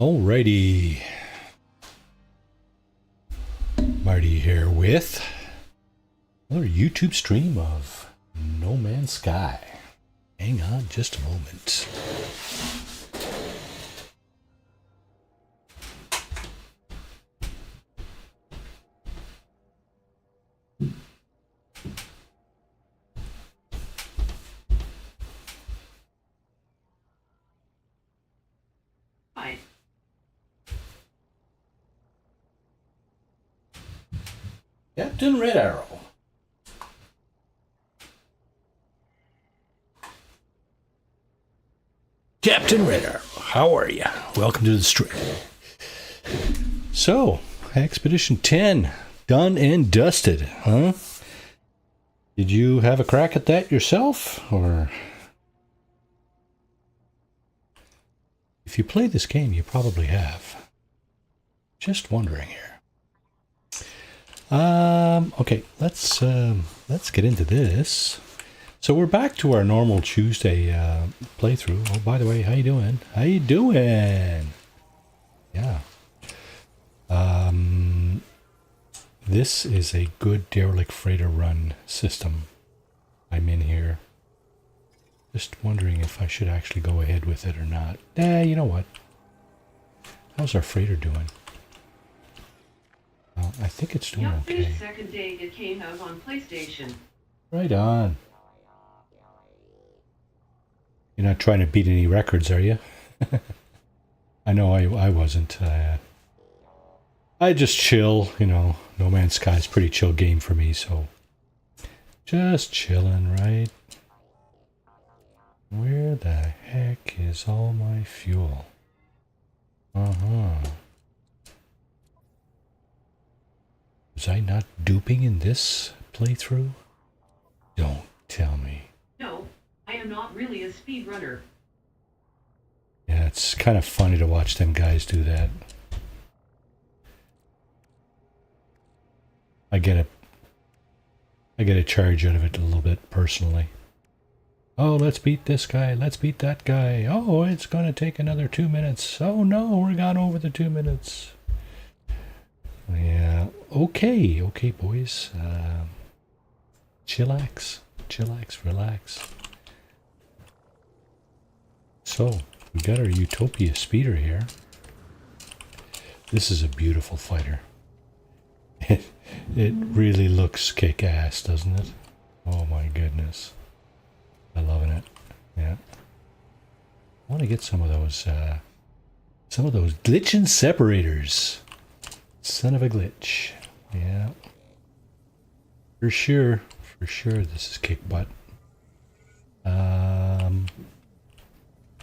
Alrighty. Marty here with another YouTube stream of No Man's Sky. Hang on just a moment. Hi. Captain Red Arrow. Captain Red Arrow, how are you? Welcome to the stream. So, Expedition 10, done and dusted, huh? Did you have a crack at that yourself, or... If you play this game, you probably have. Just wondering here. Okay, let's get into this. So we're back to our normal Tuesday playthrough. Oh, by the way, how you doing? How you doing? Yeah. This is a good derelict freighter run system. I'm in here. Just wondering if I should actually go ahead with it or not. You know what? How's our freighter doing? I think it's doing okay. Second day it came out on PlayStation. Right on. You're not trying to beat any records, are you? I know I wasn't. I just chill, you know. No Man's Sky is a pretty chill game for me, so... Just chilling, right? Where the heck is all my fuel? Was I not duping in this playthrough? Don't tell me. No, I am not really a speedrunner. Yeah, it's kind of funny to watch them guys do that. I get a charge out of it a little bit personally. Oh, let's beat this guy. Let's beat that guy. Oh, it's going to take another 2 minutes. Oh no, we're gone over the 2 minutes. Yeah, okay, boys. Chillax, relax. So, we got our Utopia speeder here. This is a beautiful fighter. It really looks kick-ass, doesn't it? Oh my goodness. I'm loving it. Yeah. I want to get some of those glitching separators. Son of a glitch. Yeah. For sure, this is kick butt.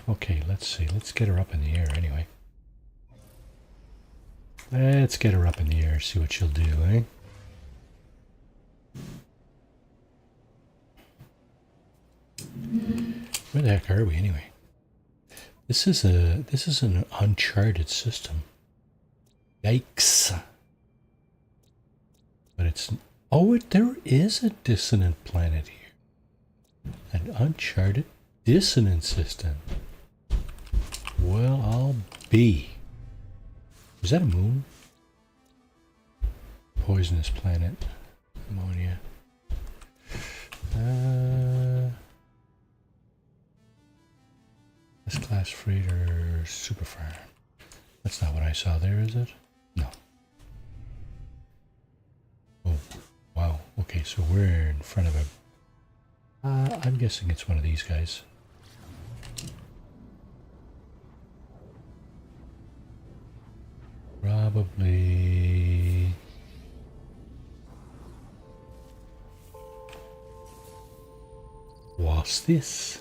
Okay, let's see. Let's get her up in the air anyway. Let's get her up in the air, see what she'll do, eh? Where the heck are we anyway? This is an uncharted system. Yikes. But it's... Oh, there is a dissonant planet here. An uncharted dissonant system. Well, I'll be. Is that a moon? Poisonous planet. Ammonia. This class freighter super farm. That's not what I saw there, is it? No. Oh, wow. Okay, so we're in front of a... I'm guessing it's one of these guys. Probably... What's this?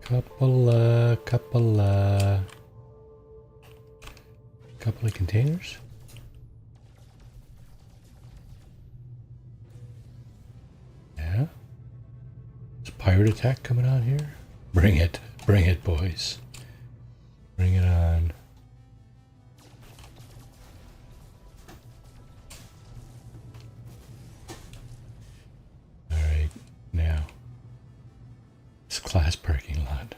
Couple of containers. Yeah. Is a pirate attack coming on here? Bring it, boys. Bring it on. All right, now this class parking lot.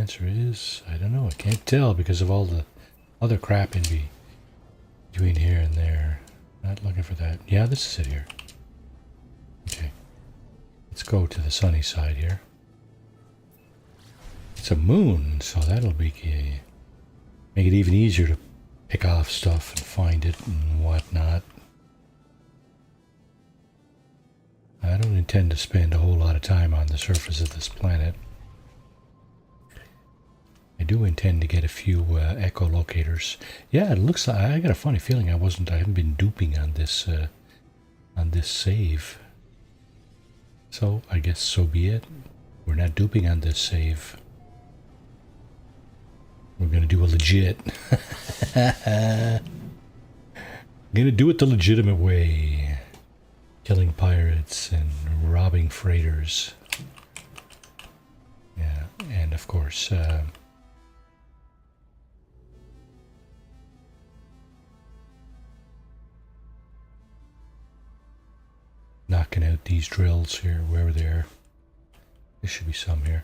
answer is, I don't know. I can't tell because of all the other crap in between here and there. Not looking for that. Yeah, this is it here. Okay. Let's go to the sunny side here. It's a moon, so that'll be make it even easier to pick off stuff and find it and whatnot. I don't intend to spend a whole lot of time on the surface of this planet. I do intend to get a few echolocators. Yeah, it looks like I got a funny feeling I haven't been duping on this save. So I guess so be it. We're not duping on this save. We're gonna do a legit. Gonna do it the legitimate way. Killing pirates and robbing freighters. Yeah, and of course, knocking out these drills here, where they're. There should be some here.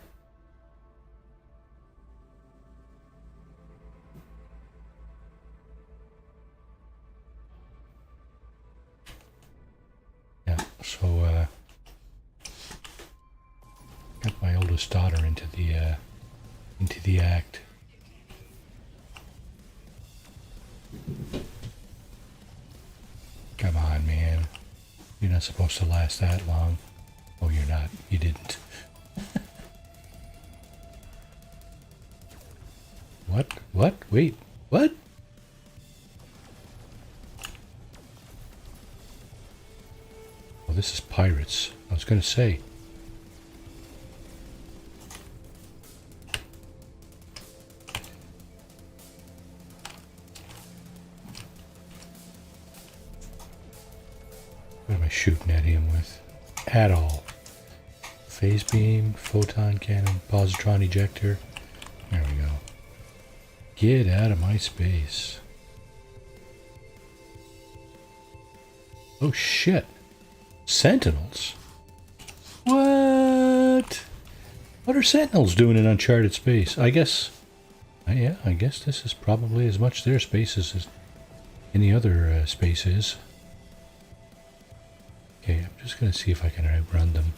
Yeah, so got my oldest daughter into the act. Come on, man. You're not supposed to last that long. Oh, you're not. You didn't. What? What? Wait. What? Oh, this is pirates. I was going to say. What am I shooting at him with? At all. Phase beam, photon cannon, positron ejector. There we go. Get out of my space. Oh shit. Sentinels? What? What are sentinels doing in uncharted space? I guess... yeah, I guess this is probably as much their space as any other space is. Okay, I'm just going to see if I can outrun them.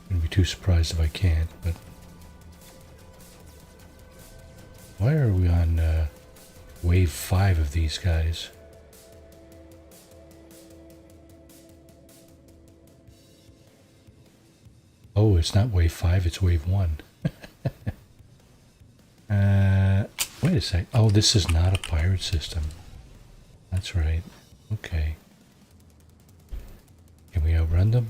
I'm going to be too surprised if I can't, but... Why are we on wave 5 of these guys? Oh, it's not wave 5, it's wave 1. Wait a sec. Oh, this is not a pirate system. That's right. Okay. Can we outrun them?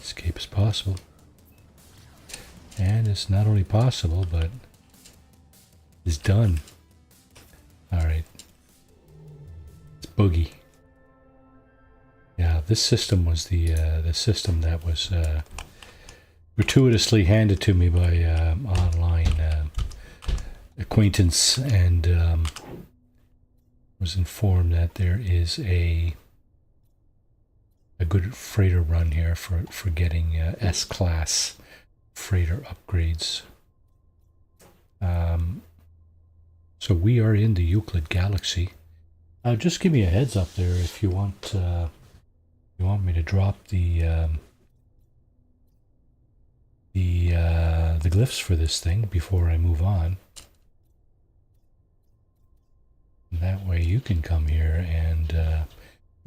Escape is possible. And it's not only possible, but it's done. Alright. It's boogie. Yeah, this system was the system that was gratuitously handed to me by online acquaintance, and was informed that there is a good freighter run here for getting S-class freighter upgrades. So we are in the Euclid galaxy. Just give me a heads up there if you want. You want me to drop the glyphs for this thing before I move on. And that way you can come here and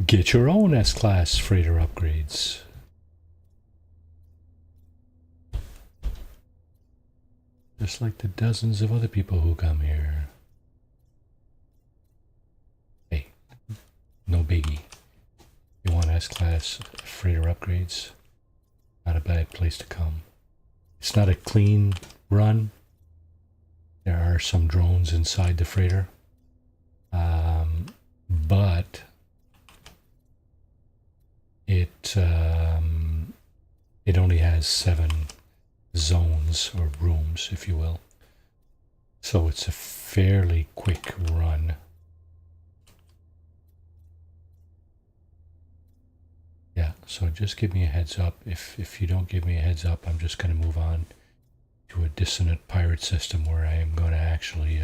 get your own S-class freighter upgrades. Just like the dozens of other people who come here. Hey, no biggie. You want S-class freighter upgrades? Not a bad place to come. It's not a clean run. There are some drones inside the freighter. But it only has 7 zones or rooms, if you will. So it's a fairly quick run. Yeah, so just give me a heads up. If you don't give me a heads up, I'm just going to move on to a dissonant pirate system where I am going to actually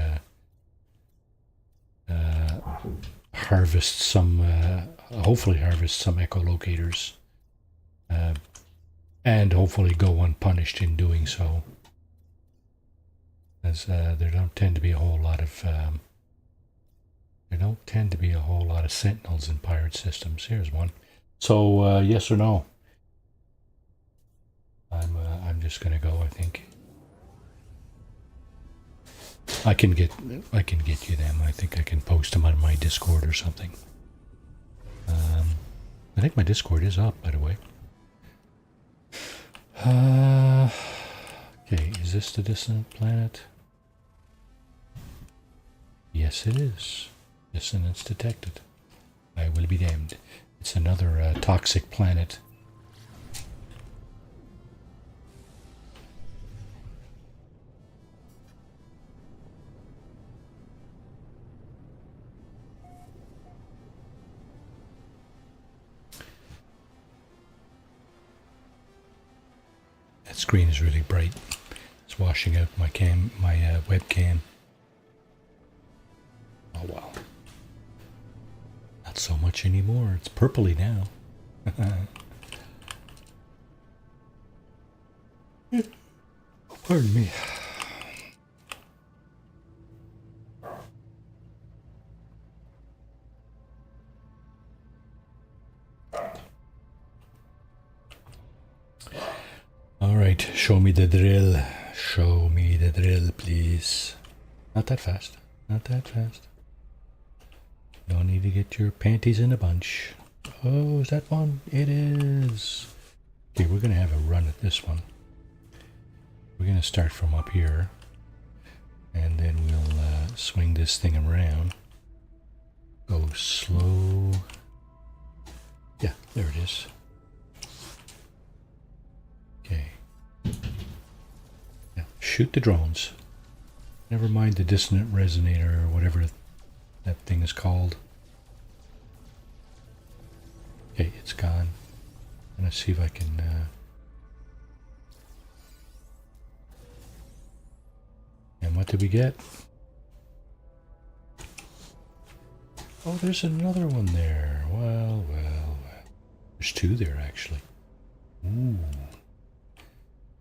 harvest some, hopefully harvest some echolocators, and hopefully go unpunished in doing so. As there don't tend to be a whole lot of sentinels in pirate systems. Here's one. So yes or no? I'm just gonna go. I think I can get you them. I think I can post them on my Discord or something. I think my Discord is up, by the way. Okay, is this the distant planet? Yes, it is. Dissonance detected. I will be damned. It's another toxic planet. That screen is really bright. It's washing out my webcam. Oh wow. Not so much anymore. It's purpley now. Pardon me. All right, show me the drill. Show me the drill, please. Not that fast. Not that fast. Don't need to get your panties in a bunch. Oh, is that one? It is. Okay, we're going to have a run at this one. We're going to start from up here. And then we'll swing this thing around. Go slow. Yeah, there it is. Okay. Yeah, shoot the drones. Never mind the dissonant resonator or whatever that thing is called. Okay, it's gone. I'm gonna see if I can and what did we get? Oh, there's another one there. Well. There's two there actually. Ooh.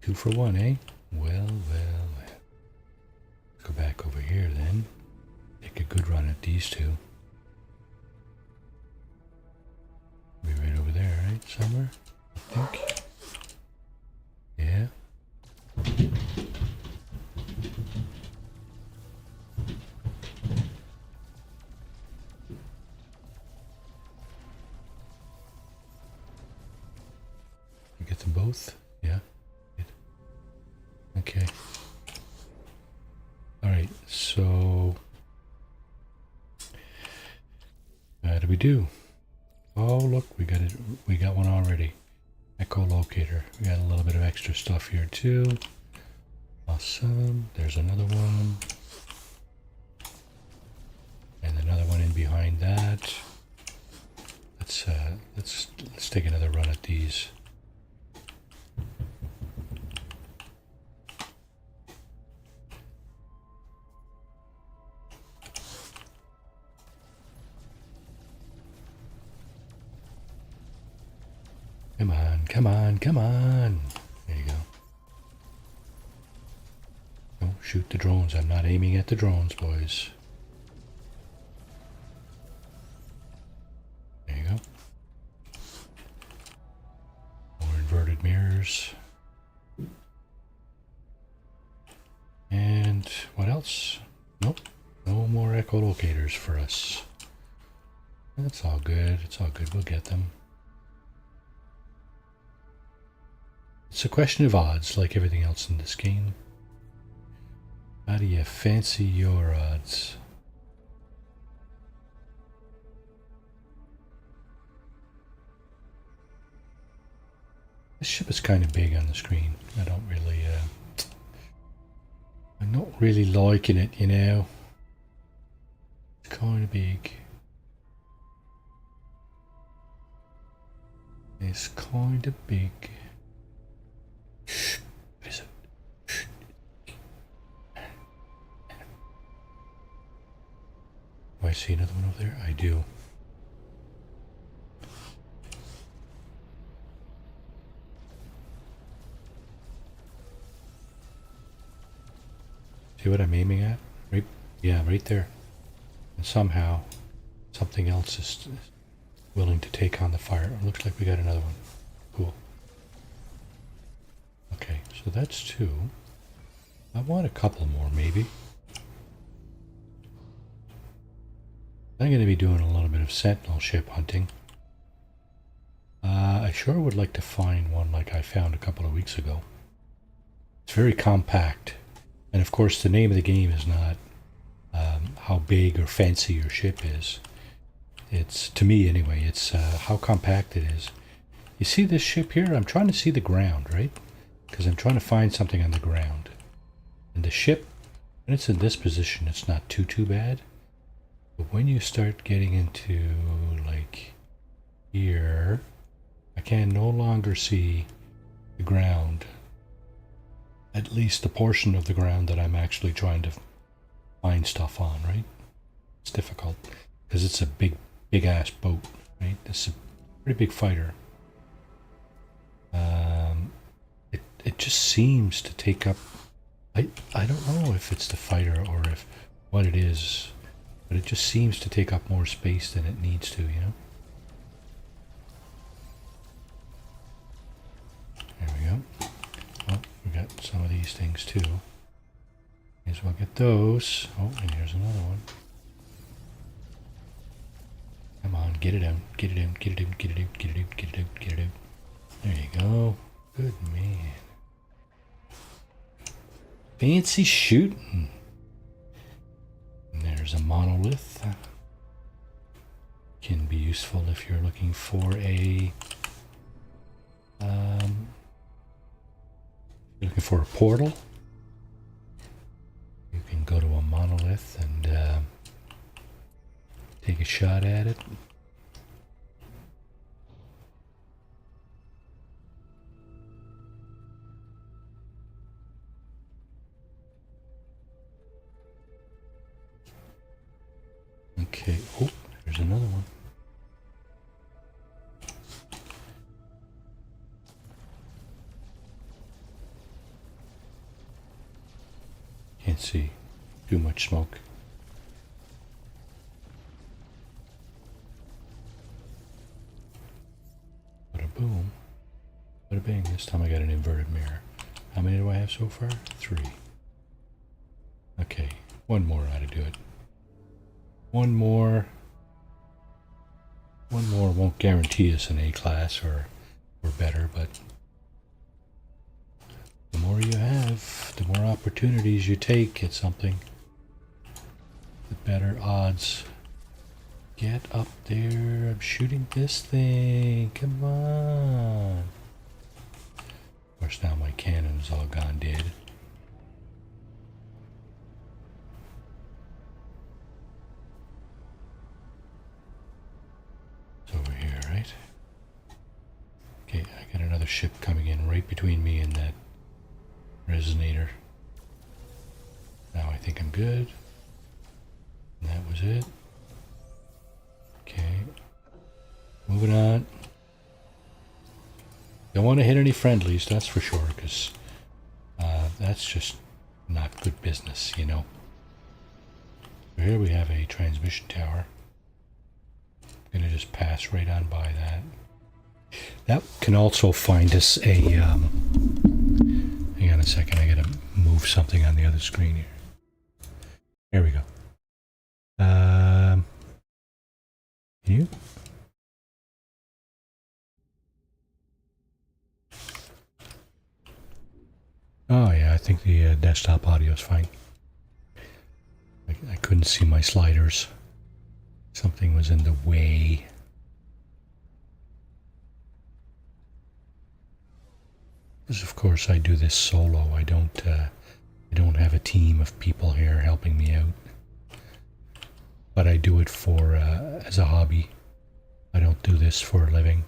2 for 1, eh? Well. Go back over here then. Take a good run at these two. Be right over there, right? Somewhere? I think. Yeah. You get them both? Yeah. Good. Okay. Alright, so how do we do? Oh look, we got one already. Echolocator. We got a little bit of extra stuff here too. Awesome. There's another one. And another one in behind that. Let's take another run at these. Come on. There you go. Don't shoot the drones. I'm not aiming at the drones, boys. There you go. More inverted mirrors. And what else? Nope. No more echolocators for us. That's all good. It's all good. We'll get them. It's a question of odds, like everything else in this game. How do you fancy your odds? This ship is kind of big on the screen. I'm not really liking it, you know. It's kind of big. Yeah. is kind of big. What is it? Do I see another one over there? I do. See what I'm aiming at? Right, yeah, right there. And somehow, something else is willing to take on the fire. It looks like we got another one. Cool. Okay, so that's 2. I want a couple more, maybe. I'm going to be doing a little bit of sentinel ship hunting. I sure would like to find one like I found a couple of weeks ago. It's very compact. And of course, the name of the game is not how big or fancy your ship is. It's, to me anyway, it's how compact it is. You see this ship here? I'm trying to see the ground, right? Because I'm trying to find something on the ground. And the ship, when it's in this position, it's not too bad. But when you start getting into, like, here, I can no longer see the ground. At least the portion of the ground that I'm actually trying to find stuff on, right? It's difficult because it's a big ass boat, right? This is a pretty big fighter. It just seems to take up, I don't know if it's the fighter or if what it is, but it just seems to take up more space than it needs to, you know? There we go. Oh, we got some of these things too. May as well get those. Oh, and here's another one. Come on, get it out, get it out, get it out, get it out, get it out, get it out, get it out. There you go. Good man. Fancy shooting. And there's a monolith. Can be useful if you're looking for a portal. You can go to a monolith and take a shot at it. Okay, oh, there's another one. Can't see. Too much smoke. Bada boom. Bada bang. This time I got an inverted mirror. How many do I have so far? 3. Okay, one more ought to do it. One more won't guarantee us an A class or better, but the more you have, the more opportunities you take at something, the better odds. Get up there. I'm shooting this thing. Come on. Of course, now my cannon's all gone dead. Over here, right? Okay, I got another ship coming in right between me and that resonator. Now I think I'm good. And that was it. Okay. Moving on. Don't want to hit any friendlies, that's for sure, because that's just not good business, you know. So here we have a transmission tower. Gonna just pass right on by that. That can also find us a hang on a second, I gotta move something on the other screen here. There we go. You? Oh yeah, I think the desktop audio is fine. I couldn't see my sliders. Something was in the way. Because of course I do this solo. I don't have a team of people here helping me out. But I do it for as a hobby. I don't do this for a living.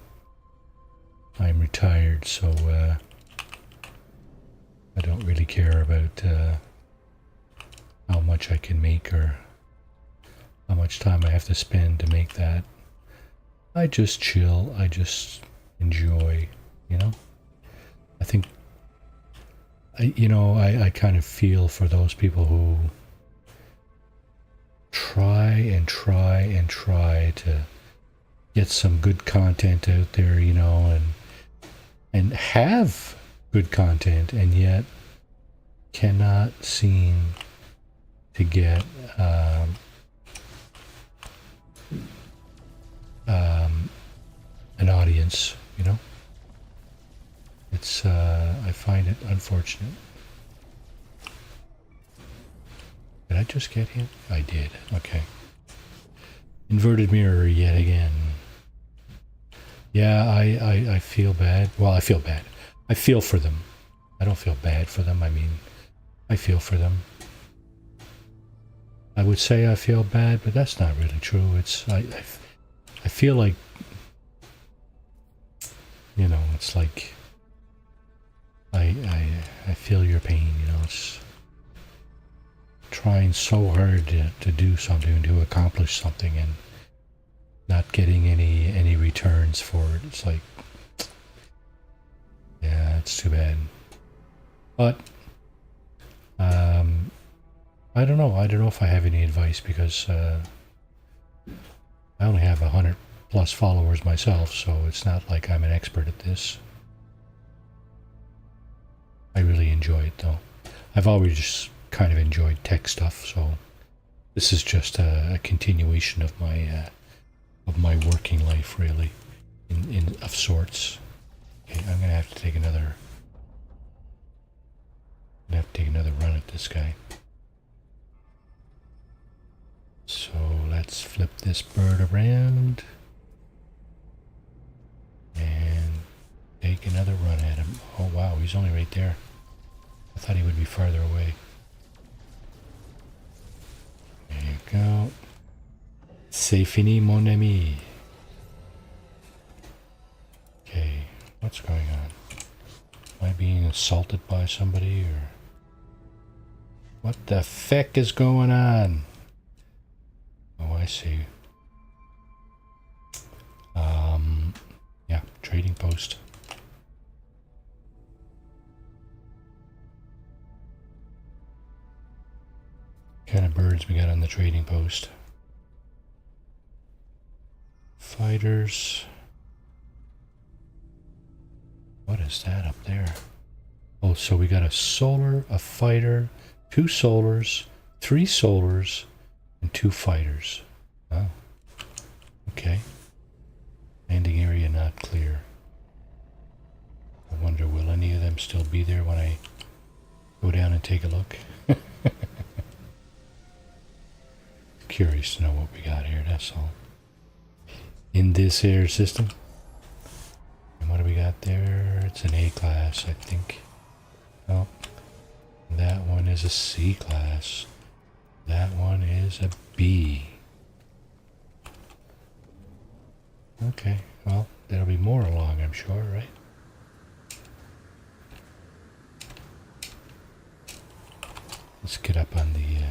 I'm retired, so I don't really care about how much I can make or how much time I have to spend to make that. I just chill, I just enjoy, you know? I think, I kind of feel for those people who try and try and try to get some good content out there, and have good content, and yet cannot seem to get an audience, It's, I find it unfortunate. Did I just get him? I did. Okay. Inverted mirror yet again. Yeah, I feel bad. Well, I feel bad. I feel for them. I don't feel bad for them. I mean, I feel for them. I would say I feel bad, but that's not really true. It's, I feel like, it's like, I feel your pain, it's trying so hard to do something, to accomplish something, and not getting any returns for it. It's like, yeah, it's too bad. But I don't know. I don't know if I have any advice, because I only have 100 plus followers myself, so it's not like I'm an expert at this. I really enjoy it, though. I've always just kind of enjoyed tech stuff, so this is just a continuation of my working life, really, of sorts. Okay, I'm gonna have to take another run at this guy. So let's flip this bird around and take another run at him. Oh wow, he's only right there. I thought he would be farther away. There you go. C'est fini, mon ami. Okay, what's going on? Am I being assaulted by somebody, or what the feck is going on? Oh, I see. Yeah, trading post. What kind of birds we got on the trading post? Fighters. What is that up there? Oh, so we got a solar, a fighter, 2 solars, 3 solars, and 2 fighters. Oh, okay. Landing area not clear. I wonder, will any of them still be there when I go down and take a look? Curious to know what we got here, that's all. In this air system. And what do we got there? It's an A class, I think. Oh, that one is a C class. That one is a B. Okay, well, there'll be more along, I'm sure, right? Let's get up on the...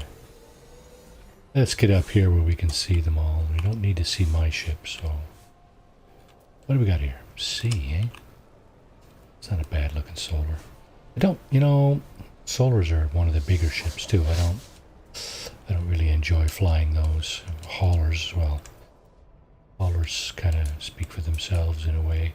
let's get up here where we can see them all. We don't need to see my ship, so... What do we got here? C, eh? It's not a bad looking solar. I don't, solars are one of the bigger ships too. I don't really enjoy flying those. Haulers as well. Haulers kind of speak for themselves in a way.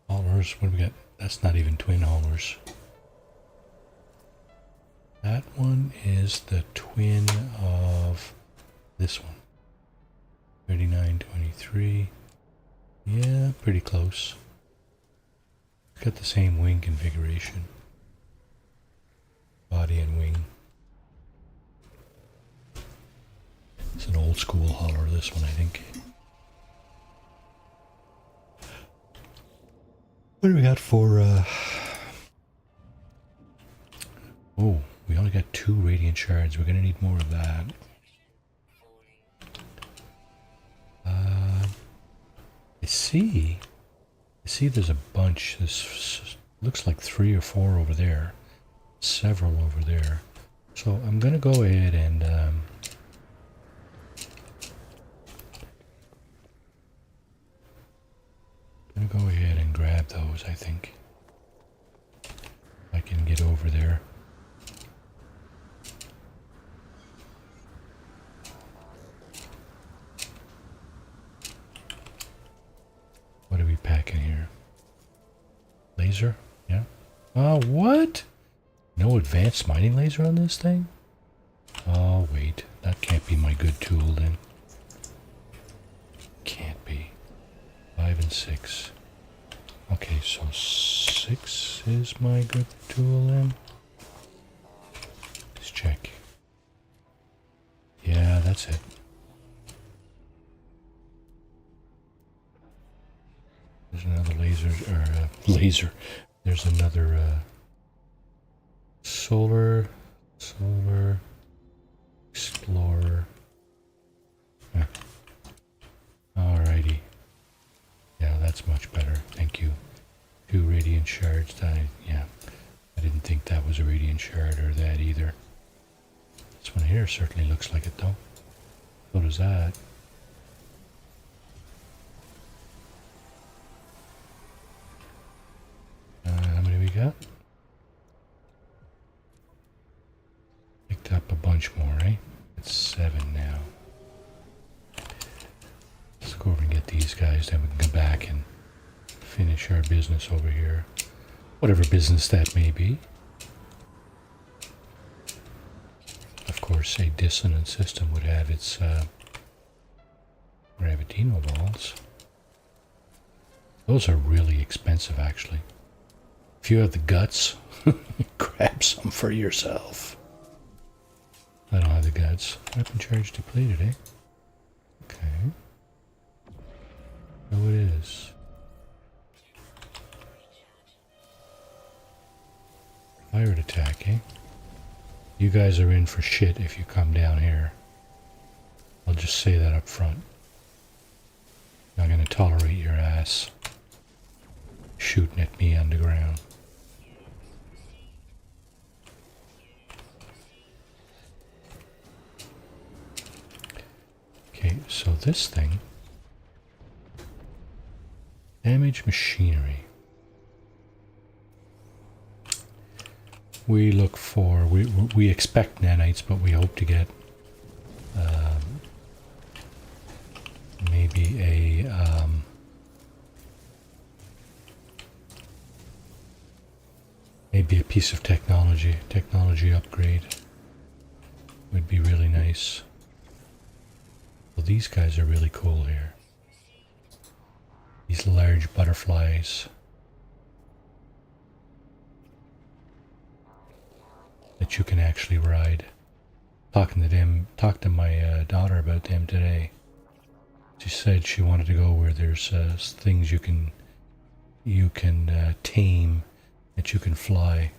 Haulers, what do we got? That's not even twin haulers. That one is the twin of this one. 3923. Yeah, pretty close. It's got the same wing configuration. Body and wing. It's an old school hauler, this one, I think. What do we got for Oh, we only got 2 radiant shards. We're gonna need more of that. I see there's a bunch. This looks like 3 or 4 over there. Several over there. So I'm gonna go ahead and grab those, I think. If I can get over there. What are we packing here? Laser? Yeah. Oh, what? No advanced mining laser on this thing? Oh, wait. That can't be my good tool then. Can't be. 5 and 6. Okay, so 6 is my good tool then. Let's check. Yeah, that's it. There's another laser. There's another solar explorer. Huh. Alrighty. Yeah, that's much better. Thank you. 2 radiant shards. Yeah, I didn't think that was a radiant shard or that either. This one here certainly looks like it though. So does that. How many we got? Picked up a bunch more, eh? It's 7 now. Let's go over and get these guys, then we can come back and finish our business over here. Whatever business that may be. Of course, a dissonant system would have its gravitino balls. Those are really expensive, actually. If you have the guts, grab some for yourself. I don't have the guts. Weapon charge depleted, eh? Okay. So it is. Pirate attack, eh? You guys are in for shit if you come down here. I'll just say that up front. Not gonna tolerate your ass shooting at me underground. Okay, so this thing, damage machinery. We look for, we expect nanites, but we hope to get maybe a piece of technology upgrade would be really nice. Well, these guys are really cool here. These large butterflies that you can actually ride. Talked to my daughter about them today. She said she wanted to go where there's things you can tame, that you can fly.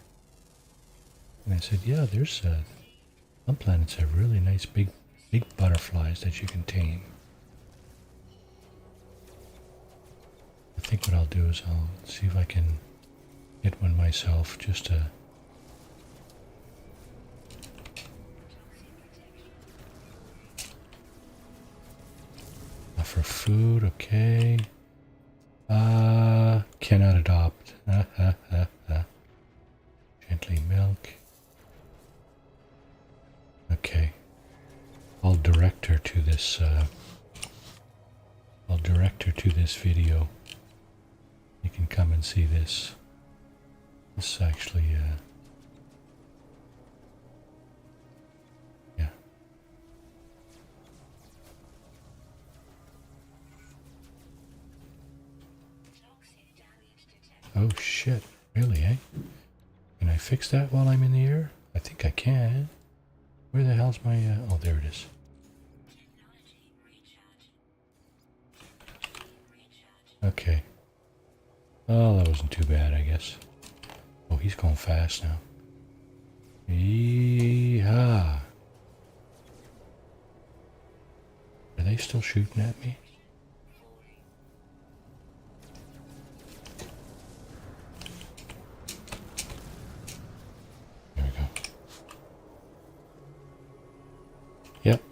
And I said, yeah, there's some planets have really nice big butterflies that you can tame. I think what I'll do is I'll see if I can get one myself, just to for food. Okay. Cannot adopt. Gently milk. Okay. I'll direct her to this video. You can come and see this. This actually yeah. Oh shit, really, eh? Can I fix that while I'm in the air? I think I can. Where the hell's my, oh, there it is. Okay. Oh, that wasn't too bad, I guess. Oh, he's going fast now. Yeehaw. Are they still shooting at me? There we go. Yep.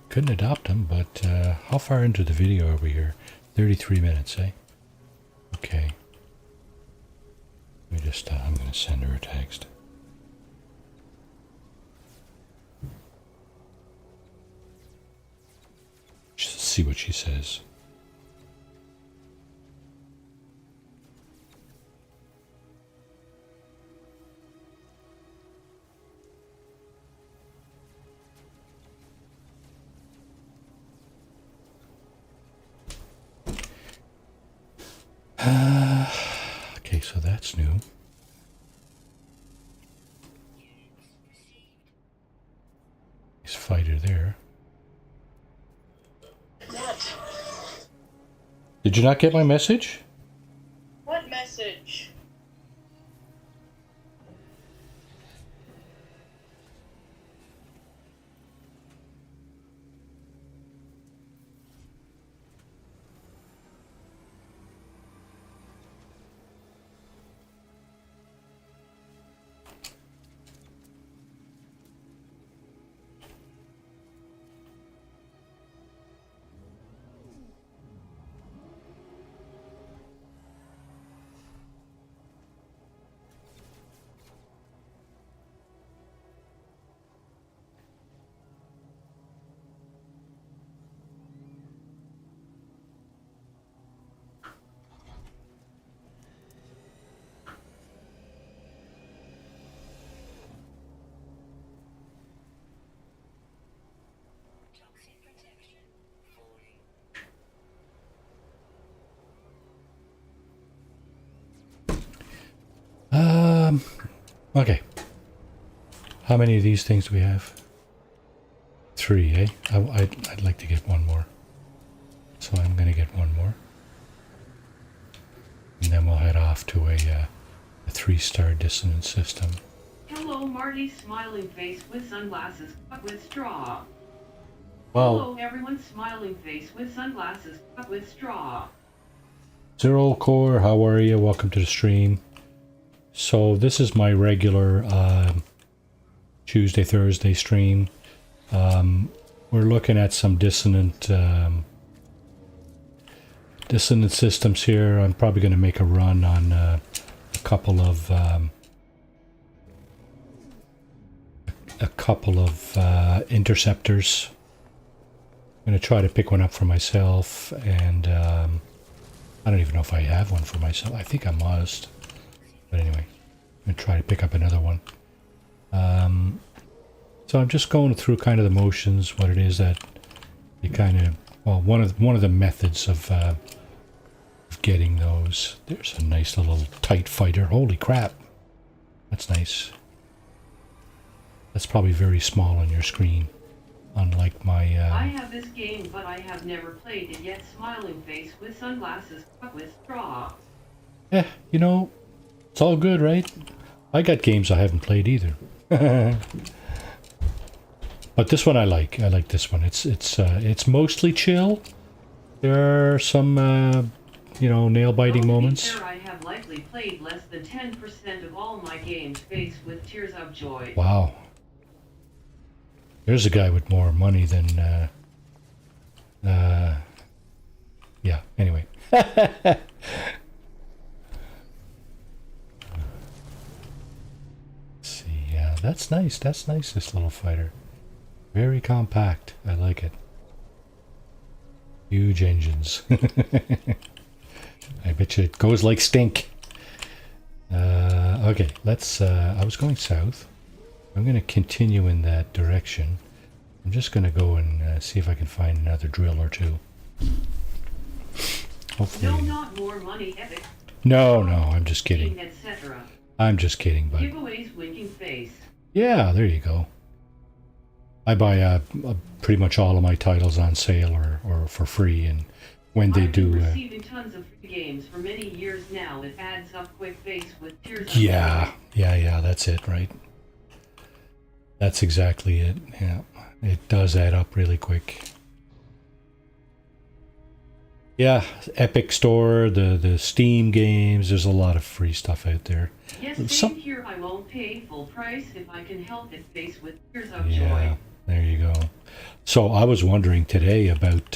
Couldn't adopt them, but how far into the video are we here? 33 minutes, eh? Okay. Let me just, I'm going to send her a text. Just see what she says. Okay, so that's new. Nice fighter there. What? Did you not get my message? What message? Okay. How many of these things do we have? 3, eh? I'd like to get one more. So I'm going to get one more. And then we'll head off to a 3-star dissonance system. Hello, Marty, smiling face with sunglasses, cut with straw. Well, Hello, everyone, smiling face with sunglasses, cut with straw. Zero Core, how are you? Welcome to the stream. So this is my regular Tuesday, Thursday stream. We're looking at some dissonant systems here. I'm probably going to make a run on a couple of interceptors. I'm going to try to pick one up for myself, and I don't even know if I have one for myself. I think I must. But anyway, I'm going to try to pick up another one. So I'm just going through kind of the motions, what it is that you kind of, well, one of the methods of getting those. There's a nice little tight fighter. Holy crap. That's nice. That's probably very small on your screen. Unlike my... I have this game, but I have never played it yet. Smiling face with sunglasses, cut with straw. You know, it's all good, right? I got games I haven't played either. But this one I like. I like this one. It's mostly chill. There are some, you know, nail-biting moments. To be fair, I have likely played less than 10% of all my games faced with tears of joy. Wow. There's a guy with more money than, yeah, anyway. See, yeah, that's nice, this little fighter. Very compact, I like it. Huge engines. I bet you it goes like stink. Okay, let's, I was going south. I'm going to continue in that direction. I'm just going to go and see if I can find another drill or two. Hopefully. No, not more money, epic. No, I'm just kidding. Etc. I'm just kidding, but Giveaways, winking face. yeah, there you go. I buy pretty much all of my titles on sale or for free, and when they I've been do, receiving tons of free games for many years now. It adds up quick face with tears. yeah, that's it, right? That's exactly it. Yeah, it does add up really quick. Yeah, Epic Store, the Steam games, there's a lot of free stuff out there. Yes, Some- same here. I won't pay full price if I can help it face with tears of Yeah, joy. there you go. So I was wondering today about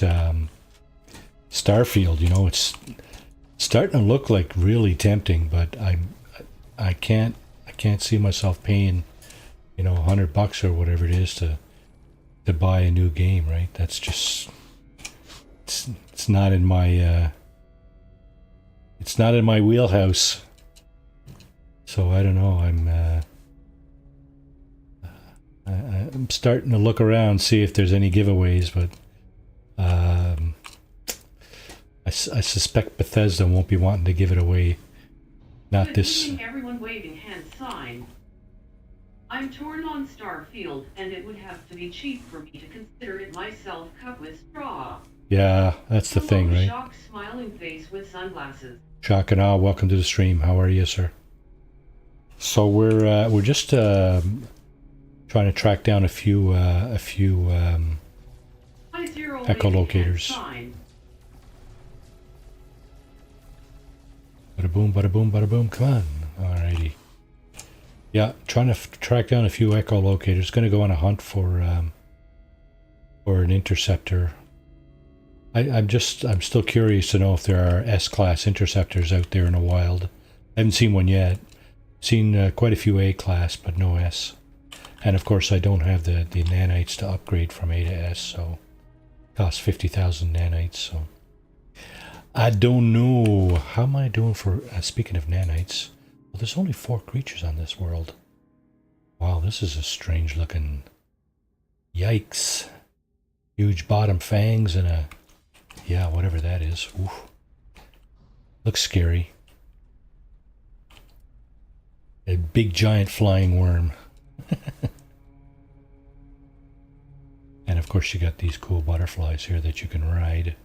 Starfield. You know, it's starting to look like really tempting, but I can't see myself paying, you know, $100 or whatever it is to buy a new game, right? That's just it's not in my wheelhouse. So I don't know. I'm starting to look around, see if there's any giveaways, but I suspect Bethesda won't be wanting to give it away. Not Good this. evening, everyone waving hand sign. I'm torn on Starfield, and it would have to be cheap for me to consider it myself. Cup with straw. Yeah, that's the thing, right? Shocked smiling face with sunglasses. Shock and awe. Welcome to the stream. How are you, sir? So we're just trying to track down a few echolocators. Bada boom, bada boom, bada boom. Come on. Alrighty. Yeah, trying to track down a few echolocators. Going to go on a hunt for an interceptor. I'm still curious to know if there are S-class interceptors out there in the wild. I haven't seen one yet. Seen quite a few A-class, but no S. And of course, I don't have the nanites to upgrade from A to S, so it costs 50,000 nanites. So I don't know. How am I doing for? Speaking of nanites, well, there's only 4 creatures on this world. Wow, this is a strange looking. Yikes! Huge bottom fangs and a. Yeah, whatever that is. Oof. Looks scary. A big giant flying worm. And of course you got these cool butterflies here that you can ride.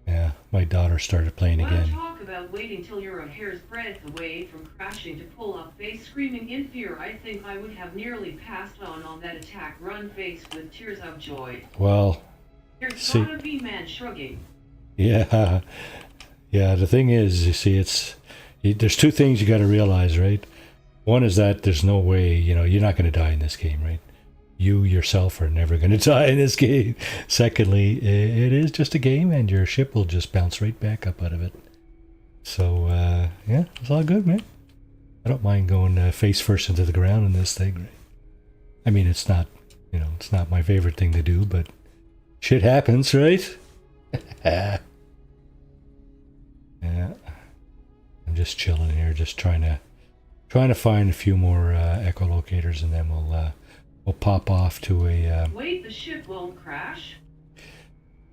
Yeah, my daughter started playing again. Talk about waiting till you're a hair's breadth away from crashing to pull up face screaming in fear. I think I would have nearly passed on that attack run face with tears of joy. Well, There's see, gotta be man shrugging. yeah, the thing is, you see, there's 2 things you got to realize, right? One is that there's no way, you know, you're not going to die in this game, right? You yourself are never going to die in this game. Secondly, it is just a game and your ship will just bounce right back up out of it. So, yeah, it's all good, man. I don't mind going face first into the ground in this thing, right? I mean, it's not, you know, it's not my favorite thing to do, but shit happens, right? Yeah. I'm just chilling here, just trying to find a few more echolocators, and then we'll pop off to a. Wait, the ship won't crash?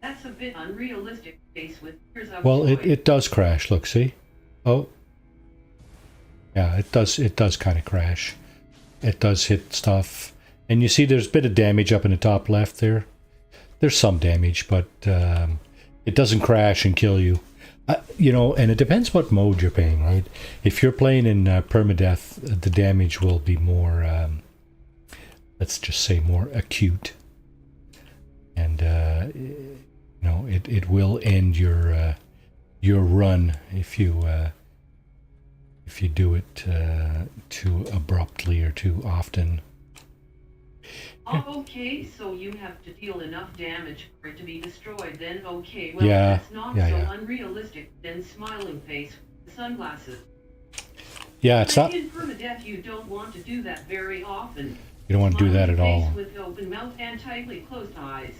That's a bit unrealistic. Face with tears of Well, joy. it does crash. Look, see? Oh, yeah, it does kind of crash. It does hit stuff, and you see, there's a bit of damage up in the top left there. There's some damage, but it doesn't crash and kill you. You know, and it depends what mode you're playing, right? If you're playing in permadeath, the damage will be more, let's just say, more acute, and you know, it will end your run if you do it too abruptly or too often. Oh, okay, so you have to deal enough damage for it to be destroyed, then okay, well, Yeah, that's not yeah, so yeah. unrealistic, then smiling face with sunglasses. Yeah, it's not. In permadeath, you don't want to do that very often. You don't want to do that at Smiling all. face with open mouth and tightly closed eyes.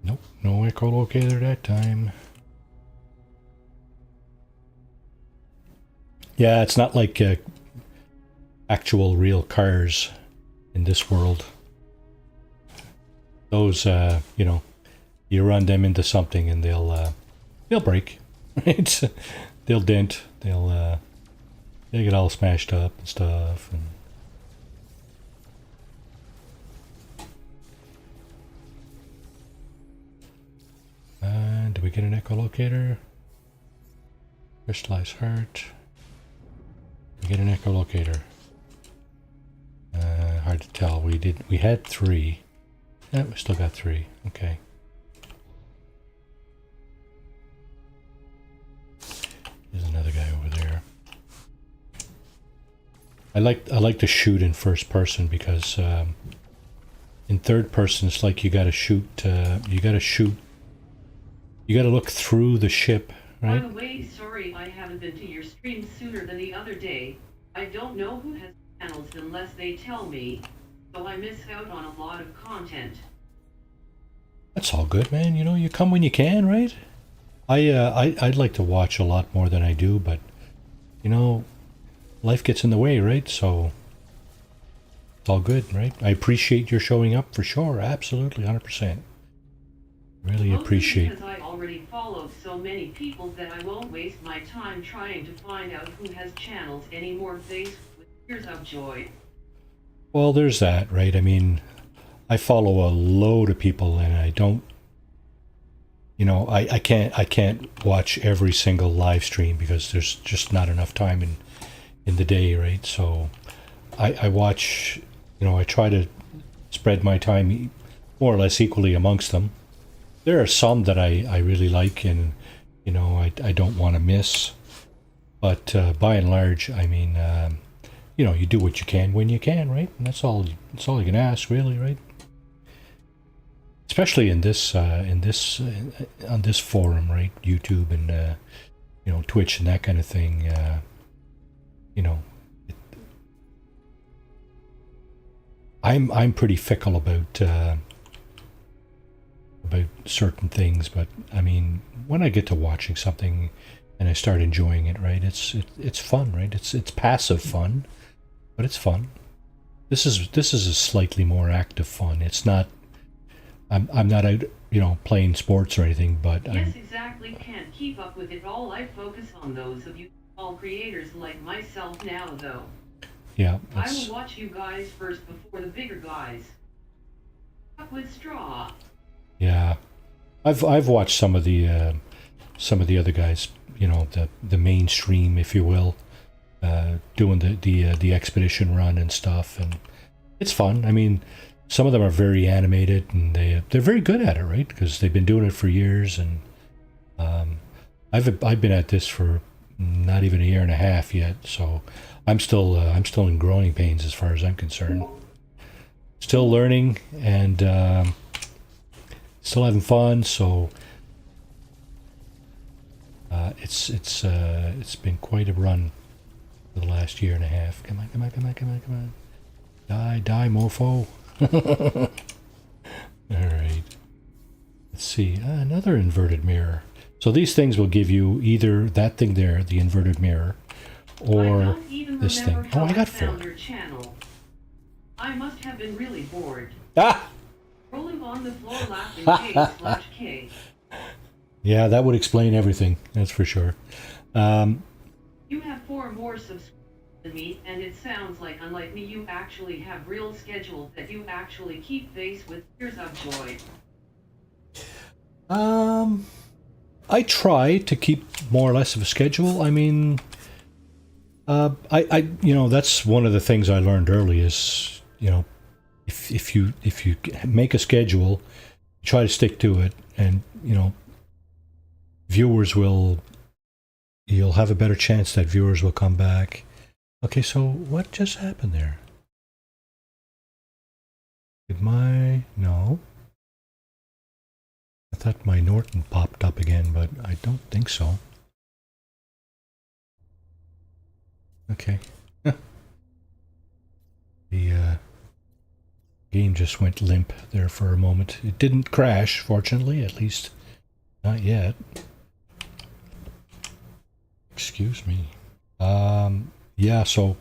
Nope, no echolocator that time. Yeah, it's not like actual real cars in this world. Those, you know, you run them into something and they'll break, right? They'll dent, they'll get all smashed up and stuff. And did we get an echolocator? Crystallized heart. We get an echolocator. Hard to tell. We had 3. Yeah, we still got 3. Okay. There's another guy over there. I like to shoot in first person because in third person it's like you gotta shoot. You gotta look through the ship, right? By the way, sorry I haven't been to your stream sooner than the other day. I don't know who has channels unless they tell me, so I miss out on a lot of content. That's all good, man. You know, you come when you can, right? I'd like to watch a lot more than I do, but you know, life gets in the way, right? So it's all good, right? I appreciate your showing up for sure. Absolutely, 100%. Really Mostly appreciate. because I already follow so many people that I won't waste my time trying to find out who has channels anymore. Faced with tears of joy. Well, there's that, right? I mean, I follow a load of people, and I don't. You know, I can't watch every single live stream because there's just not enough time in the day, right? So I watch, you know, I try to spread my time more or less equally amongst them. There are some that I really like and, you know, I don't want to miss. But by and large, I mean, you know, you do what you can when you can, right? And that's all you can ask, really, right? Especially in this on this forum, right? YouTube and you know, Twitch and that kind of thing. You know, I'm pretty fickle about certain things, but I mean, when I get to watching something and I start enjoying it, right? It's fun, right? It's passive fun, but it's fun. This is a slightly more active fun. It's not. I'm not out, you know, playing sports or anything, but Yes, exactly. Can't keep up with it all. I focus on those of you small creators like myself now, though. yeah, I will watch you guys first before the bigger guys. Up with straw. yeah. I've watched some of the other guys, you know, the mainstream, if you will, doing the expedition run and stuff, and it's fun. I mean, some of them are very animated, and they're very good at it, right? Because they've been doing it for years, and I've been at this for not even a year and a half yet, so I'm still in growing pains as far as I'm concerned. Still learning and still having fun. So it's been quite a run for the last year and a half. Come on! Die, mofo! Alright. Let's see. Another inverted mirror. So these things will give you either that thing there, the inverted mirror, or this thing. Oh, I got 4. Your channel. I must have been really bored. Ah! Rolling on the floor laughing K/K. Yeah, that would explain everything. That's for sure. You have 4 more subscribers than me, and it sounds like, unlike me, you actually have real schedules that you actually keep pace with tears of joy. I try to keep more or less of a schedule. I mean, I you know, that's one of the things I learned early is, you know, if you make a schedule, try to stick to it, and you know, you'll have a better chance that viewers will come back. Okay, so what just happened there? No. I thought my Norton popped up again, but I don't think so. Okay. The game just went limp there for a moment. It didn't crash, fortunately, at least not yet. Excuse me. Yeah, so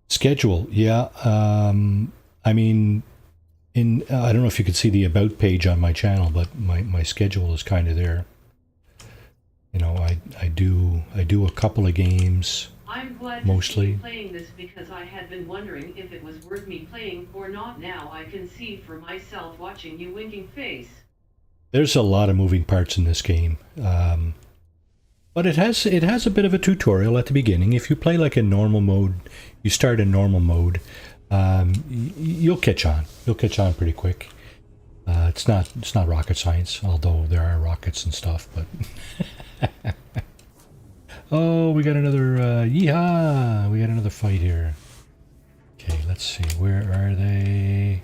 schedule. Yeah, I mean, I don't know if you could see the about page on my channel, but my schedule is kind of there. You know, I do a couple of games. I'm glad mostly to see you playing this because I had been wondering if it was worth me playing or not. Now I can see for myself watching you winking face. There's a lot of moving parts in this game. But it has a bit of a tutorial at the beginning. If you play like in normal mode, you start in normal mode, you'll catch on. You'll catch on pretty quick. It's not rocket science, although there are rockets and stuff. But oh, we got another yeehaw! We got another fight here. Okay, let's see. Where are they?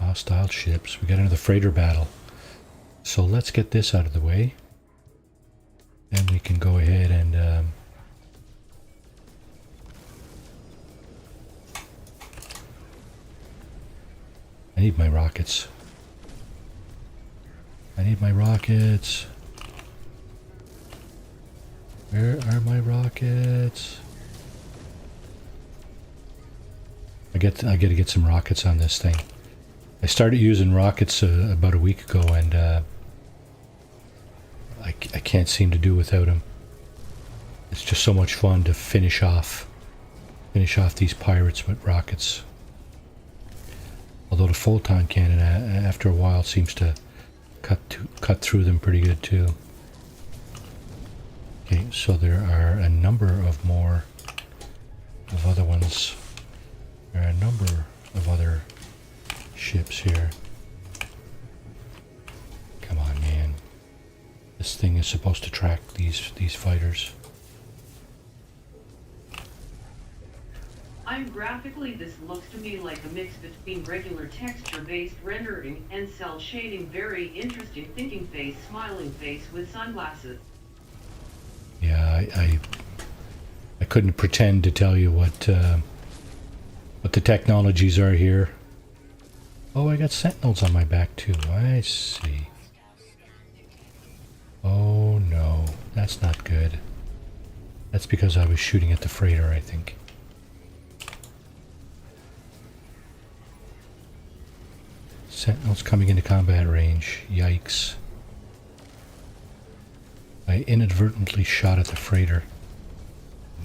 Hostile ships. We got another freighter battle. So let's get this out of the way. Then we can go ahead and I need my rockets. I need my rockets. Where are my rockets? I got to get some rockets on this thing. I started using rockets about a week ago, and I can't seem to do without them. It's just so much fun to finish off these pirates with rockets. Although the photon cannon, after a while, seems to cut through them pretty good too. Okay, so there are a number of more of other ones. There are a number of other ships here. Come on, man. This thing is supposed to track these fighters. Graphically, this looks to me like a mix between regular texture-based rendering and cell shading. Very interesting. Thinking face, smiling face with sunglasses. Yeah, I couldn't pretend to tell you what the technologies are here. Oh, I got sentinels on my back too. I see. Oh no, that's not good. That's because I was shooting at the freighter, I think. Sentinels coming into combat range. Yikes. I inadvertently shot at the freighter.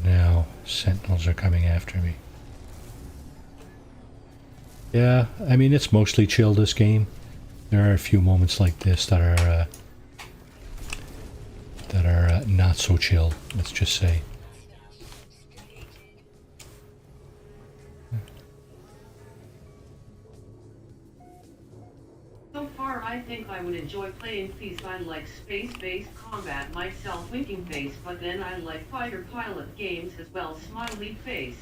Now, sentinels are coming after me. Yeah, I mean, it's mostly chill, this game. There are a few moments like this that are not so chill, let's just say. So far, I think I would enjoy playing these. I like space-based combat myself, winking face, but then I like fighter pilot games as well, smiley face.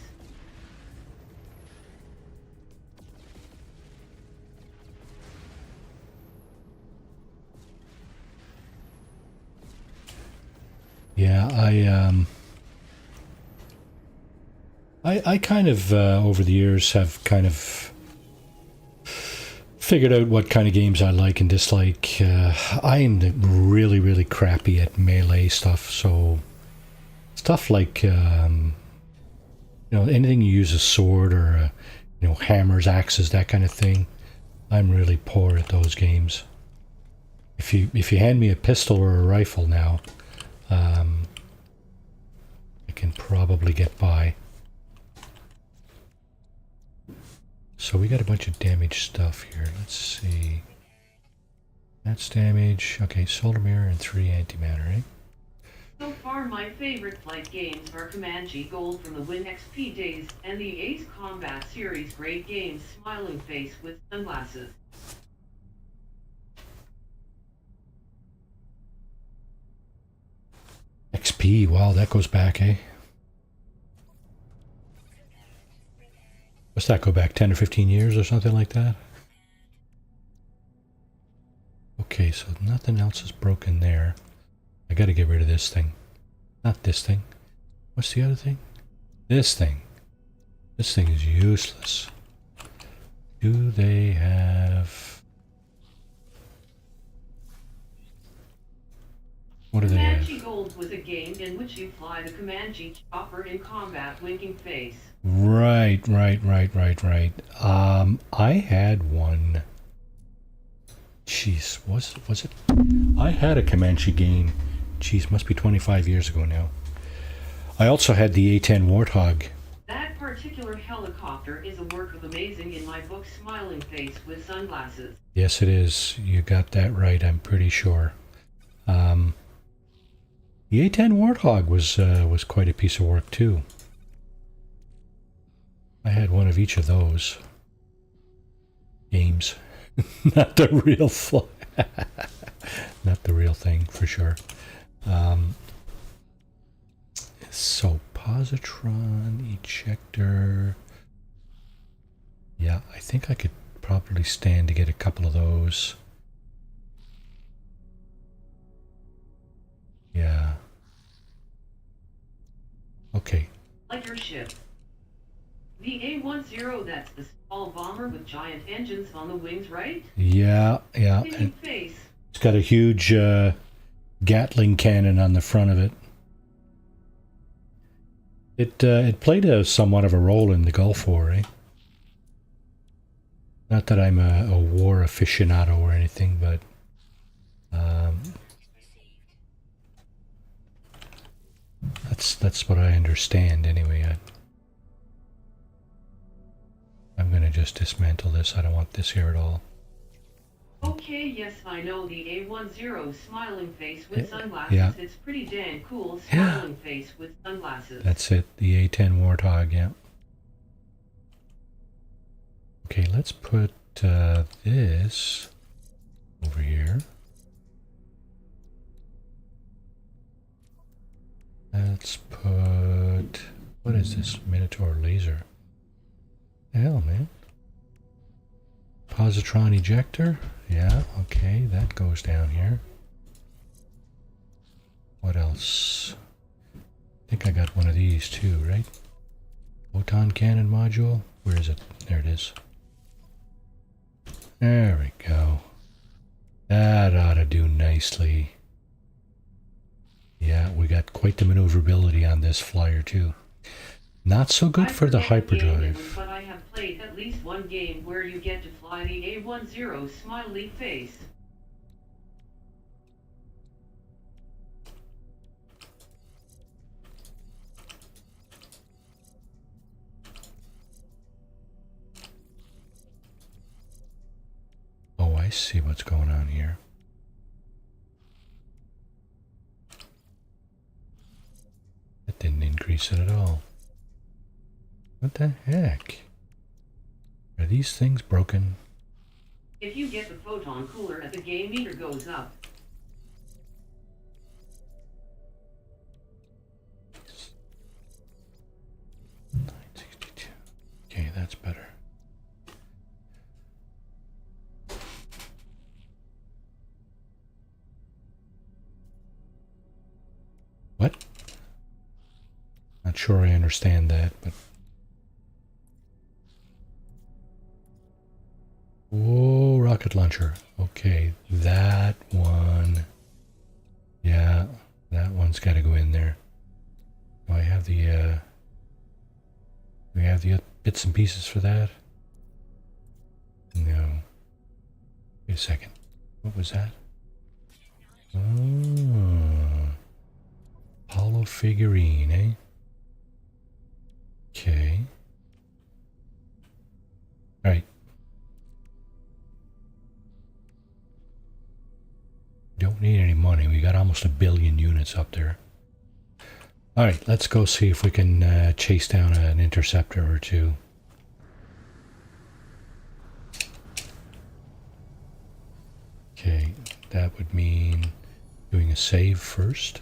Yeah, I kind of over the years have kind of figured out what kind of games I like and dislike. I am really, really crappy at melee stuff, so stuff like you know, anything you use a sword or you know, hammers, axes, that kind of thing. I'm really poor at those games. If you hand me a pistol or a rifle now, I can probably get by. So we got a bunch of damage stuff here. Let's see. That's damage. Okay, solar mirror and 3 antimatter, eh? So far, my favorite flight games are Comanche Gold from the Win XP days and the Ace Combat series. Great games, smiling face with sunglasses. XP, wow, that goes back, eh? What's that go back, 10 or 15 years or something like that? Okay, so nothing else is broken there. I gotta get rid of this thing. Not this thing. What's the other thing? This thing. This thing is useless. Do they have... What do they have? Comanche Gold was a game in which you fly the Comanche chopper in combat, winking face. Right. I had one. Jeez, was it? I had a Comanche game. Jeez, must be 25 years ago now. I also had the A-10 Warthog. That particular helicopter is a work of amazing in my book Smiling Face with Sunglasses. Yes, it is. You got that right, I'm pretty sure. The A-10 Warthog was quite a piece of work, too. I had one of each of those games. Not the real not the real thing, for sure. So, positron, ejector. Yeah, I think I could probably stand to get a couple of those. Yeah. Okay. Like your ship. The A-10, that's the small bomber with giant engines on the wings, right? Yeah, yeah. Thinking face. It's got a huge Gatling cannon on the front of it. It played a somewhat of a role in the Gulf War, eh? Not that I'm a war aficionado or anything, but that's what I understand anyway. I'm gonna just dismantle this. I don't want this here at all. Okay, yes, I know the A-10 Smiling Face with Sunglasses. Yeah. It's pretty dang cool, Yeah. Smiling Face with Sunglasses. That's it, the A-10 Warthog, yeah. Okay, let's put this over here. Let's put... what is this? Minotaur laser. The hell, man? Positron ejector? Yeah, okay, that goes down here. What else? I think I got one of these too, right? Photon cannon module? Where is it? There it is. There we go. That ought to do nicely. Yeah, we got quite the maneuverability on this flyer too. Not so good for the hyperdrive. But I have played at least one game where you get to fly the A-10 Smiley Face. Oh, I see what's going on here. That didn't increase it at all. What the heck? Are these things broken? If you get the photon cooler at the game meter goes up. Okay, that's better. What? Not sure I understand that, but... Whoa, rocket launcher. Okay, that one. Yeah, that one's got to go in there. Do I have the, do we have the bits and pieces for that? No. Wait a second. What was that? Oh. Apollo figurine, eh? Okay. Alright. Don't need any money. We got almost 1 billion units up there. Alright, let's go see if we can chase down an interceptor or two. Okay, that would mean doing a save first.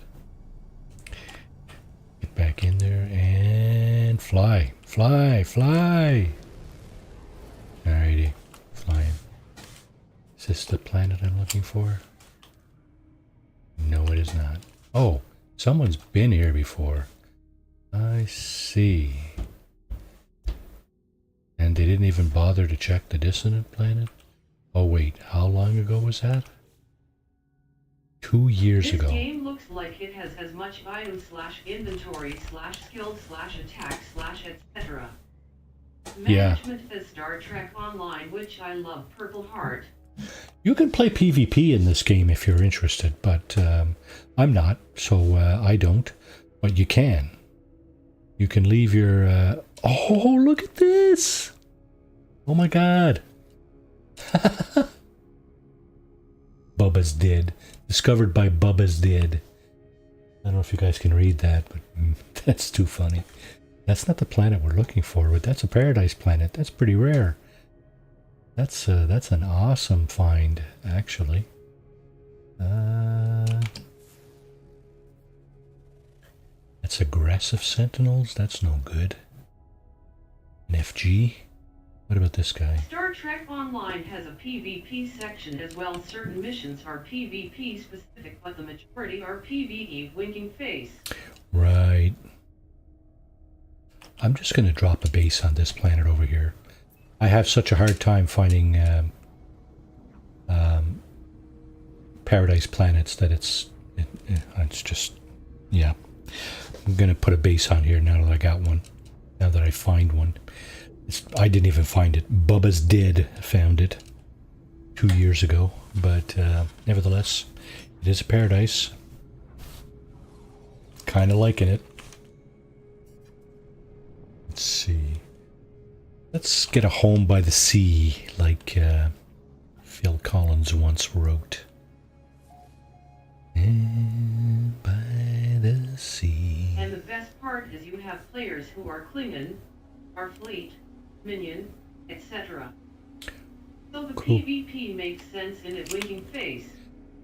Get back in there and fly. Fly, fly! Alrighty, flying. Is this the planet I'm looking for? No, it is not. Oh, someone's been here before. I see. And they didn't even bother to check the dissonant planet? Oh wait, how long ago was that? 2 years ago. This game looks like it has as much item slash inventory slash skilled slash attack slash etc. Management as Star Trek Online, which I love. Purple Heart. You can play PvP in this game if you're interested, but I'm not, so I don't. But you can. You can leave your Oh, look at this! Oh my god. Bubba's Dead. Discovered by Bubba's Dead. I don't know if you guys can read that, but that's too funny. That's not the planet we're looking for, but that's a paradise planet. That's pretty rare. That's an awesome find, actually. That's aggressive sentinels. That's no good. An FG. What about this guy? Star Trek Online has a PvP section as well. Certain missions are PvP specific, but the majority are PvE. Winking face. Right. I'm just going to drop a base on this planet over here. I have such a hard time finding paradise planets that it's just, yeah. I'm going to put a base on here now that I got one. Now that I find one. I didn't even find it. Bubba's Dead found it 2 years ago. But nevertheless, it is a paradise. Kind of liking it. Let's see. Let's get a home by the sea, like Phil Collins once wrote. And by the sea. And the best part is you have players who are Klingon, Starfleet, Minion, etc. So the Cool. PvP makes sense in it. Winking face.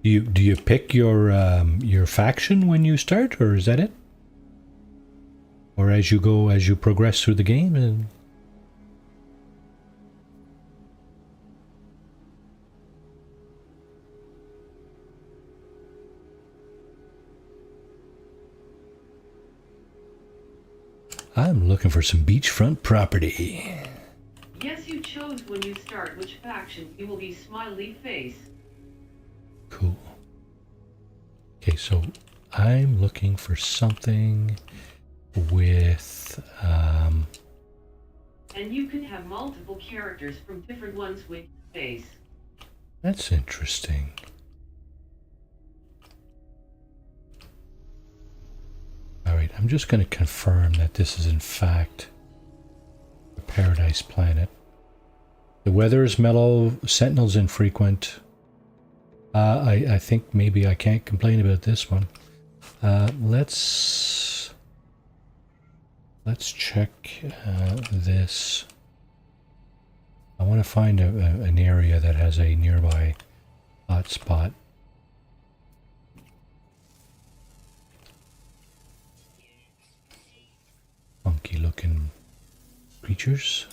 Do you pick your faction when you start, or is that it? Or as you progress through the game? And I'm looking for some beachfront property. Yes, you chose when you start which faction you will be. Smiley face. Cool. Okay, so I'm looking for something with And you can have multiple characters from different ones. Winking face. that's interesting. Alright, I'm just going to confirm that this is in fact a paradise planet. The weather is mellow, sentinels infrequent. I think maybe I can't complain about this one. Let's check this. I want to find an area that has a nearby hotspot. Funky looking creatures.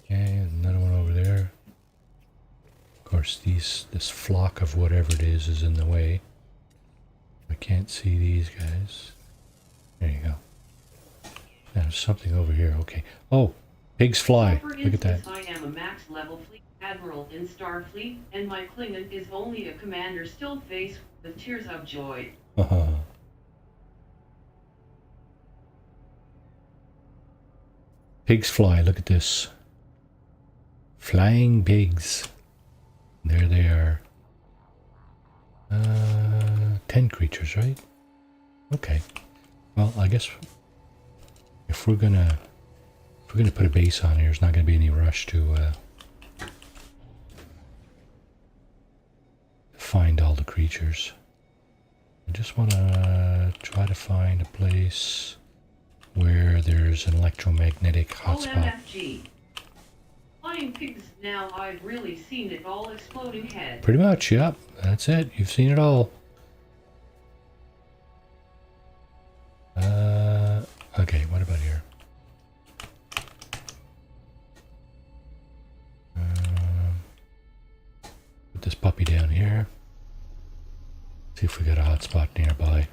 Okay, another one over there. Of course, this flock of whatever it is in the way. I can't see these guys. There you go. Now, there's something over here. Okay. Oh, pigs fly. For Look at that. instance, I am a max level fleet admiral in Starfleet, and my Klingon is only a commander. Still face with tears of joy. Uh-huh. Pigs fly. Look at this. Flying pigs. There they are. 10 creatures, right? Okay. Well, I guess if we're gonna put a base on here, there's not gonna be any rush to find all the creatures. I just want to try to find a place where there's an electromagnetic hotspot. OMFG. Flying pigs. Now I've really seen it all. Exploding head. Pretty much, yep. That's it. You've seen it all. Okay, what about here? Put this puppy down here. See if we got a hotspot nearby.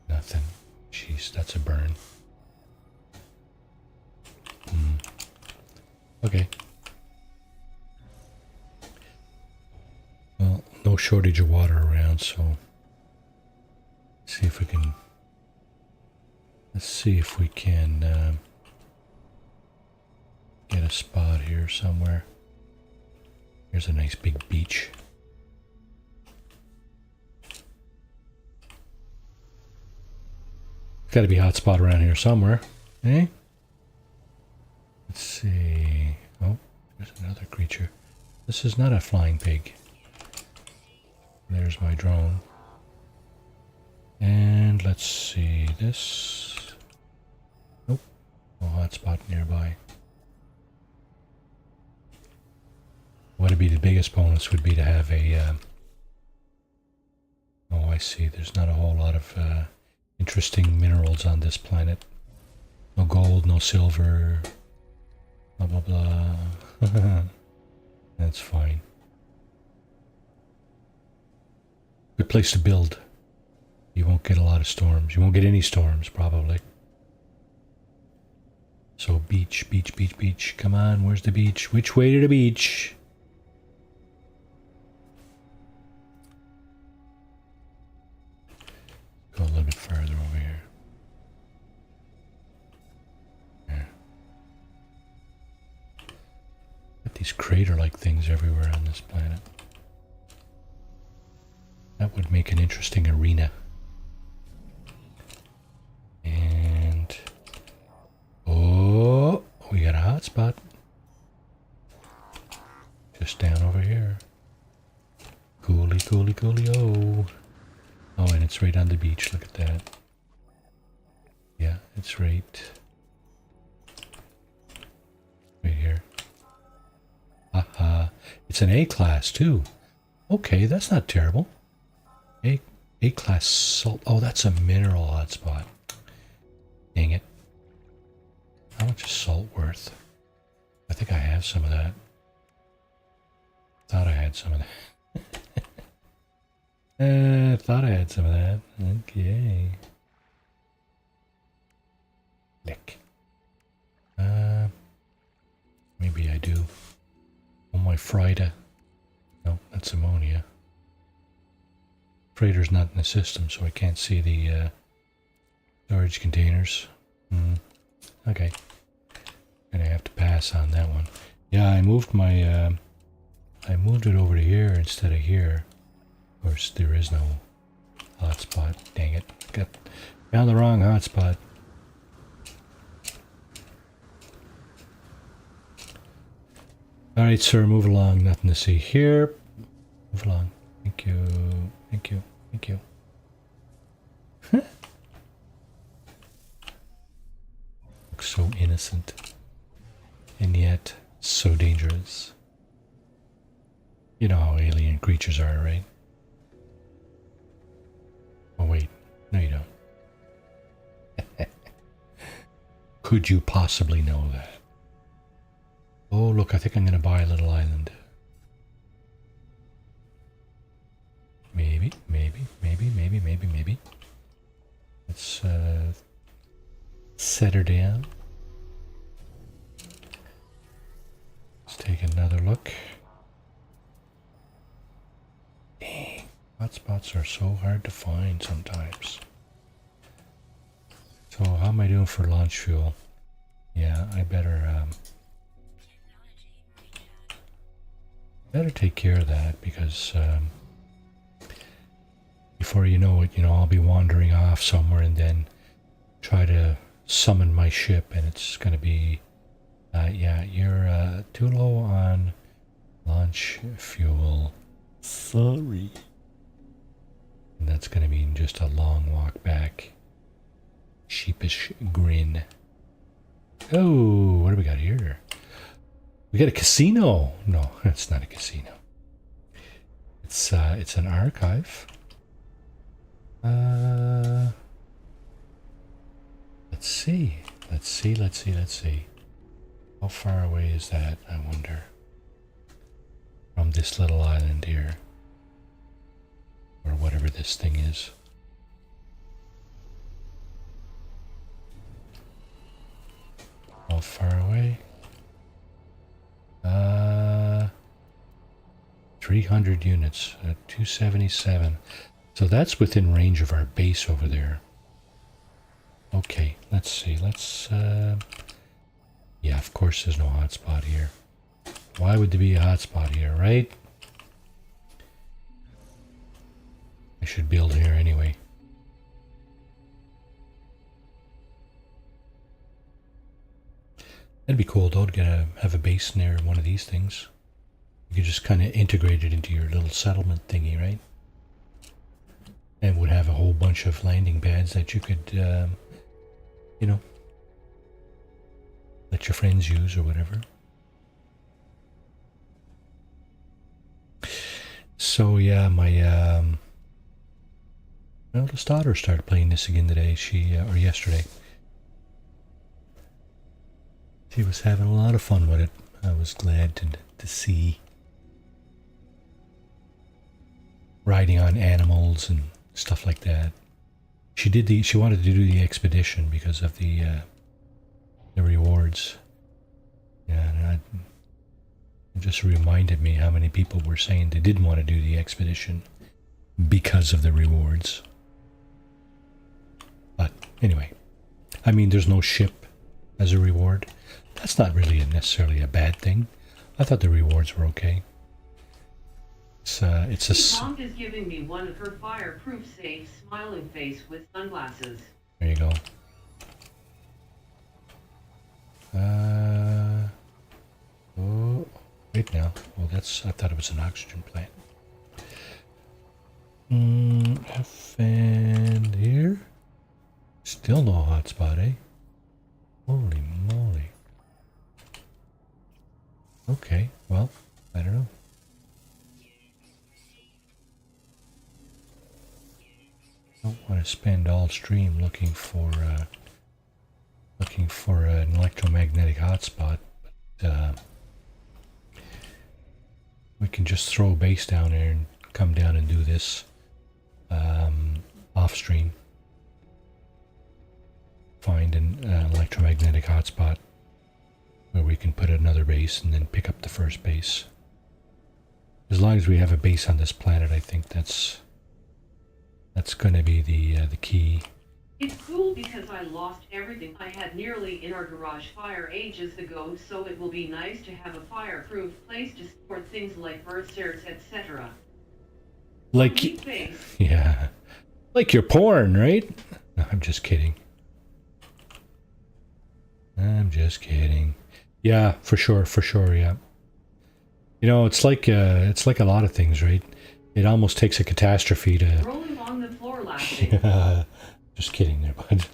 Nothing. Jeez, that's a burn. Okay. Well, no shortage of water around, so see if we can. Let's see if we can get a spot here somewhere. Here's a nice big beach. got to be a hotspot around here somewhere. Eh? Let's see. Oh, there's another creature. This is not a flying pig. There's my drone. And let's see this. Nope. No hotspot nearby. What would be the biggest bonus would be to have a... oh, I see. There's not a whole lot of interesting minerals on this planet. No gold, no silver. Blah, blah, blah. That's fine. Good place to build. You won't get a lot of storms. You won't get any storms, probably. So beach, beach, beach, beach. Come on, where's the beach? Which way to the beach? Go a little bit further over here. There. Got these crater-like things everywhere on this planet. That would make an interesting arena. And... oh, we got a hotspot. Just down over here. Coolie, coolie, coolie, oh. Oh, and it's right on the beach. Look at that. Yeah, it's right here. Haha. It's an A-class too. Okay, that's not terrible. A-class salt. Oh, that's a mineral hotspot. Dang it. How much is salt worth? I think I have some of that. Thought I had some of that. Thought I had some of that. Okay. Lick. Maybe I do. Oh, my Frida. No, that's ammonia. Freighter's not in the system, so I can't see the storage containers. Okay. Gonna have to pass on that one. Yeah, I moved my I moved it over to here instead of here. Of course, there is no hotspot. Dang it. Found the wrong hotspot. Alright, sir, move along. Nothing to see here. Move along. Thank you. Thank you. Thank you. Looks so innocent. And yet, so dangerous. You know how alien creatures are, right? Oh, wait. No, you don't. Could you possibly know that? Oh, look, I think I'm going to buy a little island. Maybe. Let's set her down. Let's take another look. Dang, hotspots are so hard to find sometimes. So how am I doing for launch fuel? Yeah, I better take care of that because before you know it, I'll be wandering off somewhere and then try to summon my ship, and it's going to be, yeah, you're too low on launch fuel. Sorry. And that's going to mean just a long walk back. Sheepish grin. Oh, what do we got here? We got a casino. No, it's not a casino. It's an archive. Let's see. How far away is that, I wonder? From this little island here. Or whatever this thing is. How far away? 300 units, 277. So that's within range of our base over there. Okay, let's see. Yeah, of course there's no hotspot here. Why would there be a hotspot here, right? I should build here anyway. That'd be cool though to have a base near one of these things. You could just kind of integrate it into your little settlement thingy, right? And would have a whole bunch of landing pads that you could, you know, let your friends use or whatever. So yeah, my eldest daughter started playing this again today. Or yesterday. She was having a lot of fun with it. I was glad to see. Riding on animals and stuff like that. She wanted to do the expedition because of the rewards. Yeah, and it just reminded me how many people were saying they didn't want to do the expedition because of the rewards. But anyway, I mean, there's no ship as a reward. That's not really necessarily a bad thing. I thought the rewards were okay. It's a. Mom is giving me one of her fireproof safe smiling face with sunglasses. There you go. Oh, wait now. Well, I thought it was an oxygen plant. And here? Still no hotspot, eh? Holy moly. Okay, well, I don't know. I don't want to spend all stream looking for an electromagnetic hotspot, but we can just throw a base down there and come down and do this off stream. Find an electromagnetic hotspot where we can put another base and then pick up the first base. As long as we have a base on this planet, I think that's going to be the key. It's cool because I lost everything I had nearly in our garage fire ages ago, so it will be nice to have a fireproof place to store things like bird stairs, etc. Like, yeah, like your porn, right? No, I'm just kidding. I'm just kidding. Yeah, for sure, yeah. You know, it's like a lot of things, right? It almost takes a catastrophe to. Rolling on the floor laughing. Yeah, just kidding there, bud.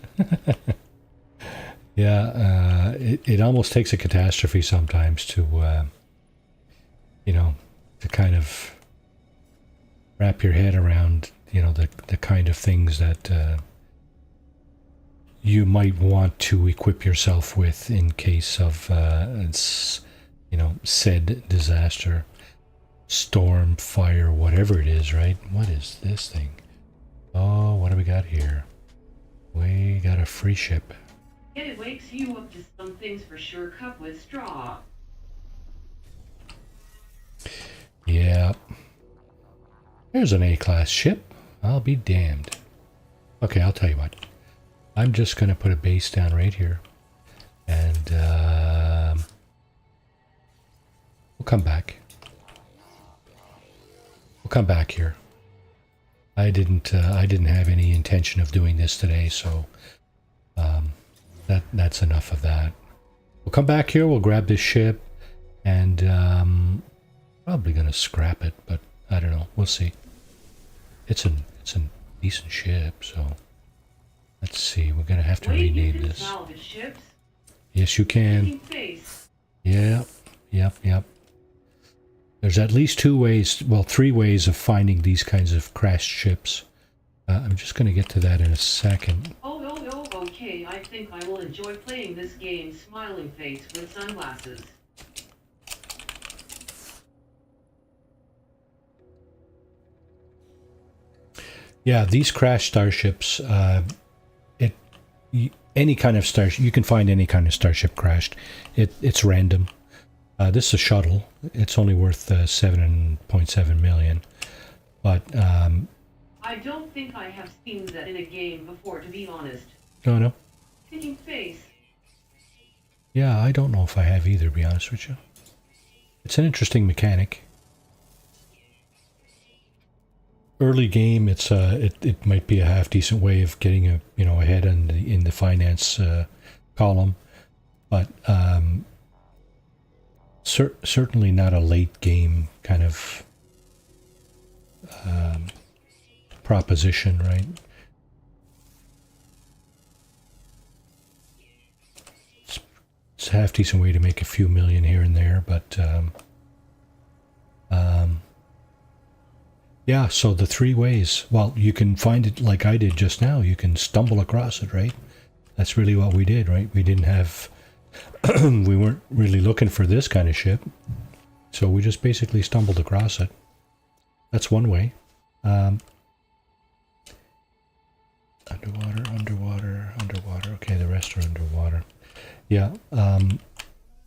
Yeah, it almost takes a catastrophe sometimes to, you know, to kind of wrap your head around, you know, the kind of things that you might want to equip yourself with in case of, you know, said disaster, storm, fire, whatever it is, right? What is this thing? Oh, what do we got here? We got a free ship. It wakes you up to some things for sure. Cup with straw. Yeah. There's an A-class ship. I'll be damned. Okay, I'll tell you what. I'm just going to put a base down right here. And we'll come back. We'll come back here. I didn't have any intention of doing this today, so that's enough of that. We'll come back here, we'll grab this ship, and probably gonna scrap it, but I don't know, we'll see. It's a decent ship, so let's see, we're gonna have to rename this. Salvage ships? Yes, you can. Yep. There's at least 2 ways, well, 3 ways of finding these kinds of crashed ships. I'm just going to get to that in a second. Oh, okay. I think I will enjoy playing this game, smiling face with sunglasses. Yeah, these crashed starships, any kind of starship, you can find any kind of starship crashed. It's random. This is a shuttle. It's only worth 7.7 million. But I don't think I have seen that in a game before, to be honest. No. Thinking face. Yeah, I don't know if I have either, to be honest with you. It's an interesting mechanic. Early game, it might be a half decent way of getting ahead in the finance column. but certainly not a late game kind of proposition, right? It's a half decent way to make a few million here and there, but yeah, so the three ways, well, you can find it like I did just now. You can stumble across it, right? That's really what we did, right? We didn't have, we weren't really looking for this kind of ship, so we just basically stumbled across it. That's one way. Underwater, underwater, underwater. Okay, the rest are underwater. Yeah,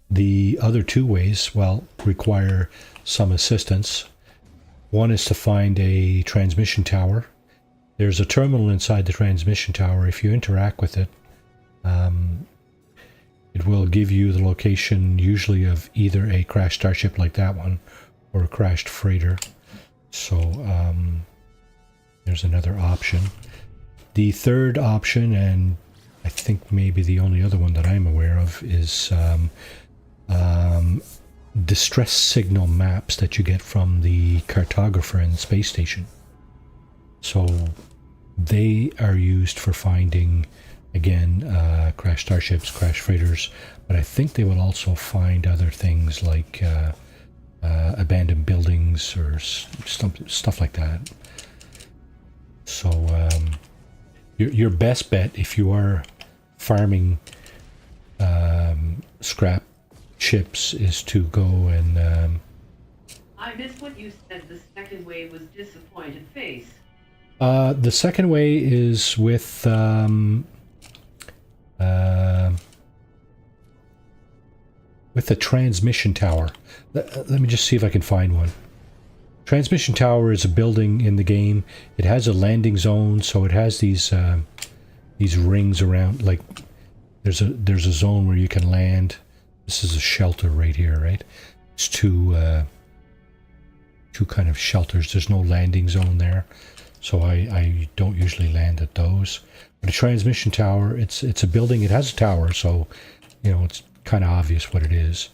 the other two ways, well, require some assistance. One is to find a transmission tower. There's a terminal inside the transmission tower. If you interact with it, it will give you the location usually of either a crashed starship like that one or a crashed freighter. So there's another option. The third option, and I think maybe the only other one that I'm aware of, is distress signal maps that you get from the cartographer in the space station. So they are used for finding, again, crashed starships, crashed freighters, but I think they will also find other things like abandoned buildings or stuff like that. So your best bet, if you are farming scrap ships, is to go and I missed what you said. The second wave was disappointed face. the second way is with the transmission tower. Let me just see if I can find one. Transmission tower is a building in the game. It has a landing zone, so it has these rings around. Like there's a zone where you can land. This is a shelter right here, right? It's two kind of shelters. There's no landing zone there, so I don't usually land at those. But a transmission tower, it's a building. It has a tower, so you know it's kind of obvious what it is.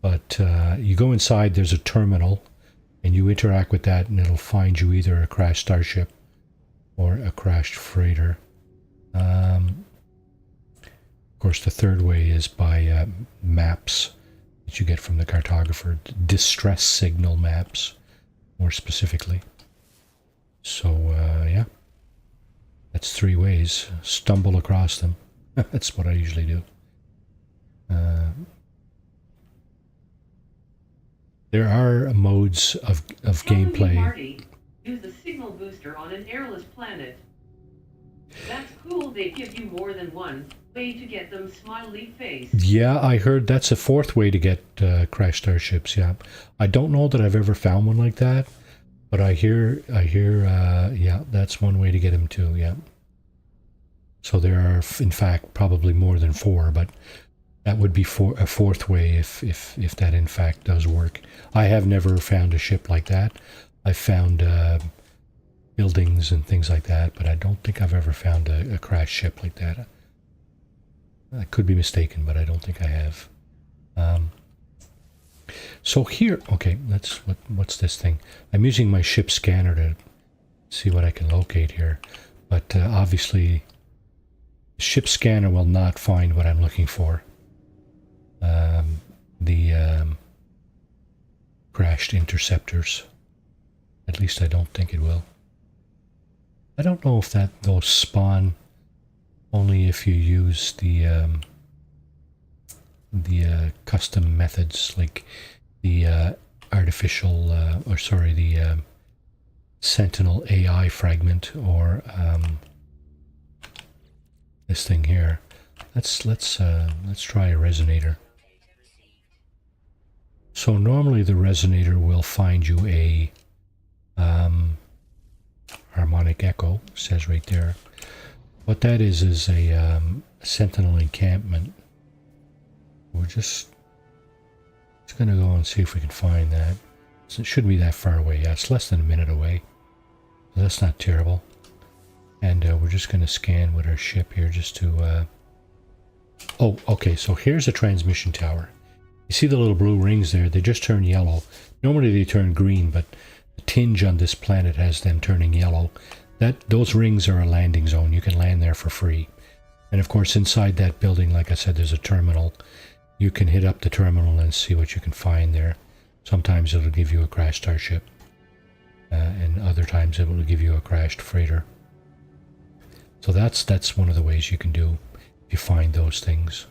But you go inside. There's a terminal. And you interact with that, and it'll find you either a crashed starship or a crashed freighter. Of course, the third way is by maps that you get from the cartographer, distress signal maps, more specifically. So, yeah, that's three ways. Stumble across them. That's what I usually do. There are modes of gameplay. Marty, use the signal booster on an airless planet. That's cool. They give you more than one way to get them smiley face. Yeah, I heard that's a fourth way to get crashed starships. Yeah, I don't know that I've ever found one like that, but I hear, yeah, that's one way to get them too. Yeah. So there are, in fact, probably more than four, but that would be a fourth way if that in fact does work. I have never found a ship like that. I've found buildings and things like that, but I don't think I've ever found a crashed ship like that. I could be mistaken, but I don't think I have. So here, okay, what's this thing? I'm using my ship scanner to see what I can locate here, but obviously the ship scanner will not find what I'm looking for. The crashed interceptors. At least I don't think it will. I don't know if those spawn only if you use the custom methods, like the artificial, the sentinel AI fragment, or this thing here. Let's try a resonator. So normally the resonator will find you a harmonic echo, says right there. What that is a sentinel encampment. We're just going to go and see if we can find that. So it shouldn't be that far away. Yeah, it's less than a minute away. So that's not terrible. And we're just going to scan with our ship here just to Oh, okay, so here's a transmission tower. You see the little blue rings there? They just turn yellow. Normally they turn green, but the tinge on this planet has them turning yellow. Those rings are a landing zone. You can land there for free. And of course, inside that building, like I said, there's a terminal. You can hit up the terminal and see what you can find there. Sometimes it'll give you a crashed starship. And other times it will give you a crashed freighter. So that's one of the ways you can do if you find those things.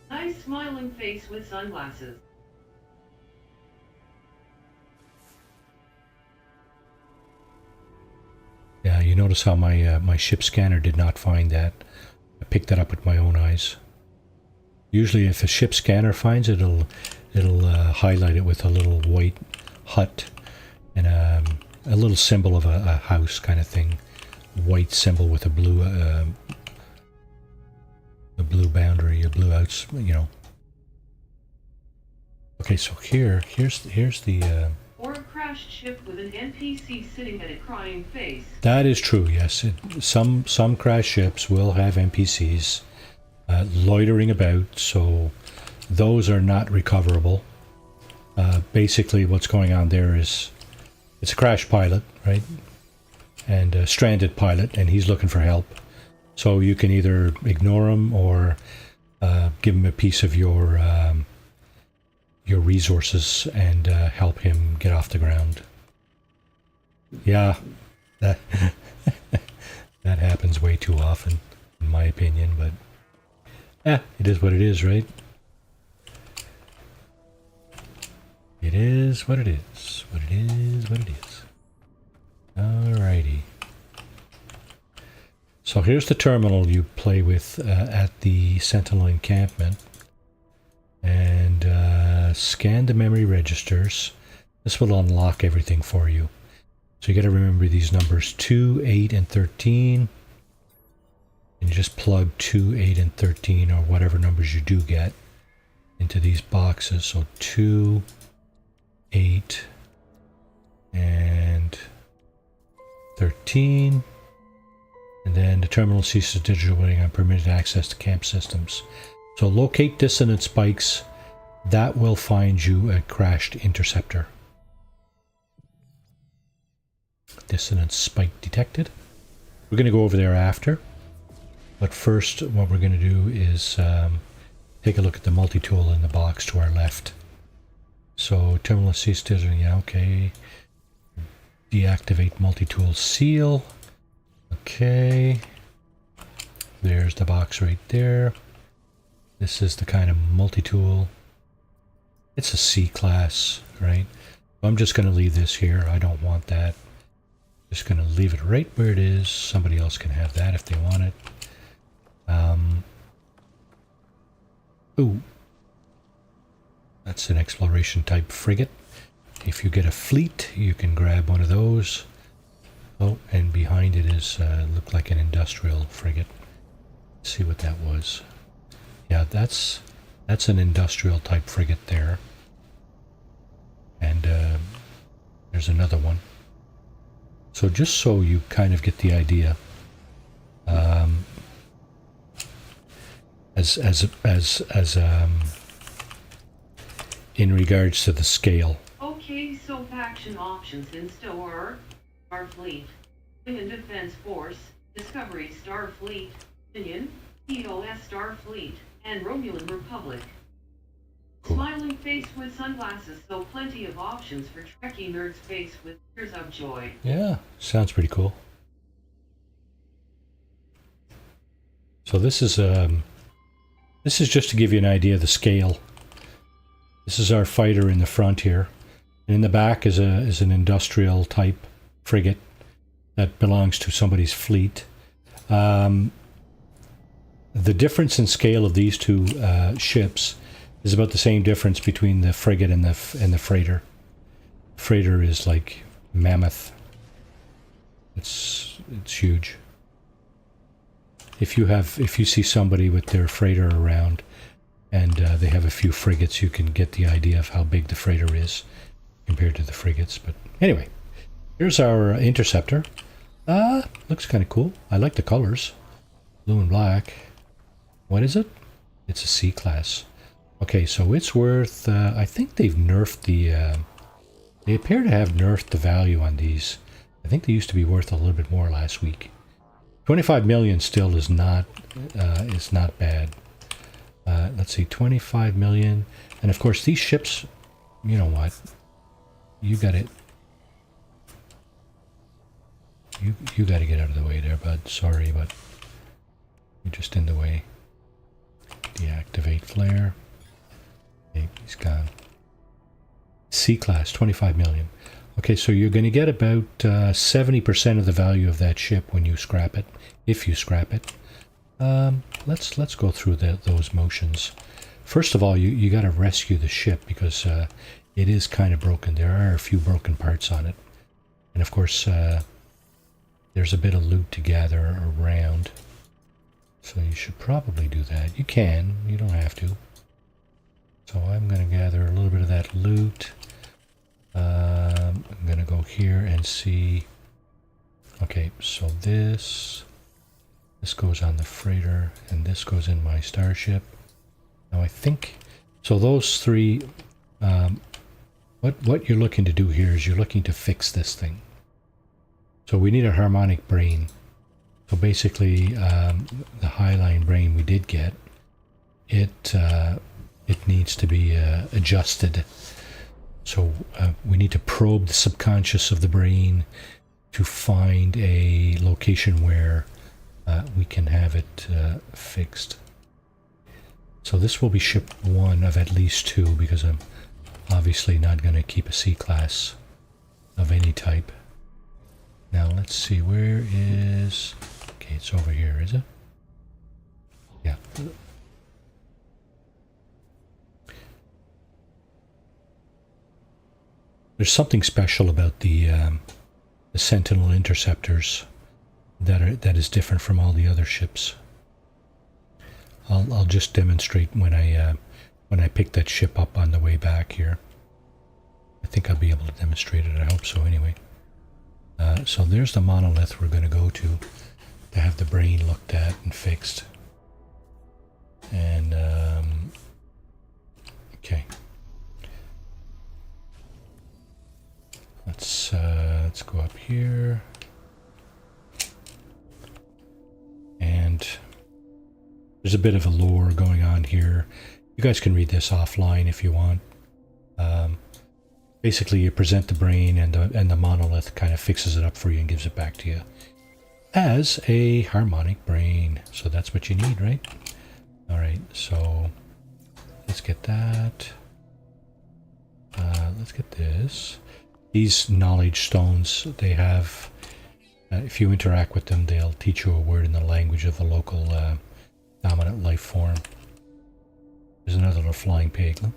Nice smiling face with sunglasses. Yeah, you notice how my ship scanner did not find that. I picked that up with my own eyes. Usually if a ship scanner finds it, it'll highlight it with a little white hut and a little symbol of a house kind of thing. White symbol with a blue boundary, a blue outs, you know. Okay, so here's the Or a crashed ship with an NPC sitting at a crying face. that is true, yes. Some crash ships will have NPCs loitering about, so those are not recoverable. Basically what's going on there is it's a crash pilot, right? And a stranded pilot, and he's looking for help. So you can either ignore him or give him a piece of your resources and help him get off the ground. Yeah, that that happens way too often, in my opinion. But it is what it is, right? It is what it is. What it is. What it is. Alrighty. So here's the terminal you play with at the Sentinel encampment. And scan the memory registers. This will unlock everything for you. So you got to remember these numbers 2, 8, and 13. And you just plug 2, 8, and 13, or whatever numbers you do get, into these boxes. So 2, 8, and 13. And then the terminal ceases digital waiting on permitted access to camp systems. So locate dissonant spikes. That will find you a crashed interceptor. Dissonant spike detected. We're going to go over there after. But first, what we're going to do is take a look at the multi-tool in the box to our left. So terminal cease digital, yeah, okay. Deactivate multi-tool seal. Okay. There's the box right there. This is the kind of multi-tool. It's a C class, right? I'm just going to leave this here. I don't want that. Just going to leave it right where it is. Somebody else can have that if they want it. Ooh. That's an exploration type frigate. If you get a fleet, you can grab one of those. Oh, and behind it is looked like an industrial frigate. Let's see what that was. Yeah, that's an industrial type frigate there. And there's another one. So just so you kind of get the idea, in regards to the scale. Okay, so faction options in store. Starfleet, Union Defense Force, Discovery Starfleet, Union, EOS Starfleet, and Romulan Republic. Cool. Smiling face with sunglasses, so plenty of options for Trekkie nerds face with tears of joy. Yeah, sounds pretty cool. So this is just to give you an idea of the scale. This is our fighter in the front here, and in the back is an industrial type frigate that belongs to somebody's fleet. The difference in scale of these two ships is about the same difference between the frigate and the freighter. Freighter is like mammoth. It's huge. If you see somebody with their freighter around and they have a few frigates, you can get the idea of how big the freighter is compared to the frigates. But anyway, here's our interceptor. Looks kind of cool. I like the colors. Blue and black. What is it? It's a C class. Okay, so it's worth, I think they've nerfed the, they appear to have nerfed the value on these. I think they used to be worth a little bit more last week. 25 million still is not bad. Let's see, 25 million. And of course these ships, you know what? You got it. You got to get out of the way there, bud. Sorry, but you're just in the way. Deactivate flare. Okay, he's gone. C-class, 25 million. Okay, so you're going to get about 70% of the value of that ship when you scrap it, if you scrap it. Let's go through those motions. First of all, you got to rescue the ship because it is kind of broken. There are a few broken parts on it. And of course, there's a bit of loot to gather around. So you should probably do that. You can, you don't have to. So I'm going to gather a little bit of that loot. I'm going to go here and see. Okay, so this goes on the freighter and this goes in my starship. Now I think, so those three, what you're looking to do here is you're looking to fix this thing. So we need a harmonic brain. So basically, the highline brain we did get, it needs to be adjusted. So we need to probe the subconscious of the brain to find a location where we can have it fixed. So this will be ship 1 of at least 2 because I'm obviously not going to keep a C-class of any type. Now let's see, where is... Okay, it's over here, is it? Yeah. There's something special about the sentinel interceptors that is different from all the other ships. I'll just demonstrate when I pick that ship up on the way back here. I think I'll be able to demonstrate it. I hope so anyway. So there's the monolith we're going to go to have the brain looked at and fixed. And okay. Let's go up here. And there's a bit of a lore going on here. You guys can read this offline if you want. Basically, you present the brain, and the monolith kind of fixes it up for you and gives it back to you as a harmonic brain. So that's what you need, right? All right. So let's get that. Let's get this. These knowledge stones, they have. If you interact with them, they'll teach you a word in the language of the local dominant life form. There's another little flying pig. Huh?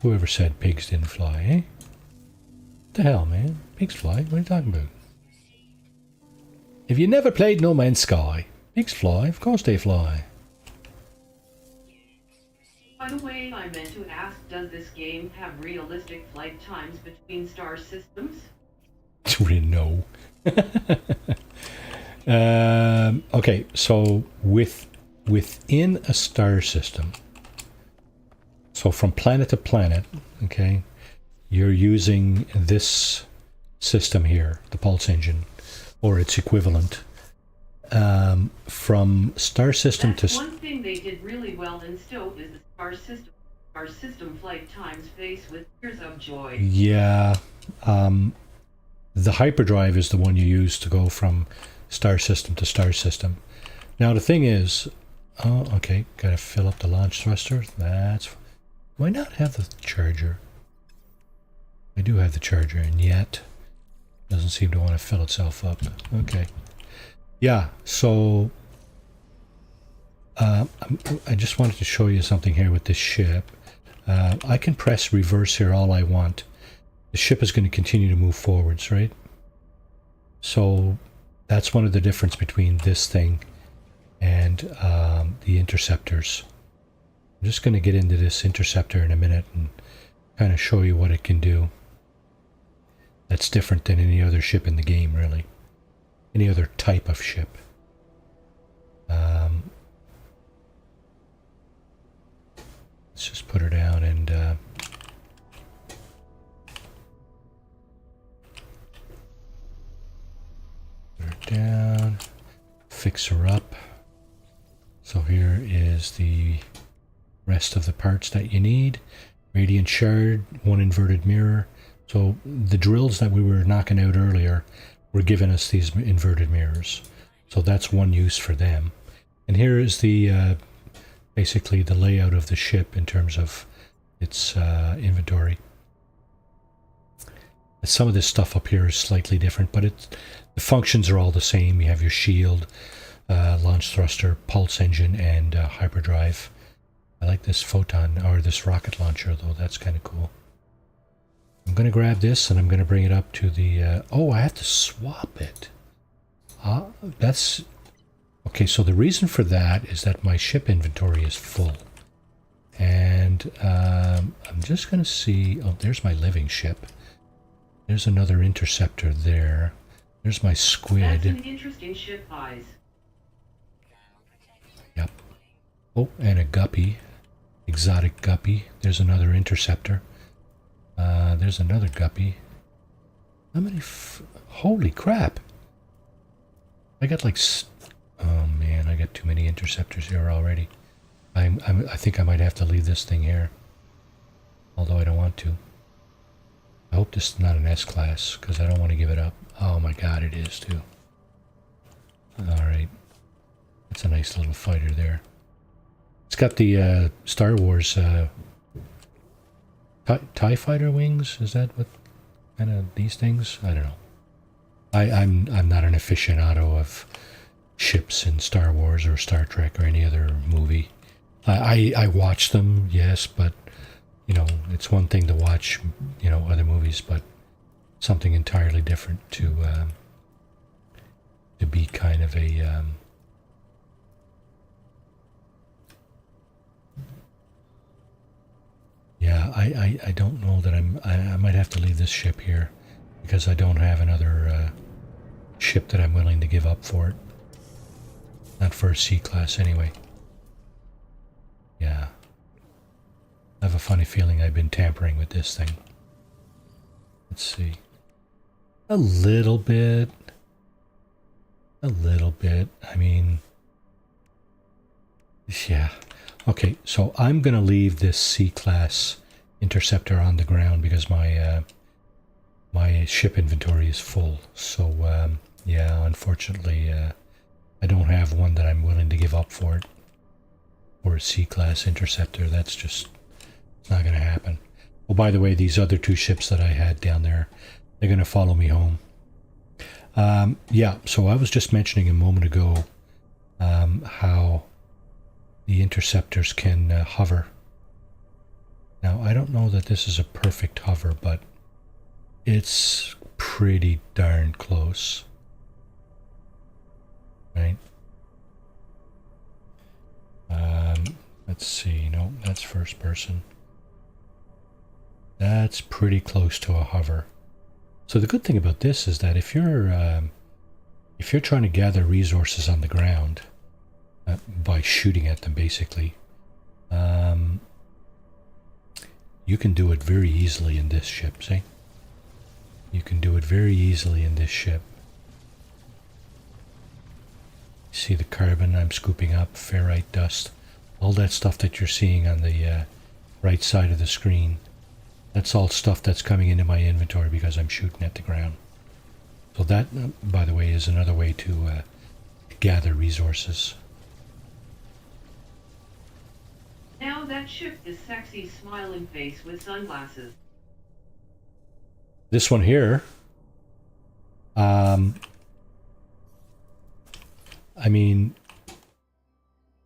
Whoever said pigs didn't fly, eh? What the hell, man? Pigs fly? What are you talking about? Have you never played No Man's Sky? Pigs fly? Of course they fly. By the way, I meant to ask, does this game have realistic flight times between star systems? No. Okay, so within a star system, so from planet to planet, okay, you're using this system here, the pulse engine, or its equivalent. From star system That's to... one thing they did really well in Stoke is the star system flight times faced with tears of joy. Yeah. The hyperdrive is the one you use to go from star system to star system. Now the thing is... Oh, okay, gotta fill up the launch thruster. That's... Do I not have the charger? I do have the charger, and yet doesn't seem to want to fill itself up. Okay. Yeah, so I just wanted to show you something here with this ship. I can press reverse here all I want. The ship is going to continue to move forwards, right? So that's one of the difference between this thing and the interceptors. I'm just going to get into this interceptor in a minute and kind of show you what it can do. That's different than any other ship in the game, really. Any other type of ship. let's just put her down and put her down, fix her up. So here is the rest of the parts that you need. Radiant shard, one inverted mirror. So the drills that we were knocking out earlier were giving us these inverted mirrors. So that's one use for them. And here is the basically the layout of the ship in terms of its inventory. Some of this stuff up here is slightly different, but the functions are all the same. You have your shield, launch thruster, pulse engine, and hyperdrive. I like this photon, or this rocket launcher, though. That's kind of cool. I'm going to grab this, and I'm going to bring it up to the... oh, I have to swap it. That's... Okay, so the reason for that is that my ship inventory is full. And I'm just going to see... Oh, there's my living ship. There's another interceptor there. There's my squid. That's an interesting ship eyes. Yep. Oh, and a guppy. Exotic guppy. There's another interceptor. There's another guppy. How many... Holy crap! I got like... Oh man, I got too many interceptors here already. I think I might have to leave this thing here. Although I don't want to. I hope this is not an S-class, because I don't want to give it up. Oh my god, it is too. Alright. That's a nice little fighter there. It's got the Star Wars TIE fighter wings. Is that what kind of these things? I don't know. I'm not an aficionado of ships in Star Wars or Star Trek or any other movie. I watch them, yes, but you know, it's one thing to watch, you know, other movies, but something entirely different to be kind of a yeah, I don't know that I might have to leave this ship here because I don't have another ship that I'm willing to give up for it. Not for a C-class anyway. Yeah. I have a funny feeling I've been tampering with this thing. Let's see. A little bit. A little bit. I mean... Yeah. Okay, so I'm going to leave this C-class interceptor on the ground because my my ship inventory is full. So, yeah, unfortunately, I don't have one that I'm willing to give up for it. Or a C-class interceptor. That's just... It's not going to happen. Oh, by the way, these other two ships that I had down there, they're going to follow me home. Yeah, so I was just mentioning a moment ago how the interceptors can hover. Now, I don't know that this is a perfect hover, but it's pretty darn close. Right? Let's see. No, that's first person. That's pretty close to a hover. So the good thing about this is that if you're trying to gather resources on the ground by shooting at them, basically, you can do it very easily in this ship. See, you can do it very easily in this ship. See the carbon I'm scooping up, ferrite dust, all that stuff that you're seeing on the right side of the screen. That's all stuff that's coming into my inventory because I'm shooting at the ground. So that, by the way, is another way to gather resources. Now that ship is sexy smiling face with sunglasses. This one here, I mean,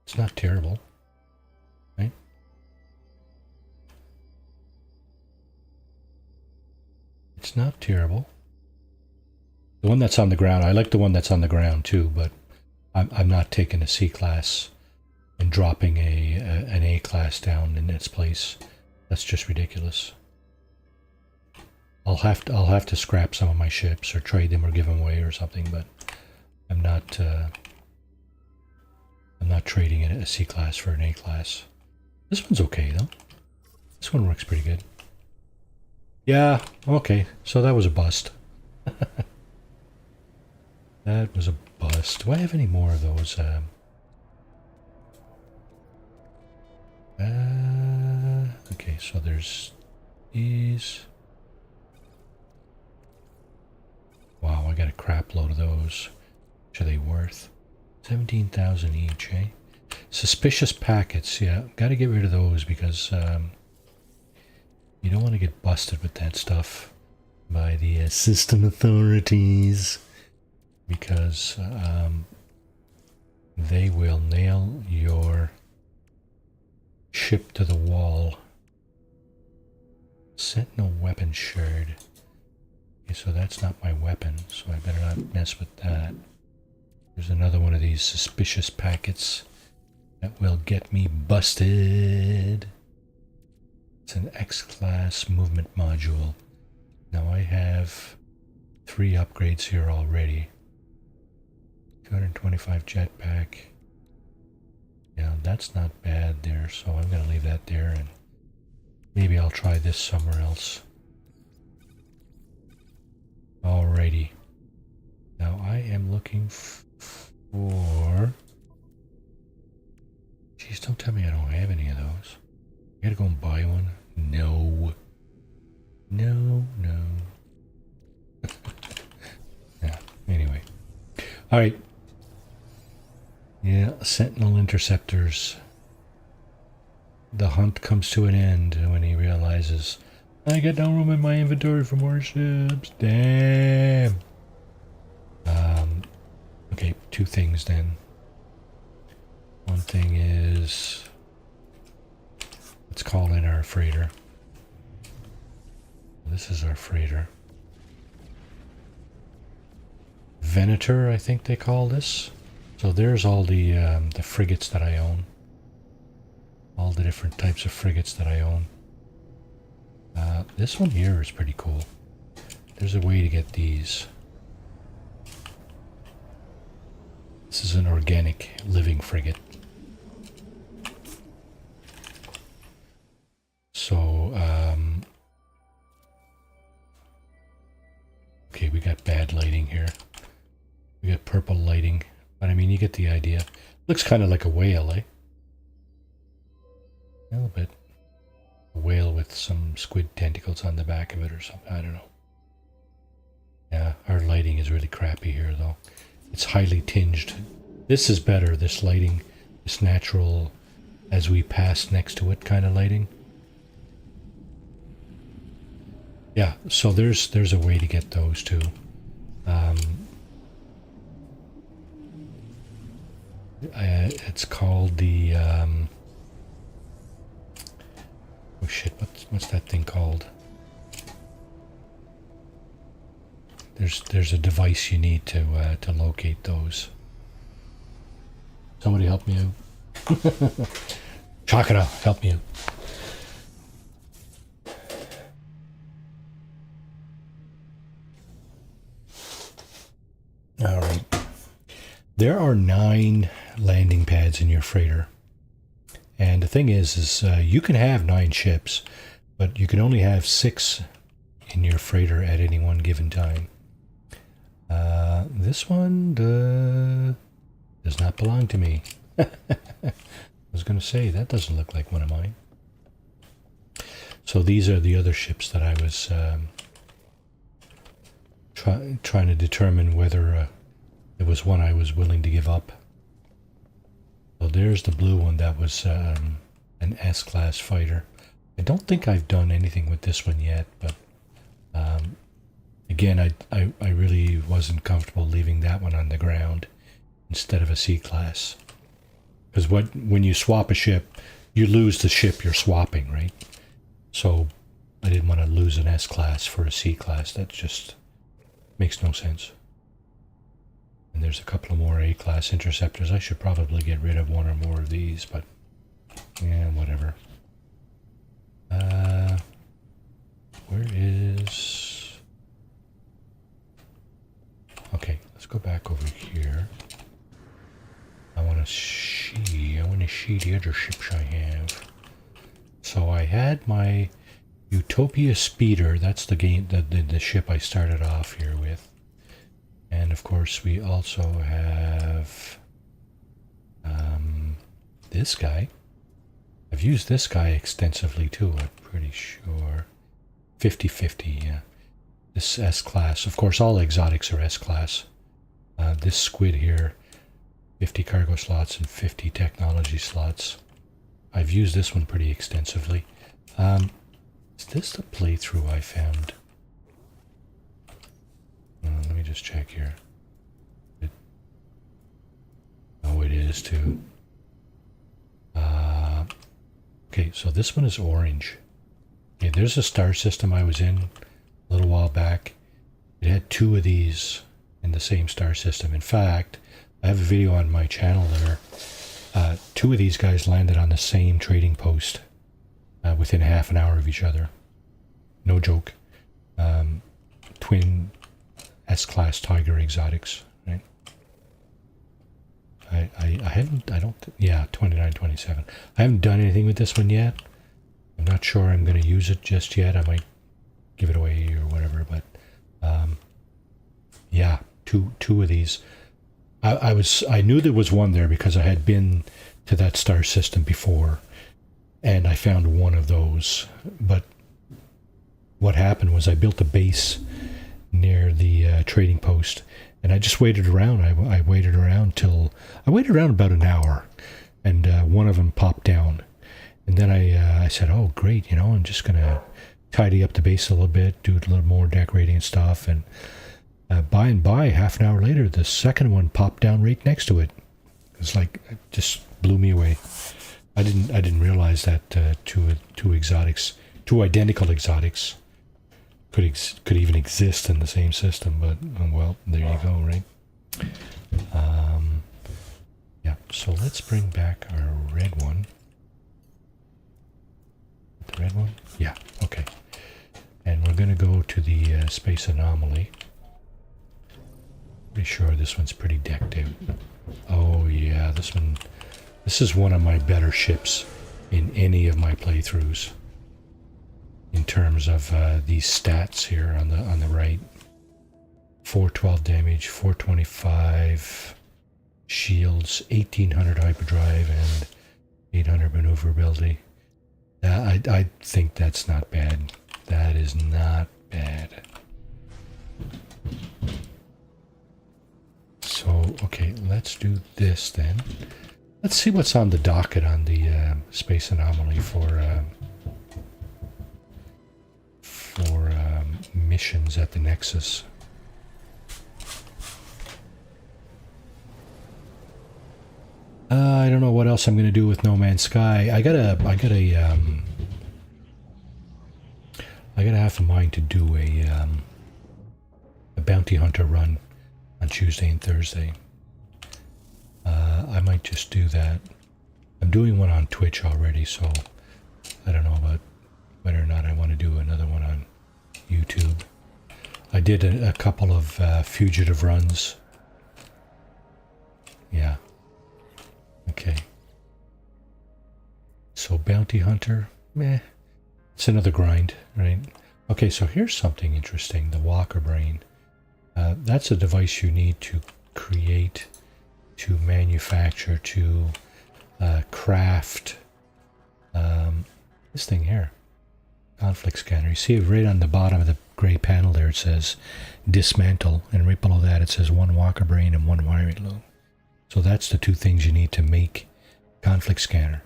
it's not terrible, right? It's not terrible. The one that's on the ground, I like the one that's on the ground too, but I'm not taking a C-class and dropping an A-class down in its place. That's just ridiculous. I'll have to scrap some of my ships or trade them or give them away or something, but I'm not trading a C-class for an A-class. This one's okay though. This one works pretty good. Yeah, okay, so that was a bust. That was a bust. Do I have any more of those? Okay, so there's these. Wow, I got a crap load of those. Which are they worth? 17,000 each, eh? Suspicious packets, yeah. Gotta get rid of those because you don't want to get busted with that stuff by the system authorities. Because they will nail your ship to the wall. Sentinel weapon shard. Okay, so that's not my weapon, so I better not mess with that. There's another one of these suspicious packets that will get me busted. It's an X-class movement module. Now I have 3 upgrades here already. 225 jetpack. Yeah, that's not bad there, so I'm going to leave that there, and maybe I'll try this somewhere else. Alrighty. Now I am looking for... Jeez, don't tell me I don't have any of those. I gotta go and buy one? No. No, no. Yeah, anyway. Alright. Yeah, sentinel interceptors. The hunt comes to an end when he realizes, I got no room in my inventory for more ships. Damn. Okay, 2 things then. One thing is, let's call in our freighter. This is our freighter. Venator, I think they call this. So there's all the frigates that I own. All the different types of frigates that I own. This one here is pretty cool. There's a way to get these. This is an organic living frigate. So, okay, we got bad lighting here. We got purple lighting, but I mean, you get the idea. Looks kind of like a whale, eh? A little bit. A whale with some squid tentacles on the back of it or something. I don't know. Yeah, our lighting is really crappy here, though. It's highly tinged. This is better, this lighting. This natural, as we pass next to it kind of lighting. Yeah, so there's a way to get those too. It's called the oh shit, what's that thing called? There's a device you need to locate those. Somebody help me out. Chakra, help me out. All right. There are 9 landing pads in your freighter. And the thing is you can have 9 ships, but you can only have 6 in your freighter at any one given time. This one does not belong to me. I was going to say, that doesn't look like one of mine. So these are the other ships that I was trying to determine whether it was one I was willing to give up. So there's the blue one that was an S-class fighter. I don't think I've done anything with this one yet, but again, I really wasn't comfortable leaving that one on the ground instead of a C-class. Because when you swap a ship, you lose the ship you're swapping, right? So I didn't want to lose an S-class for a C-class. That just makes no sense. And there's a couple of more A-class interceptors. I should probably get rid of one or more of these, but yeah, whatever. Where is... Okay, let's go back over here. I want to see the other ships I have. So I had my Utopia Speeder. That's the game, the ship I started off here with. And of course we also have this guy. I've used this guy extensively too, I'm pretty sure. 50-50, yeah. This S-Class. Of course, all exotics are S-Class. This squid here, 50 cargo slots and 50 technology slots. I've used this one pretty extensively. Is this the playthrough I found? Let me just check here. Oh, it is too. Okay, so this one is orange. Okay, there's a star system I was in a little while back. It had 2 of these in the same star system. In fact, I have a video on my channel there. 2 of these guys landed on the same trading post within half an hour of each other. No joke. Twin S-Class Tiger exotics, right? Yeah, 29-27. I haven't done anything with this one yet. I'm not sure I'm going to use it just yet. I might give it away or whatever, but yeah, two of these. I knew there was one there because I had been to that star system before, and I found one of those. But what happened was I built a base near the trading post, and I just waited around. I waited around about an hour, and one of them popped down. And then I said, oh, great, you know, I'm just going to tidy up the base a little bit, do a little more decorating and stuff. And by and by, half an hour later, the second one popped down right next to it. It's like, it just blew me away. I didn't realize that two identical exotics could even exist in the same system. But, well, there you go, right? Yeah, so let's bring back our red one. The red one? Yeah, okay. And we're going to go to the space anomaly. Pretty sure this one's pretty decked out. Oh yeah, this is one of my better ships in any of my playthroughs. In terms of these stats here on the right. 412 damage, 425 shields, 1800 hyperdrive, and 800 maneuverability. I think that's not bad. That is not bad. So, okay, let's do this then. Let's see what's on the docket on the space anomaly for missions at the Nexus. I don't know what else I'm going to do with No Man's Sky. I got half a mind to do a bounty hunter run on Tuesday and Thursday. I might just do that. I'm doing one on Twitch already, so I don't know about whether or not I want to do another one on YouTube. I did a couple of fugitive runs. Yeah. Okay. So bounty hunter, meh. It's another grind, right? Okay, so here's something interesting. The Walker Brain. That's a device you need to create, to manufacture, to craft this thing here. Conflict scanner. You see right on the bottom of the gray panel there, it says dismantle, and right below that it says 1 Walker Brain and 1 wiring loop. So that's the 2 things you need to make conflict scanner.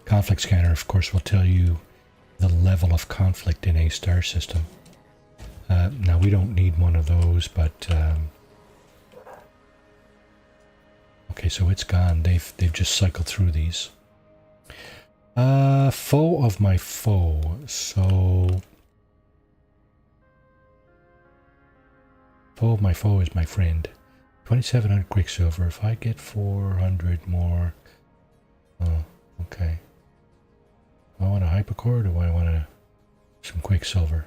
Conflict scanner, of course, will tell you the level of conflict in a star system. Now we don't need one of those, but okay, so it's gone. They've just cycled through these. Foe of my foe. So foe of my foe is my friend. 2700 Quicksilver. If I get 400 more, oh, okay. Do I want a hypercore, or do I want some Quicksilver?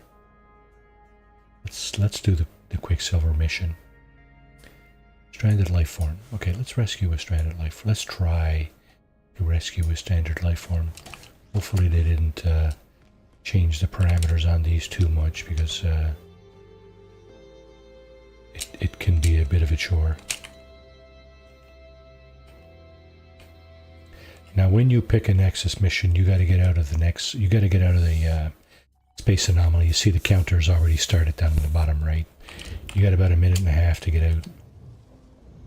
Let's do the Quicksilver mission. Stranded life form. Okay, let's rescue a stranded life. Let's try to rescue a standard life form. Hopefully they didn't change the parameters on these too much, because it can be a bit of a chore. Now, when you pick a Nexus mission, you got to get out of the space anomaly. You see the counters already started down in the bottom right. You got about a minute and a half to get out.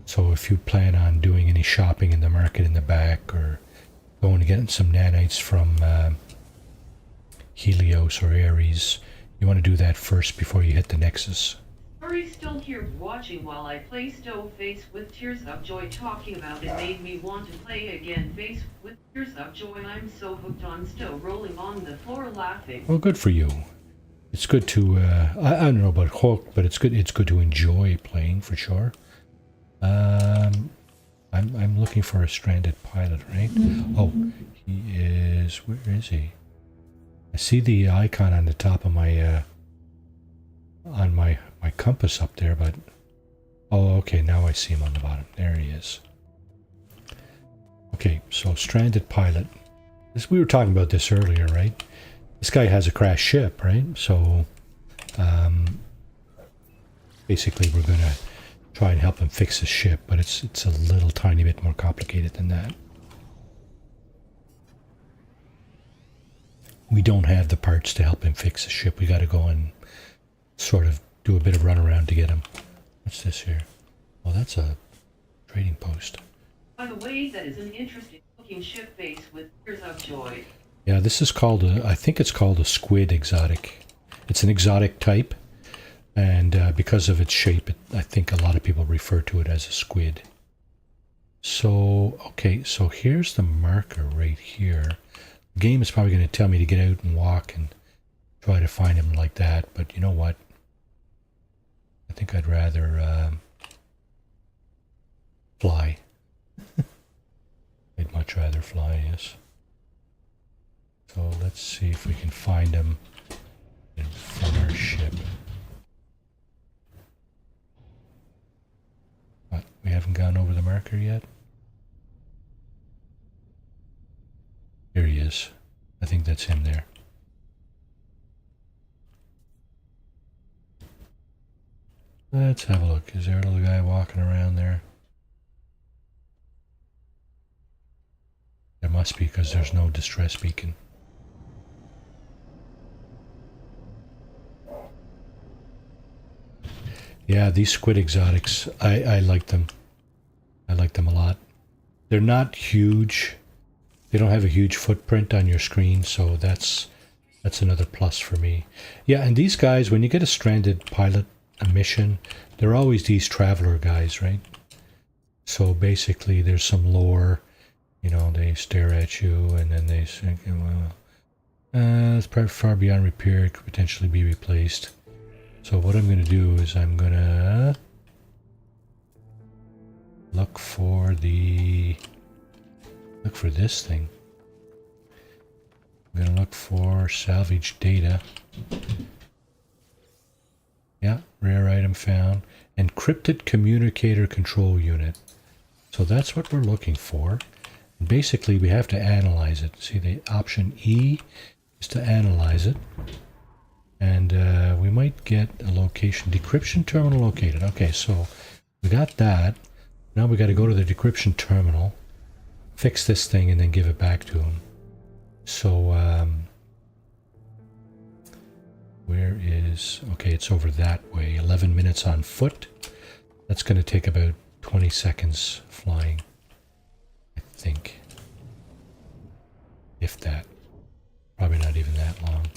So if you plan on doing any shopping in the market in the back, or going to get some nanites from Helios or Ares, you want to do that first before you hit the Nexus. Murray's still here watching while I play Face with Tears of Joy. Talking about it made me want to play again. Face with Tears of Joy. I'm so hooked on Stowe, rolling on the floor laughing. Well, good for you. It's good to, I don't know about hooked, but it's good to enjoy playing, for sure. I'm looking for a stranded pilot, right? Oh, he is, where is he? I see the icon on the top of my, on my compass up there, but, oh, okay, now I see him on the bottom. There he is. Okay, so stranded pilot. We were talking about this earlier, right? This guy has a crashed ship, right? So, basically we're going to try and help him fix his ship, but it's a little tiny bit more complicated than that. We don't have the parts to help him fix his ship. We got to go and sort of do a bit of runaround to get him. What's this here? Oh, that's a trading post. By the way, that is an interesting looking ship base with Tears of Joy. Yeah, this is called I think it's called a squid exotic. It's an exotic type, and because of its shape, I think a lot of people refer to it as a squid. So, okay, so here's the marker right here. The game is probably going to tell me to get out and walk and try to find him like that, but you know what? I think I'd rather fly. I'd much rather fly, yes. So let's see if we can find him from our ship. What, we haven't gone over the marker yet? Here he is. I think that's him there. Let's have a look. Is there a little guy walking around there? There must be, because there's no distress beacon. Yeah, these squid exotics, I like them. I like them a lot. They're not huge. They don't have a huge footprint on your screen, so that's another plus for me. Yeah, and these guys, when you get a stranded pilot a mission, they're always these traveler guys, right? So basically there's some lore, you know, they stare at you and then they think, well, it's probably far beyond repair, it could potentially be replaced. So what I'm going to do is I'm going to look for this thing. I'm going to look for salvage data. Yeah, rare item found. Encrypted communicator control unit. So that's what we're looking for. And basically, we have to analyze it. See, the option E is to analyze it. And we might get a location. Decryption terminal located. Okay, so we got that. Now we got to go to the decryption terminal, fix this thing, and then give it back to him. So, where is... Okay, it's over that way. 11 minutes on foot. That's going to take about 20 seconds flying, I think. If that. Probably not even that long.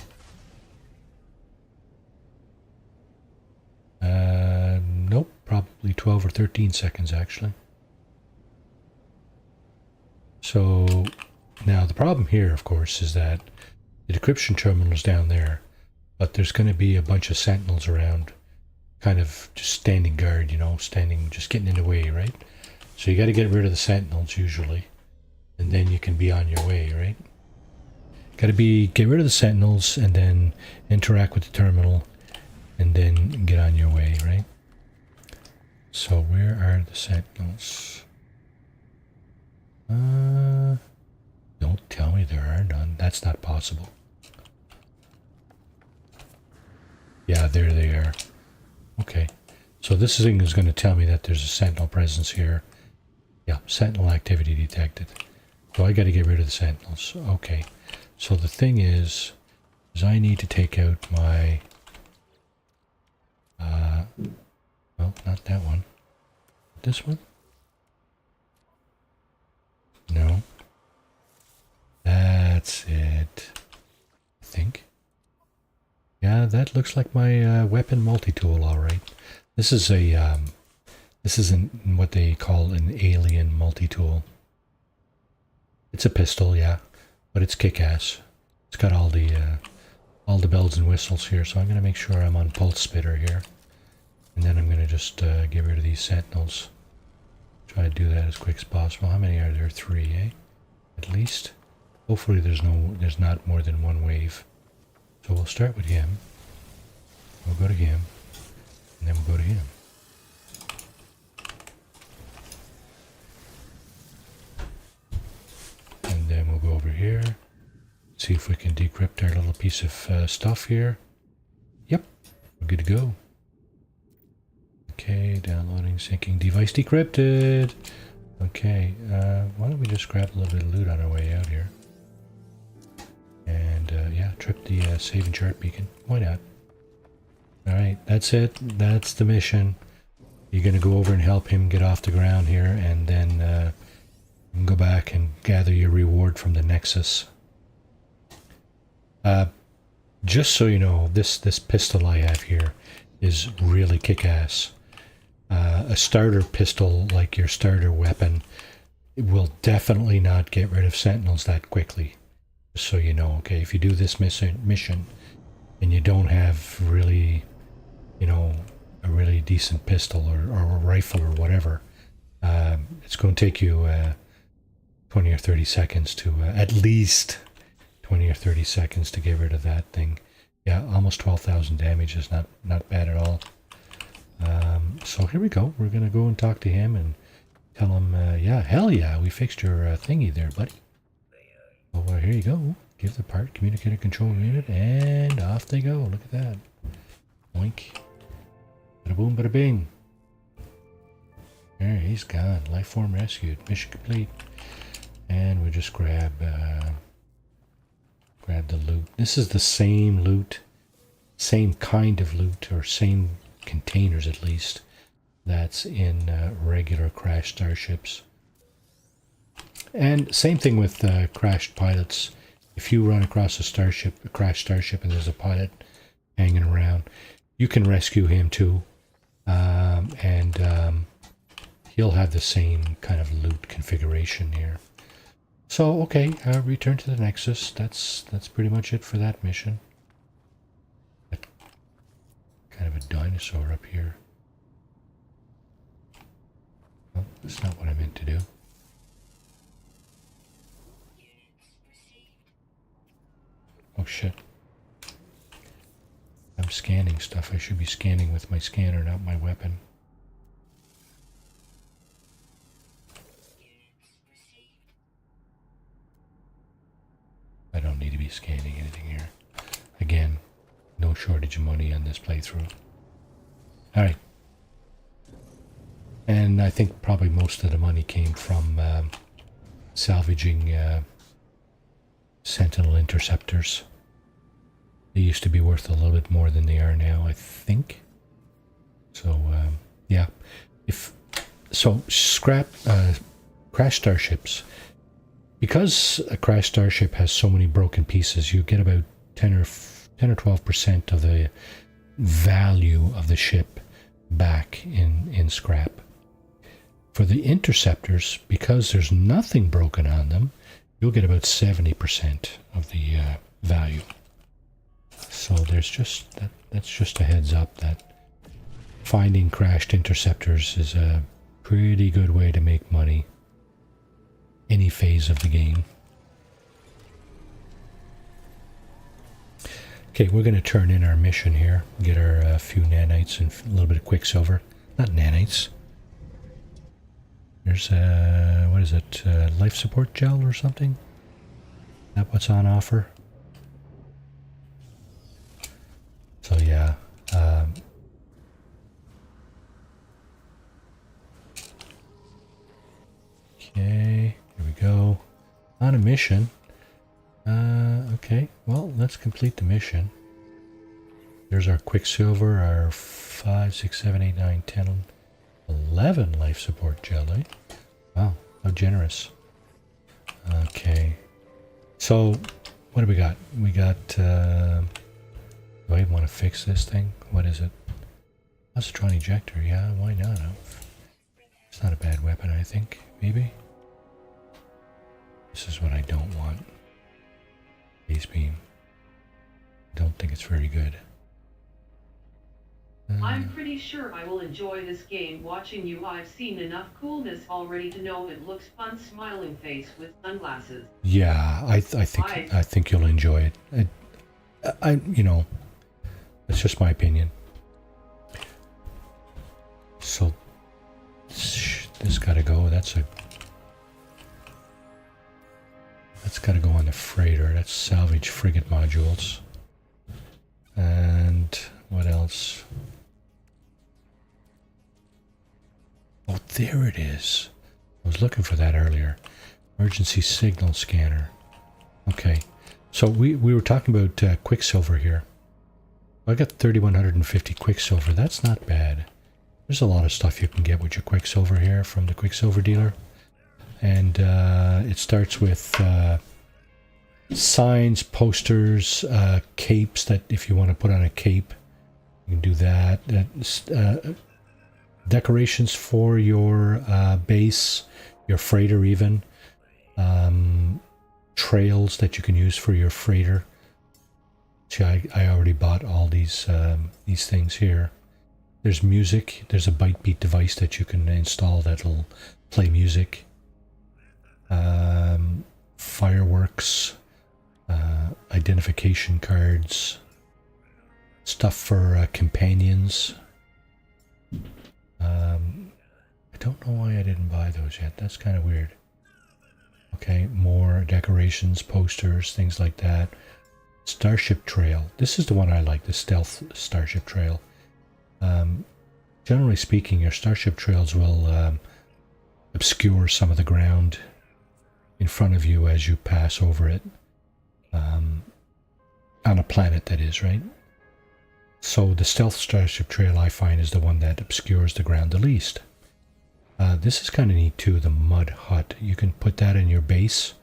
Nope, probably 12 or 13 seconds actually. So now the problem here, of course, is that the decryption terminal is down there, but there's going to be a bunch of sentinels around, kind of just standing guard, you know, just getting in the way, right? So you got to get rid of the sentinels usually, and then you can be on your way, right? Got to get rid of the sentinels and then interact with the terminal and then get on your way, right? So where are the sentinels? Don't tell me there are none. that's not possible. Yeah, there they are. Okay. So this thing is going to tell me that there's a sentinel presence here. Yeah, sentinel activity detected. So I got to get rid of the sentinels. Okay. So the thing is I need to take out my... well, not that one. This one? No. That's it. I think. Yeah, that looks like my weapon multi-tool, all right. This is a this is what they call an alien multi-tool. It's a pistol, yeah, but it's kick-ass. It's got all the bells and whistles here, so I'm going to make sure I'm on pulse spitter here, and then I'm going to just get rid of these sentinels. Try to do that as quick as possible. How many are there? 3, eh? At least. Hopefully there's not more than one wave. So we'll start with him. We'll go to him. And then we'll go to him. And then we'll go over here. See if we can decrypt our little piece of stuff here. Yep. We're good to go. Okay, downloading, syncing, device decrypted. Okay, why don't we just grab a little bit of loot on our way out here. And yeah, trip the save and chart beacon. Why not? Alright, that's it. That's the mission. You're going to go over and help him get off the ground here, and then you can go back and gather your reward from the Nexus. Just so you know, this pistol I have here is really kick-ass. A starter pistol, like your starter weapon, it will definitely not get rid of sentinels that quickly. Just so you know, okay, if you do this mission and you don't have really, you know, a really decent pistol or a rifle or whatever, it's going to take you 20 or 30 seconds to, at least 20 or 30 seconds to get rid of that thing. Yeah, almost 12,000 damage is not bad at all. So here we go. We're going to go and talk to him and tell him, yeah, hell yeah, we fixed your thingy there, buddy. So here you go. Give the part, communicator control unit, and off they go. Look at that. Boink. Bada boom, bada bing. There, he's gone. Life form rescued. Mission complete. And we just grab the loot. This is the same loot, same kind of loot, or same containers at least, that's in regular crashed starships. And same thing with crashed pilots. If you run across a crashed starship, and there's a pilot hanging around, you can rescue him too, and he'll have the same kind of loot configuration here. So okay, return to the Nexus. That's pretty much it for that mission. Kind of a dinosaur up here. Oh, that's not what I meant to do. Oh shit. I'm scanning stuff. I should be scanning with my scanner, not my weapon. I don't need to be scanning anything here. Again, no shortage of money on this playthrough. Alright. And I think probably most of the money came from salvaging sentinel interceptors. They used to be worth a little bit more than they are now, I think. So, yeah. Scrap crash starships. Because a crash starship has so many broken pieces, you get about 10 or 12% of the value of the ship back in scrap. For the interceptors, because there's nothing broken on them, you'll get about 70% of the value. So there's just that's just a heads up that finding crashed interceptors is a pretty good way to make money any phase of the game. Okay, we're going to turn in our mission here, get our few nanites and a little bit of quicksilver. Not nanites. There's what is it, life support gel or something? That what's on offer? So yeah. Okay, here we go. On a mission. Okay, well, let's complete the mission. There's our Quicksilver, our 5, 6, 7, 8, 9, 10, 11 life support jelly. Wow, how generous. Okay. So, what do we got? We got, do I want to fix this thing? What is it? Positron ejector, yeah, why not? It's not a bad weapon, I think. Maybe? This is what I don't want. Base beam. Don't think it's very good. I'm pretty sure I will enjoy this game watching you. I've seen enough coolness already to know it looks fun. Smiling face with sunglasses. Yeah, I think you'll enjoy it. I you know, that's just my opinion. So this gotta go. That's gotta go on the freighter. That's salvage frigate modules. And what else? Oh, there it is. I was looking for that earlier. Emergency signal scanner. Okay. So we were talking about Quicksilver here. I got 3,150 Quicksilver. That's not bad. There's a lot of stuff you can get with your Quicksilver here from the Quicksilver dealer. And it starts with signs, posters, capes that if you want to put on a cape, you can do that. Decorations for your base, your freighter even. Trails that you can use for your freighter. See, I already bought all these things here. There's music. There's a byte beat device that you can install that'll play music. Fireworks, identification cards, stuff for companions. I don't know why I didn't buy those yet. That's kind of weird. Okay, more decorations, posters, things like that. Starship Trail. This is the one I like, the stealth Starship Trail. Generally speaking, your Starship Trails will obscure some of the ground in front of you as you pass over it. On a planet, that is, right? So the stealth Starship Trail, I find, is the one that obscures the ground the least. This is kind of neat too, the mud hut. You can put that in your base.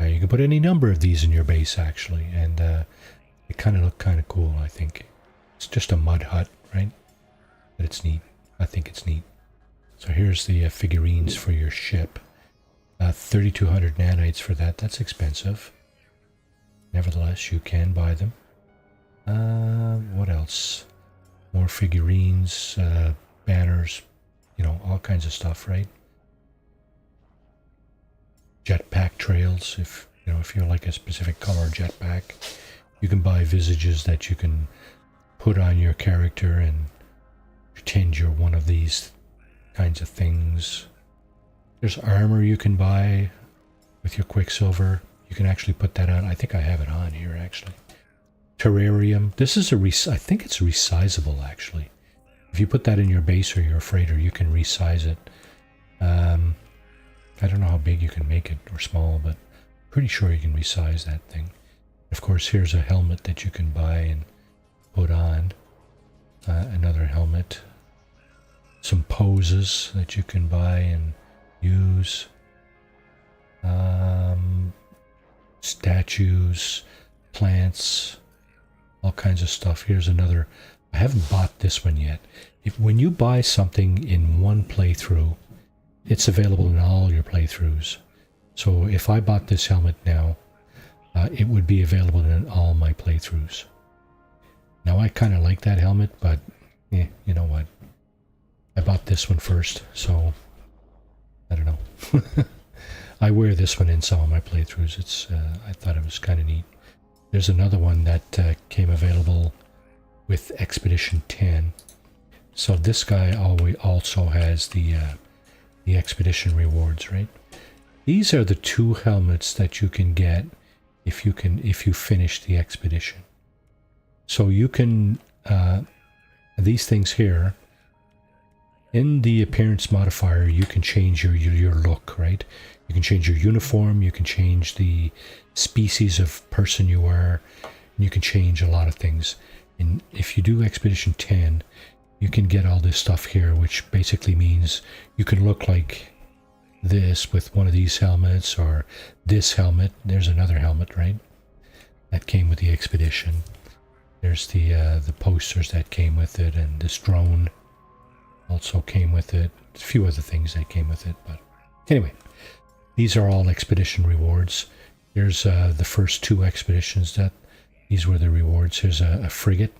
You can put any number of these in your base, actually, and it kind of look kind of cool, I think. It's just a mud hut, right? But it's neat. I think it's neat. So here's the figurines for your ship. 3,200 nanites for that. That's expensive. Nevertheless, you can buy them. What else? More figurines, banners, you know, all kinds of stuff, right? Jetpack trails, if you like a specific color jetpack. You can buy visages that you can put on your character and pretend you're one of these kinds of things. There's armor you can buy with your Quicksilver. You can actually put that on. I think I have it on here, actually. Terrarium. This is I think it's resizable, actually. If you put that in your base or your freighter, you can resize it. I don't know how big you can make it or small, but pretty sure you can resize that thing. Of course, here's a helmet that you can buy and put on. Another helmet. Some poses that you can buy and use. Statues, plants, all kinds of stuff. Here's another. I haven't bought this one yet. When you buy something in one playthrough, it's available in all your playthroughs. So if I bought this helmet now, it would be available in all my playthroughs. Now I kind of like that helmet, but you know what? I bought this one first, so I don't know. I wear this one in some of my playthroughs. I thought it was kind of neat. There's another one that came available with Expedition 10. So this guy also has the Expedition rewards, right? These are the two helmets that you can get if you finish the expedition. So you can these things here in the appearance modifier, you can change your look, right? You can change your uniform, you can change the species of person you are, and you can change a lot of things. And if you do Expedition 10, you can get all this stuff here, which basically means you can look like this with one of these helmets, or this helmet. There's another helmet, right? That came with the expedition. There's the posters that came with it, and this drone also came with it. A few other things that came with it, but anyway, these are all expedition rewards. Here's the first 2 expeditions these were the rewards. Here's a frigate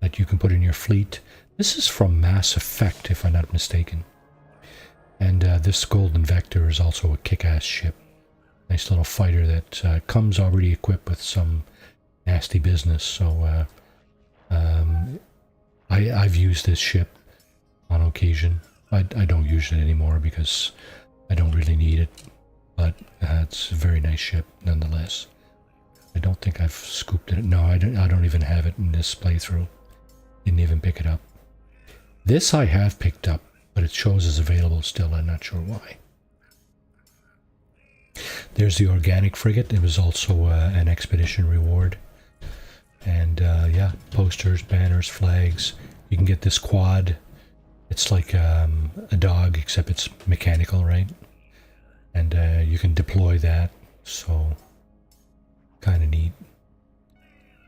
that you can put in your fleet. This is from Mass Effect, if I'm not mistaken. And this Golden Vector is also a kick-ass ship. Nice little fighter that comes already equipped with some nasty business. So I've used this ship on occasion. I don't use it anymore because I don't really need it, but it's a very nice ship nonetheless. I don't think I've scooped it. No, I don't even have it in this playthrough. Didn't even pick it up. This I have picked up, but it shows as available still. I'm not sure why. There's the organic frigate. It was also an expedition reward. And yeah, posters, banners, flags. You can get this quad. It's like a dog, except it's mechanical, right? And you can deploy that, so kind of neat.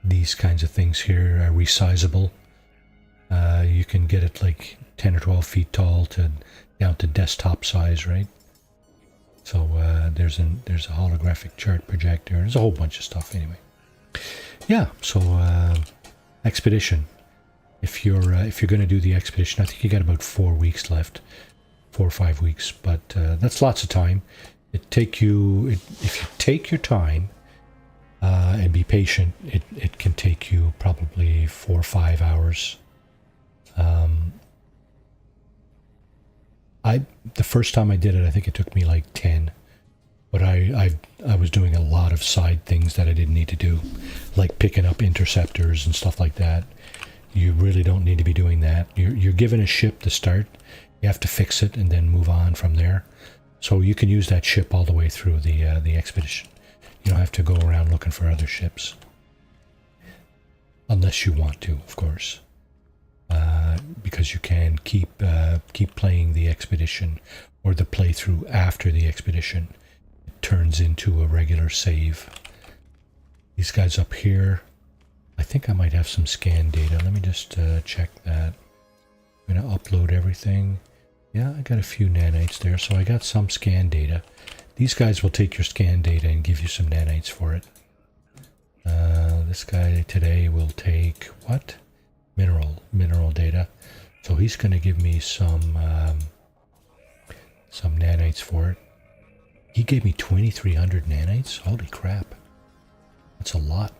These kinds of things here are resizable. You can get it like 10 or 12 feet tall to down to desktop size, right? So there's a holographic chart projector. There's a whole bunch of stuff anyway. Yeah, so expedition. If you're going to do the expedition, I think you got about 4 weeks left, 4 or 5 weeks, but that's lots of time. If you take your time and be patient, it can take you probably 4 or 5 hours. The first time I did it, I think it took me like 10. But I was doing a lot of side things that I didn't need to do, like picking up interceptors and stuff like that. You really don't need to be doing that. You're given a ship to start. You have to fix it and then move on from there. So you can use that ship all the way through the expedition. You don't have to go around looking for other ships, unless you want to, of course, because you can keep playing the expedition or the playthrough after the expedition. It turns into a regular save. These guys up here, I think I might have some scan data. Let me just check that. I'm going to upload everything. Yeah, I got a few nanites there, so I got some scan data. These guys will take your scan data and give you some nanites for it. This guy today will take what? Mineral data. So he's going to give me some nanites for it. He gave me 2,300 nanites. Holy crap. That's a lot.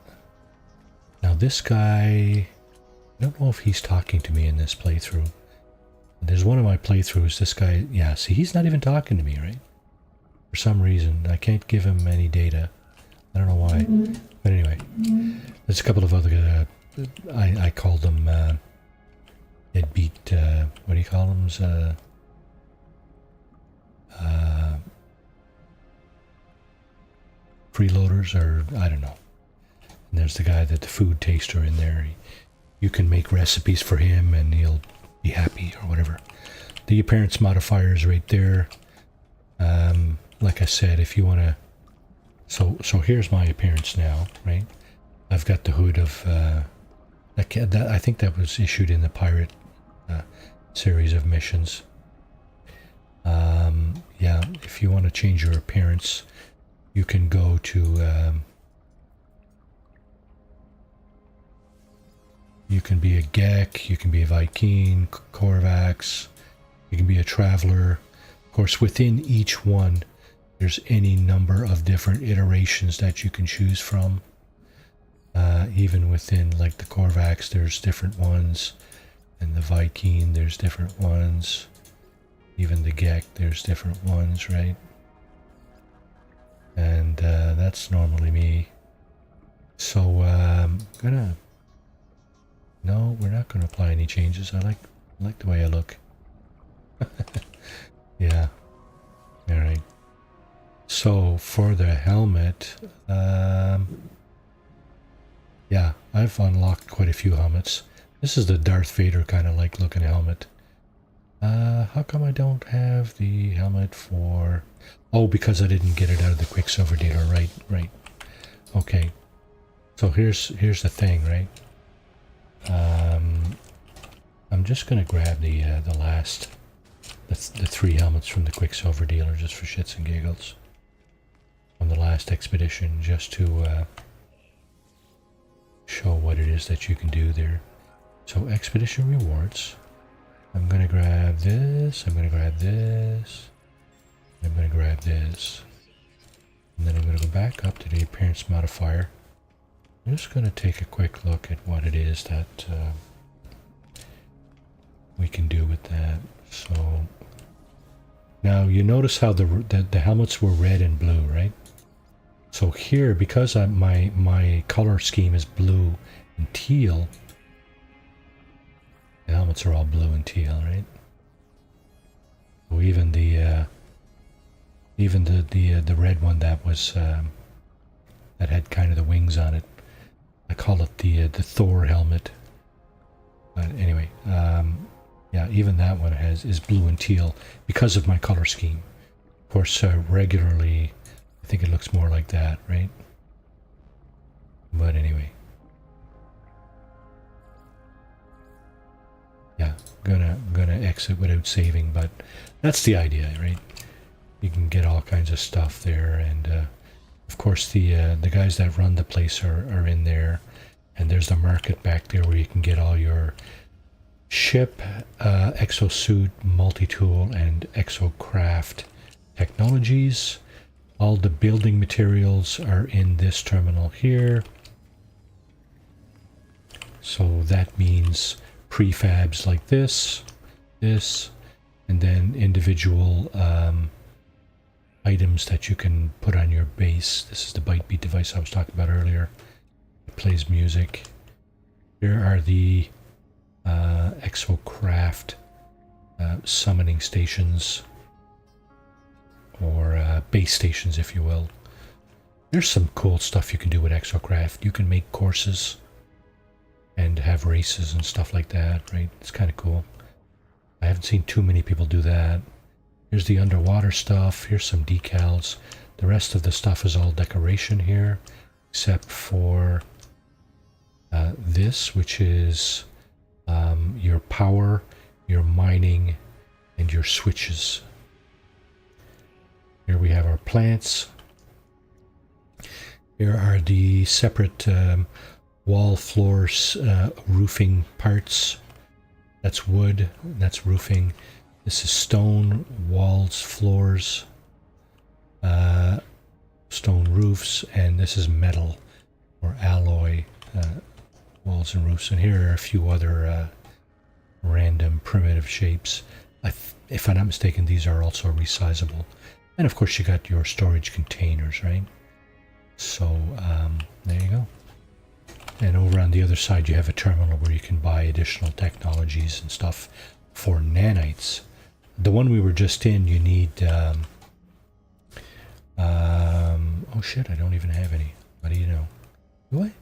Now this guy, I don't know if he's talking to me in this playthrough. There's one of my playthroughs, this guy, yeah, see, he's not even talking to me, right? For some reason, I can't give him any data. I don't know why. But anyway, there's a couple of other, I called them deadbeat, what do you call them? Freeloaders, or I don't know. And there's the guy that the food taster in there. You can make recipes for him and he'll be happy or whatever. The appearance modifier is right there. Like I said, if you want to, so here's my appearance now, right? I've got the hood of that I think that was issued in the pirate series of missions. Yeah, if you want to change your appearance, you can go to you can be a Gek, you can be a Viking, Korvax, you can be a Traveler. Of course, within each one, there's any number of different iterations that you can choose from. Even within, like the Korvax, there's different ones. And the Viking, there's different ones. Even the Gek, there's different ones, right? And that's normally me. So no, we're not gonna apply any changes. I like the way I look. Yeah. All right. So for the helmet, yeah, I've unlocked quite a few helmets. This is the Darth Vader kind of like looking helmet. How come I don't have the helmet for... Oh, because I didn't get it out of the Quicksilver dealer. Right, right. Okay. So here's the thing, right? I'm just gonna grab the last, the 3 helmets from the Quicksilver dealer just for shits and giggles. On the last expedition, just to show what it is that you can do there. So expedition rewards. I'm gonna grab this, I'm gonna grab this, I'm gonna grab this, and then I'm gonna go back up to the appearance modifier. I'm just gonna take a quick look at what it is that we can do with that. So now you notice how the helmets were red and blue, right? So here, because my color scheme is blue and teal, the helmets are all blue and teal, right? So even the red one that was that had kind of the wings on it, I call it the Thor helmet. But anyway, yeah, even that one is blue and teal because of my color scheme. Of course, regularly, I think it looks more like that, right? But anyway. Yeah, gonna exit without saving, but that's the idea, right? You can get all kinds of stuff there, and of course the guys that run the place are in there, and there's the market back there where you can get all your ship, exosuit, multi-tool, and exocraft technologies. All the building materials are in this terminal here, so that means prefabs like this, and then individual items that you can put on your base. This is the Bytebeat device I was talking about earlier. It plays music. Here are the exocraft summoning stations, or base stations, if you will. There's some cool stuff you can do with exocraft. You can make courses and have races and stuff like that, right? It's kind of cool. I haven't seen too many people do that. Here's the underwater stuff. Here's some decals. The rest of the stuff is all decoration here, except for this, which is your power, your mining, and your switches. Here we have our plants. Here are the separate wall, floors, roofing parts. That's wood, that's roofing. This is stone, walls, floors, stone roofs, and this is metal or alloy walls and roofs. And here are a few other random primitive shapes. If I'm not mistaken, these are also resizable. And of course you got your storage containers, right? So there you go. And over on the other side you have a terminal where you can buy additional technologies and stuff for nanites. The one we were just in, you need oh shit, I don't even have any. What do you know? Do I?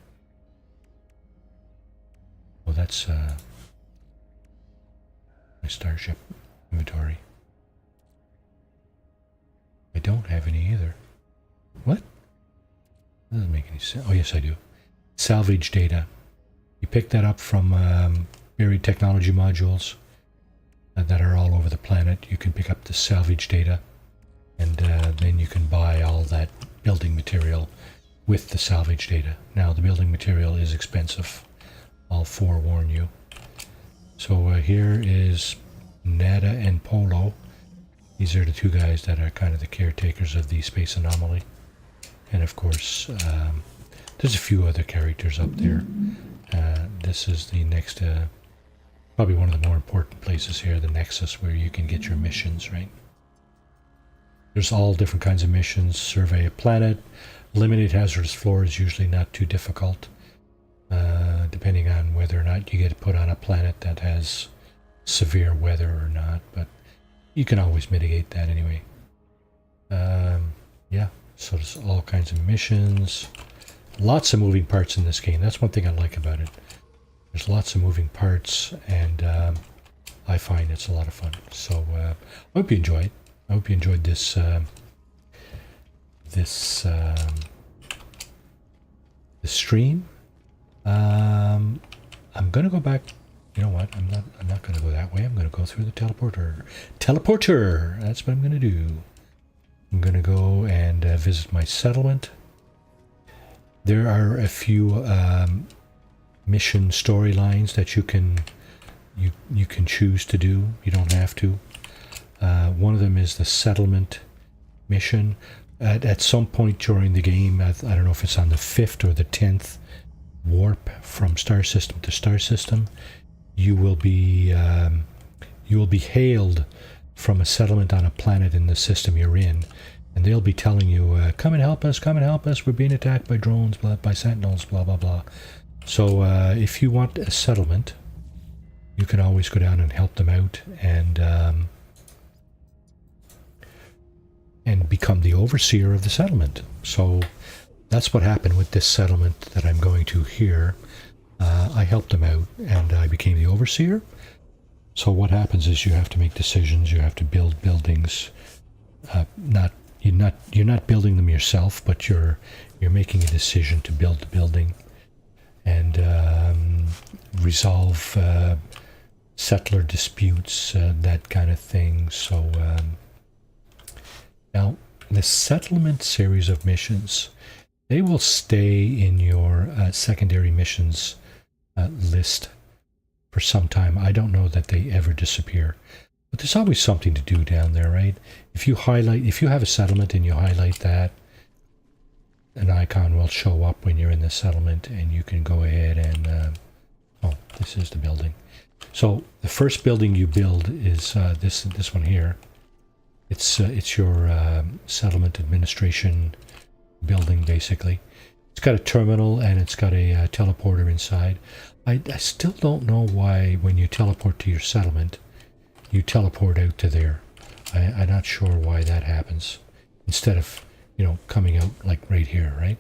Oh, that's my starship inventory. I don't have any either. What? That doesn't make any sense. Oh yes, I do. Salvage data. You pick that up from buried technology modules that are all over the planet. You can pick up the salvage data, and then you can buy all that building material with the salvage data. Now the building material is expensive, I'll forewarn you. So here is Nada and Polo. These are the two guys that are kind of the caretakers of the space anomaly. And of course, there's a few other characters up there. This is the next, probably one of the more important places here, the Nexus, where you can get your missions, right? There's all different kinds of missions. Survey a planet, Eliminate hazardous floor is usually not too difficult, depending on whether or not you get put on a planet that has severe weather or not, but you can always mitigate that anyway. Yeah, so there's all kinds of missions. Lots of moving parts in this game. That's one thing I like about it. There's lots of moving parts, and I find it's a lot of fun. So I hope you enjoy it. I hope you enjoyed this this stream. I'm gonna go back. You know what? I'm not gonna go that way. I'm gonna go through the teleporter. Teleporter. That's what I'm gonna do. I'm gonna go and visit my settlement. There are a few mission storylines that you can choose to do. You don't have to. One of them is the settlement mission. At some point during the game, I don't know if it's on the 5th or the 10th warp from star system to star system, you will be hailed from a settlement on a planet in the system you're in, and they'll be telling you, come and help us, we're being attacked by drones, by sentinels, blah blah blah. So if you want a settlement, you can always go down and help them out and become the overseer of the settlement. So that's what happened with this settlement that I'm going to here. I helped them out and I became the overseer. So what happens is you have to make decisions, you have to build buildings. You're not building them yourself, but you're making a decision to build the building and resolve settler disputes, that kind of thing. So now the settlement series of missions, they will stay in your secondary missions list for some time. I don't know that they ever disappear, but there's always something to do down there, right? If you have a settlement and you highlight that, an icon will show up when you're in the settlement, and you can go ahead and oh, this is the building. So the first building you build is this one here. It's your settlement administration building, basically. It's got a terminal and it's got a teleporter inside. I still don't know why when you teleport to your settlement, you teleport out to there. I'm not sure why that happens. Instead of, coming out like right here, right?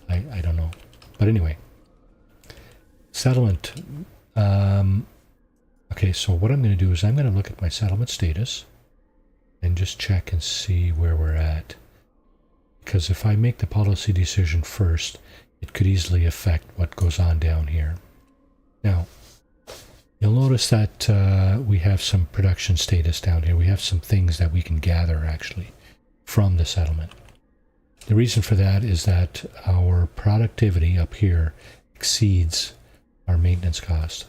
I don't know. But anyway. Settlement. Okay, so what I'm going to do is I'm going to look at my settlement status and just check and see where we're at. Because if I make the policy decision first, it could easily affect what goes on down here. Now, you'll notice that we have some production status down here. We have some things that we can gather, actually, from the settlement. The reason for that is that our productivity up here exceeds our maintenance cost.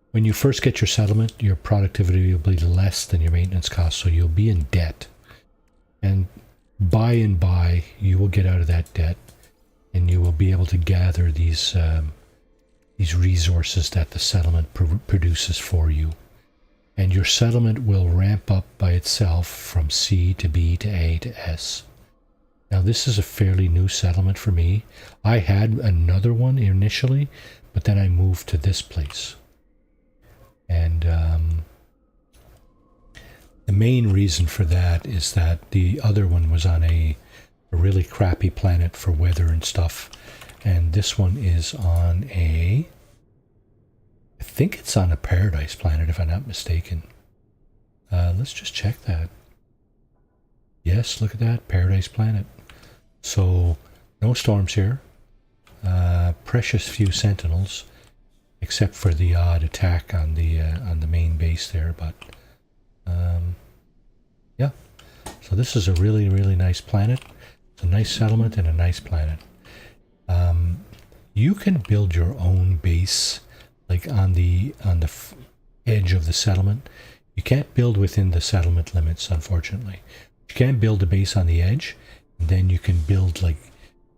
When you first get your settlement, your productivity will be less than your maintenance cost, so you'll be in debt. And by and by, you will get out of that debt, and you will be able to gather these resources that the settlement produces for you. And your settlement will ramp up by itself from C to B to A to S. Now this is a fairly new settlement for me. I had another one initially, but then I moved to this place. And the main reason for that is that the other one was on a really crappy planet for weather and stuff. And this one is on I think it's on a paradise planet, if I'm not mistaken. Let's just check that. Yes, look at that, paradise planet. So, no storms here. Precious few sentinels, except for the odd attack on the main base there. But yeah, so this is a really, really nice planet. It's a nice settlement and a nice planet. You can build your own base, like on the edge of the settlement. You can't build within the settlement limits, unfortunately. You can build a base on the edge, and then you can build like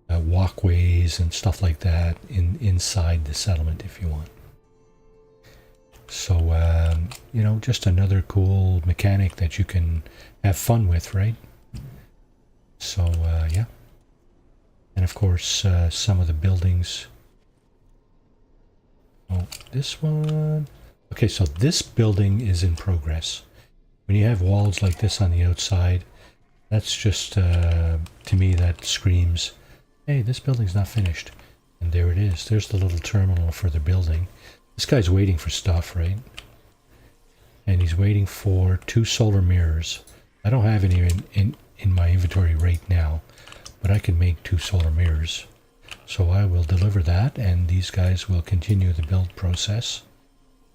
walkways and stuff like that inside the settlement if you want. So just another cool mechanic that you can have fun with, right? So, yeah. And of course, some of the buildings. Oh, this one. Okay, so this building is in progress. When you have walls like this on the outside, that's just, to me, that screams, hey, this building's not finished. And there it is. There's the little terminal for the building. This guy's waiting for stuff, right? And he's waiting for 2 solar mirrors. I don't have any in my inventory right now, but I can make 2 solar mirrors. So I will deliver that, and these guys will continue the build process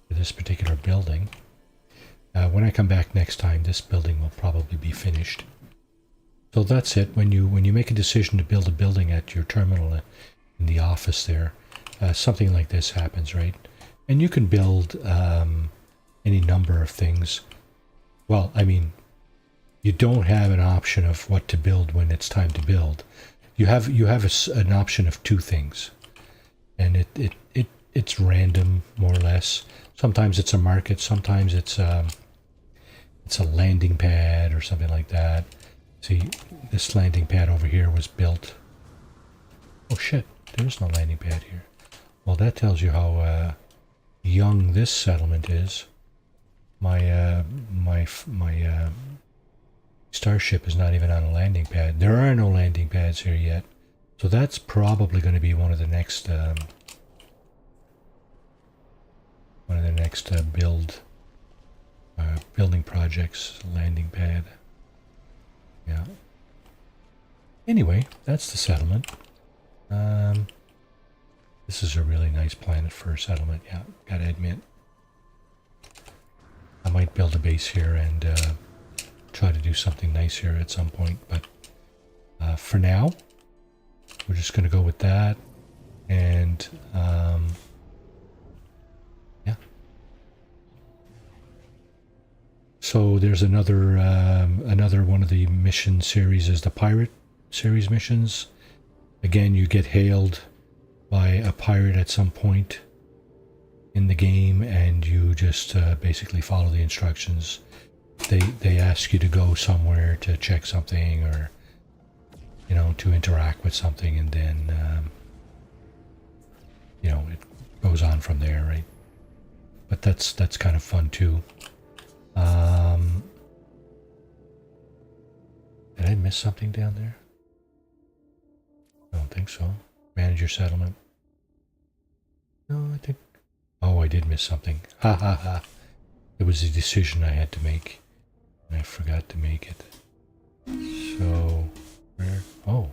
for this particular building. When I come back next time, this building will probably be finished. So that's it. When you make a decision to build a building at your terminal in the office there, something like this happens, right? And you can build any number of things. Well, I mean, you don't have an option of what to build when it's time to build. You have an option of 2 things, and it's random, more or less. Sometimes it's a market, sometimes it's a landing pad or something like that. See, this landing pad over here was built. Oh shit, there's no landing pad here. Well, that tells you how young this settlement is. My starship is not even on a landing pad. There are no landing pads here yet, so that's probably going to be one of the next building projects. Landing pad. Yeah. Anyway, that's the settlement. This is a really nice planet for a settlement. Yeah, gotta admit. I might build a base here and try to do something nice here at some point, but for now, we're just going to go with that, and yeah. So there's another one of the mission series is the Pirate series missions. Again, you get hailed by a pirate at some point in the game, and you just basically follow the instructions. They ask you to go somewhere to check something, or to interact with something, and then it goes on from there, right? But that's kind of fun too. Did I miss something down there? I don't think so. Manage your settlement. No, I think... Oh, I did miss something. Ha ha ha. It was a decision I had to make, and I forgot to make it. So, where? Oh.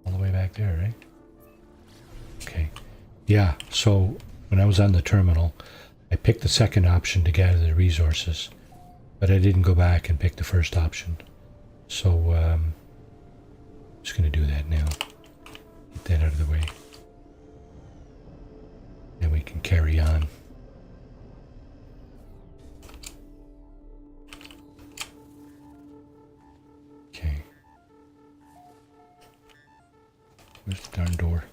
All the way back there, right? Okay. Yeah, so when I was on the terminal, I picked the second option to gather the resources, but I didn't go back and pick the first option. So, I'm just going to do that now. Get that out of the way. And we can carry on. Okay. Where's the darn door?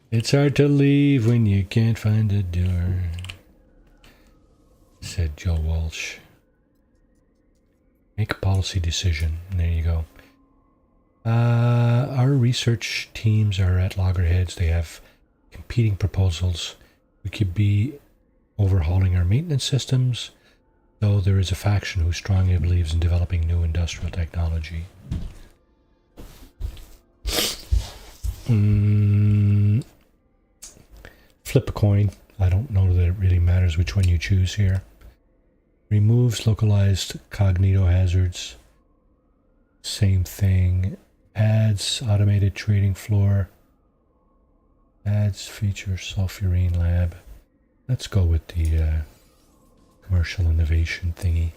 It's hard to leave when you can't find a door, said Joe Walsh. Make a policy decision. And there you go. Our research teams are at loggerheads. They have competing proposals. We could be overhauling our maintenance systems, though there is a faction who strongly believes in developing new industrial technology. Flip a coin. I don't know that it really matters which one you choose here. Removes localized cognito hazards. Same thing. Adds automated trading floor. Adds feature sulfurine lab. Let's go with the commercial innovation thingy.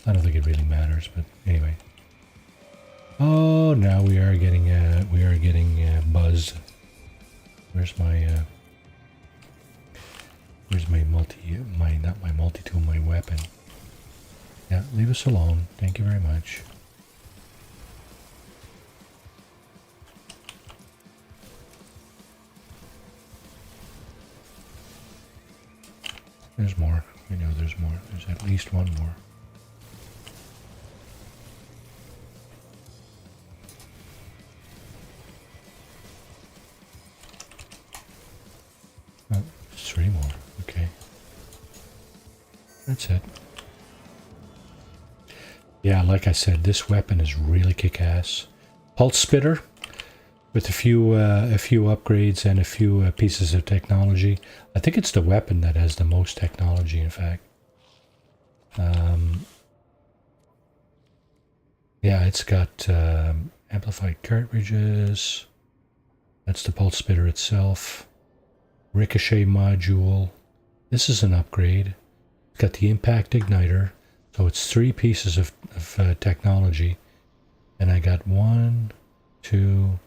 I don't think it really matters, but anyway. Oh, now we are getting buzzed. Where's my not my multi-tool, my weapon. Yeah, leave us alone. Thank you very much. There's more. I know there's more. There's at least one more. 3 more. Okay. That's it. Yeah, like I said, this weapon is really kick-ass. Pulse spitter with a few upgrades and a few pieces of technology. I think it's the weapon that has the most technology, in fact. Yeah, it's got amplified cartridges. That's the pulse spitter itself. Ricochet module. This is an upgrade. It's got the impact igniter. So it's 3 pieces of technology. And I got 1, 2,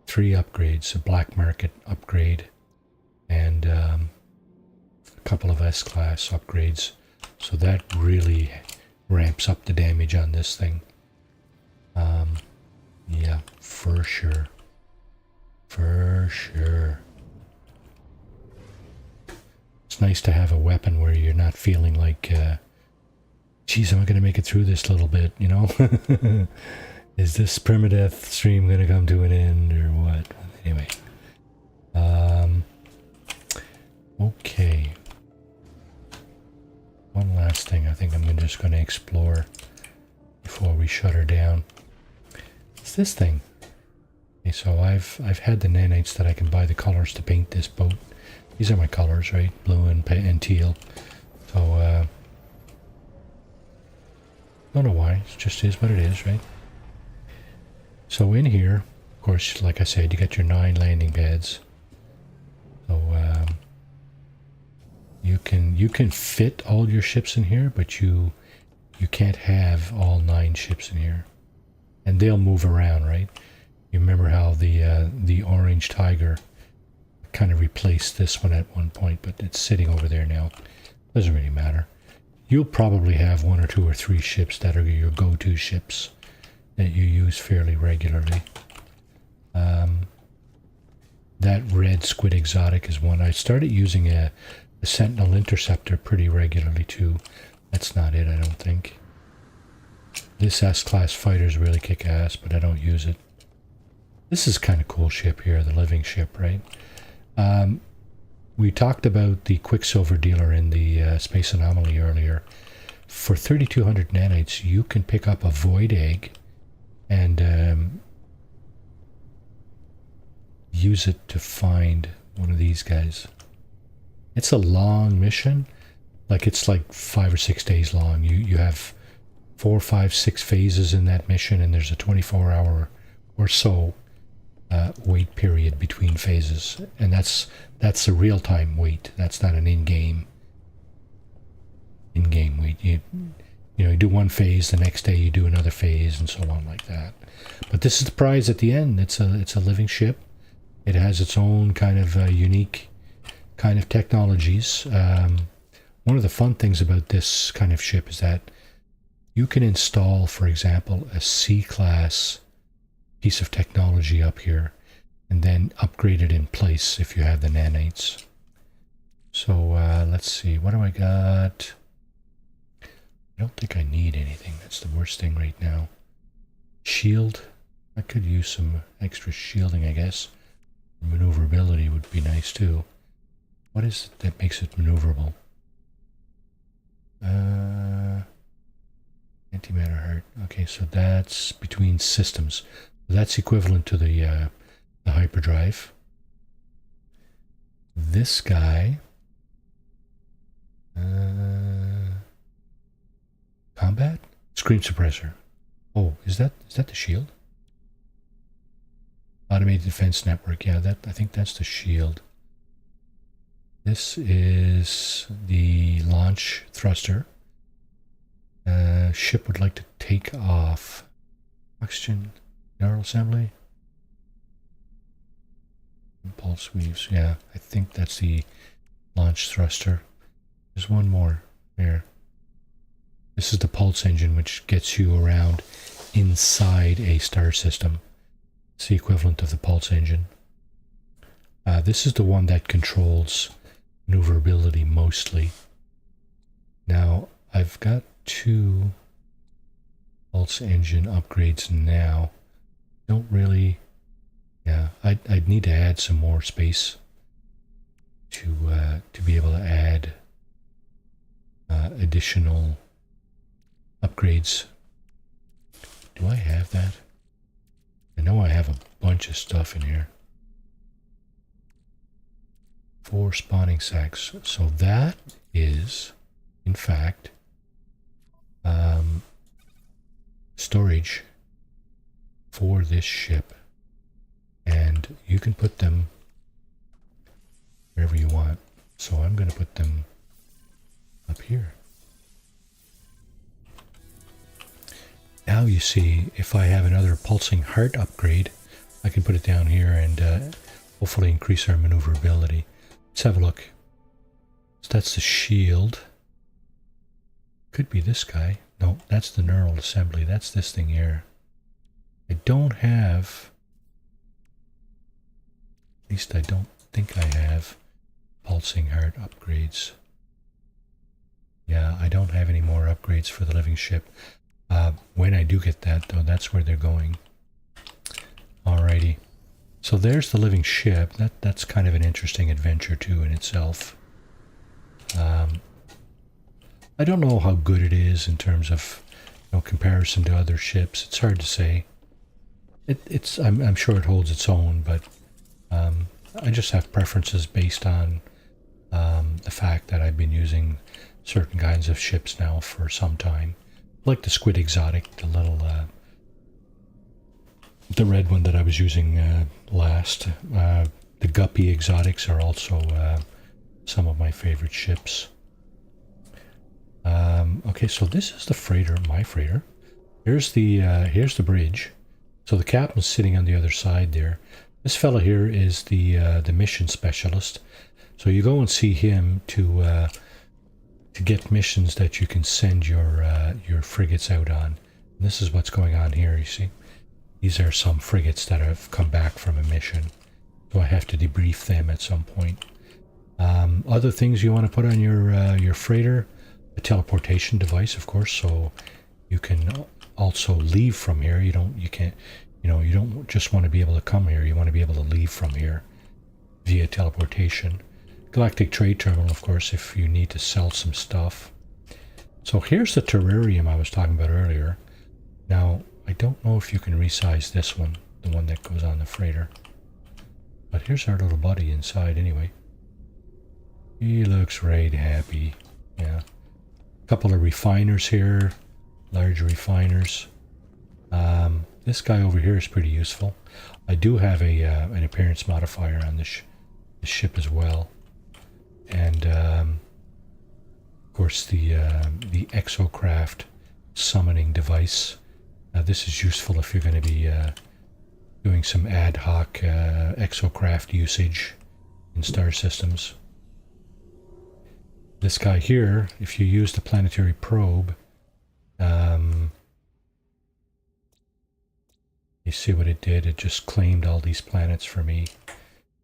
3 upgrades. A black market upgrade. And a couple of S-class upgrades. So that really ramps up the damage on this thing. Yeah, for sure. For sure. It's nice to have a weapon where you're not feeling like, geez, am I going to make it through this little bit, you know? Is this permadeath stream going to come to an end or what? Anyway. Okay. One last thing I think I'm just going to explore before we shut her down. It's this thing. Okay, so I've had the nanites that I can buy the colors to paint this boat. These are my colors, right? Blue and teal. So, don't know why. It just is what it is, right? So in here, of course, like I said, you got your 9 landing pads. So you can fit all your ships in here, but you can't have all 9 ships in here, and they'll move around, right? You remember how the orange tiger kind of replaced this one at one point, but it's sitting over there now. Doesn't really matter. You'll probably have 1 or 2 or 3 ships that are your go-to ships that you use fairly regularly. That red squid exotic is one. I started using a sentinel interceptor pretty regularly too. That's not it, I don't think. This S-class fighter is really kick-ass, but I don't use it. This is kind of cool ship here, the living ship, right? We talked about the Quicksilver dealer in the Space Anomaly earlier. For 3,200 nanites, you can pick up a void egg and use it to find one of these guys. It's a long mission. Like, it's like 5 or 6 days long. You have 4, 5, 6 phases in that mission, and there's a 24-hour or so wait period between phases, and that's a real-time wait. That's not an in-game wait. You do one phase, the next day you do another phase, and so on like that. But this is the prize at the end. It's a living ship. It has its own kind of unique kind of technologies. One of the fun things about this kind of ship is that you can install, for example, a C-class piece of technology up here and then upgrade it in place if you have the nanites. So let's see, what do I got? I don't think I need anything. That's the worst thing right now. Shield. I could use some extra shielding, I guess. Maneuverability would be nice too. What is it that makes it maneuverable? Antimatter heart. Okay, so that's between systems. That's equivalent to the hyperdrive. This guy. Combat? Screen suppressor. Oh, is that the shield? Automated defense network. Yeah, I think that's the shield. This is the launch thruster. Ship would like to take off. Oxygen general assembly. Impulse weaves. Yeah, I think that's the launch thruster. There's one more here. This is the pulse engine, which gets you around inside a star system. It's the equivalent of the pulse engine. This is the one that controls maneuverability mostly. Now, I've got 2 pulse engine upgrades now. Don't really... Yeah, I'd need to add some more space to be able to add additional upgrades. Do I have that? I know I have a bunch of stuff in here. 4 spawning sacks. So that is, in fact, storage for this ship. And you can put them wherever you want. So I'm going to put them up here. Now you see, if I have another pulsing heart upgrade, I can put it down here and hopefully increase our maneuverability. Let's have a look. So that's the shield. Could be this guy. No, that's the neural assembly. That's this thing here. I don't have, at least I don't think I have, pulsing heart upgrades. Yeah, I don't have any more upgrades for the living ship. When I do get that, though, that's where they're going. Alrighty. So there's the living ship. That's kind of an interesting adventure, too, in itself. I don't know how good it is in terms of, comparison to other ships. It's hard to say. I'm sure it holds its own, but I just have preferences based on the fact that I've been using certain kinds of ships now for some time. Like the Squid Exotic, the little, the red one that I was using last. The Guppy Exotics are also some of my favorite ships. Okay, so this is the freighter, my freighter. Here's the bridge. So the captain's sitting on the other side there. This fella here is the mission specialist. So you go and see him to get missions that you can send your frigates out on. And this is what's going on here, you see. These are some frigates that have come back from a mission. So I have to debrief them at some point. Other things you want to put on your freighter, a teleportation device, of course, so you can also leave from here. You don't just want to be able to come here. You want to be able to leave from here via teleportation. Galactic trade terminal, of course, if you need to sell some stuff. So here's the terrarium I was talking about earlier. Now, I don't know if you can resize this one, the one that goes on the freighter. But here's our little buddy inside anyway. He looks right happy. Yeah. A couple of refiners here, large refiners. This guy over here is pretty useful. I do have an appearance modifier on this ship as well. And of course the exocraft summoning device. This is useful if you're going to be doing some ad hoc exocraft usage in star systems. This guy here, if you use the planetary probe, you see what it did? It just claimed all these planets for me.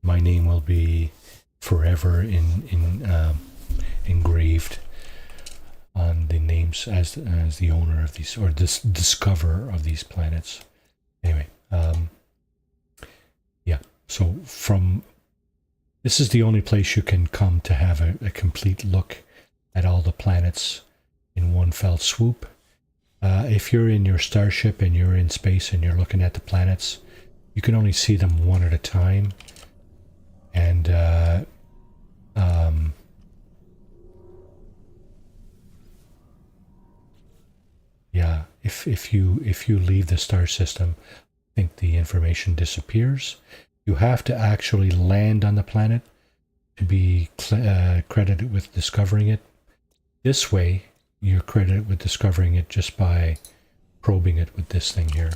My name will be forever engraved on the names as the owner of these, or this discoverer of these planets. Anyway, yeah. So this is the only place you can come to have a complete look at all the planets in one fell swoop. If you're in your starship and you're in space and you're looking at the planets, you can only see them one at a time. And yeah, if you leave the star system, I think the information disappears. You have to actually land on the planet to be credited with discovering it. This way, you're credited with discovering it just by probing it with this thing here.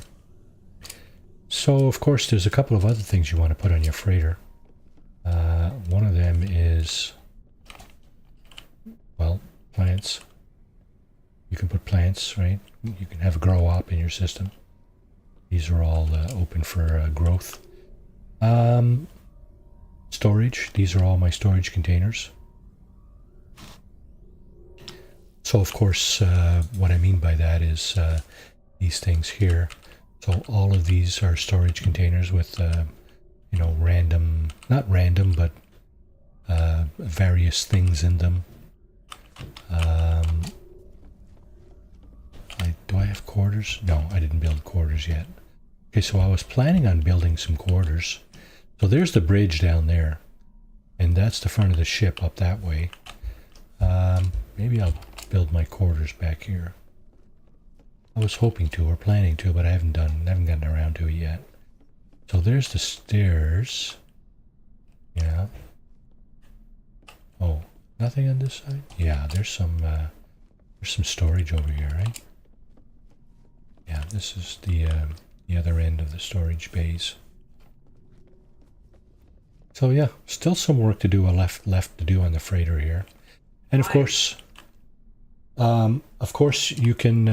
So, of course, there's a couple of other things you want to put on your freighter. One of them is, well, plants. You can put plants, right? You can have a grow op in your system. These are all open for growth. Storage. These are all my storage containers. So, of course, what I mean by that is these things here. So all of these are storage containers with, random, not random, but various things in them. Do I have quarters? No, I didn't build quarters yet. Okay, so I was planning on building some quarters. So there's the bridge down there, and that's the front of the ship up that way. Maybe I'll build my quarters back here. I was hoping to or planning to, but I haven't gotten around to it yet. So there's the stairs. Yeah. Oh, nothing on this side? Yeah, there's some storage over here, right? Yeah, this is the other end of the storage bays. So yeah, still some work to do left to do on the freighter here. And of course you can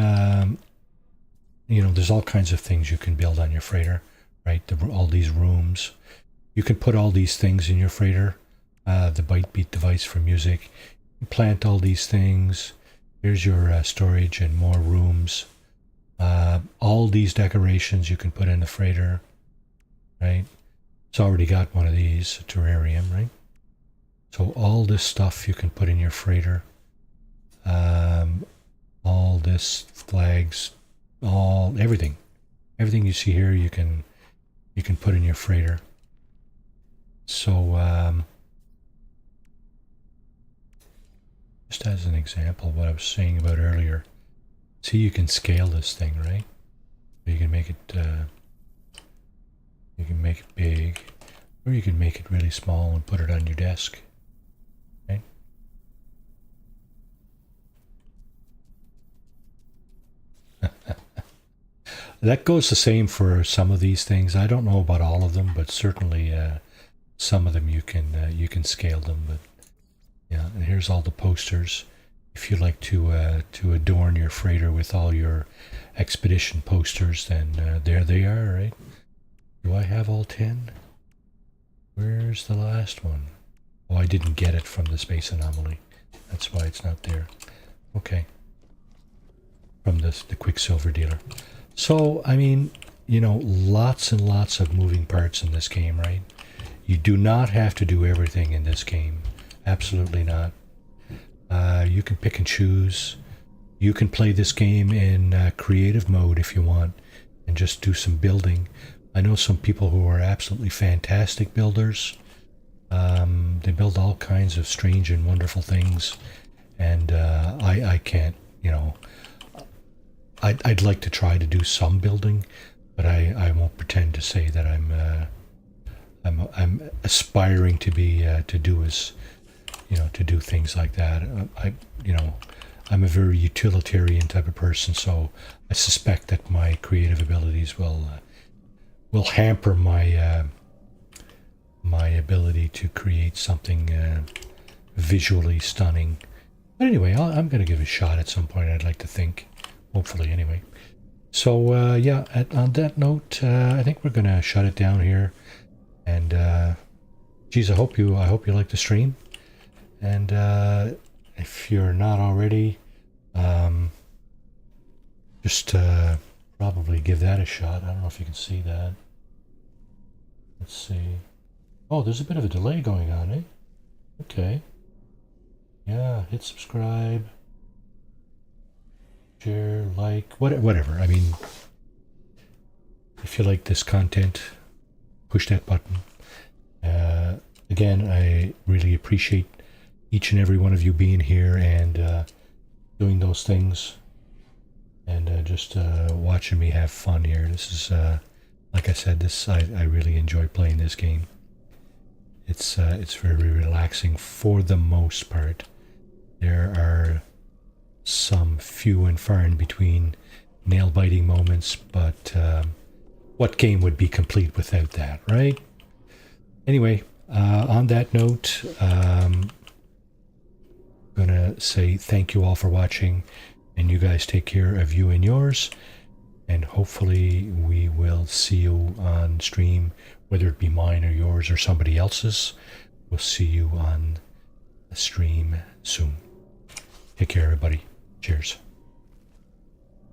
there's all kinds of things you can build on your freighter, right? All these rooms. You can put all these things in your freighter. The Bytebeat device for music. Plant all these things. Here's your storage and more rooms. All these decorations you can put in the freighter, right? It's already got one of these, a terrarium, right? So all this stuff you can put in your freighter. All this flags, everything you see here you can put in your freighter. So just as an example of what I was saying about earlier, see, you can scale this thing, right? You can make it big, or you can make it really small and put it on your desk, right? That goes the same for some of these things. I don't know about all of them, but certainly some of them you can scale them. But yeah, and here's all the posters. If you like to adorn your freighter with all your expedition posters, then there they are, right? Do I have all 10? Where's the last one? Oh, I didn't get it from the space anomaly. That's why it's not there. Okay. From the Quicksilver dealer. So, I mean, lots and lots of moving parts in this game, right? You do not have to do everything in this game. Absolutely not. You can pick and choose. You can play this game in creative mode if you want and just do some building. I know some people who are absolutely fantastic builders. They build all kinds of strange and wonderful things, and I can't, I'd like to try to do some building, but I won't pretend to say that I'm aspiring to be to do things like that. I'm a very utilitarian type of person, so I suspect that my creative abilities will hamper my my ability to create something visually stunning. But anyway, I'm going to give it a shot at some point, I'd like to think. Hopefully, anyway. So, yeah, on that note, I think we're going to shut it down here. And, geez, I hope you like the stream. And if you're not already, just probably give that a shot. I don't know if you can see that. Let's see. Oh, there's a bit of a delay going on, eh? Okay. Yeah, hit subscribe. Share, like, whatever. I mean, if you like this content, push that button. Again, I really appreciate each and every one of you being here and doing those things and just watching me have fun here. This is, like I said, I really enjoy playing this game. It's very relaxing for the most part. There are some few and far in between nail-biting moments, but what game would be complete without that, right? Anyway, on that note, I'm gonna say thank you all for watching, and you guys take care of you and yours, and hopefully we will see you on stream, whether it be mine or yours or somebody else's. We'll see you on the stream soon. Take care, everybody. Cheers.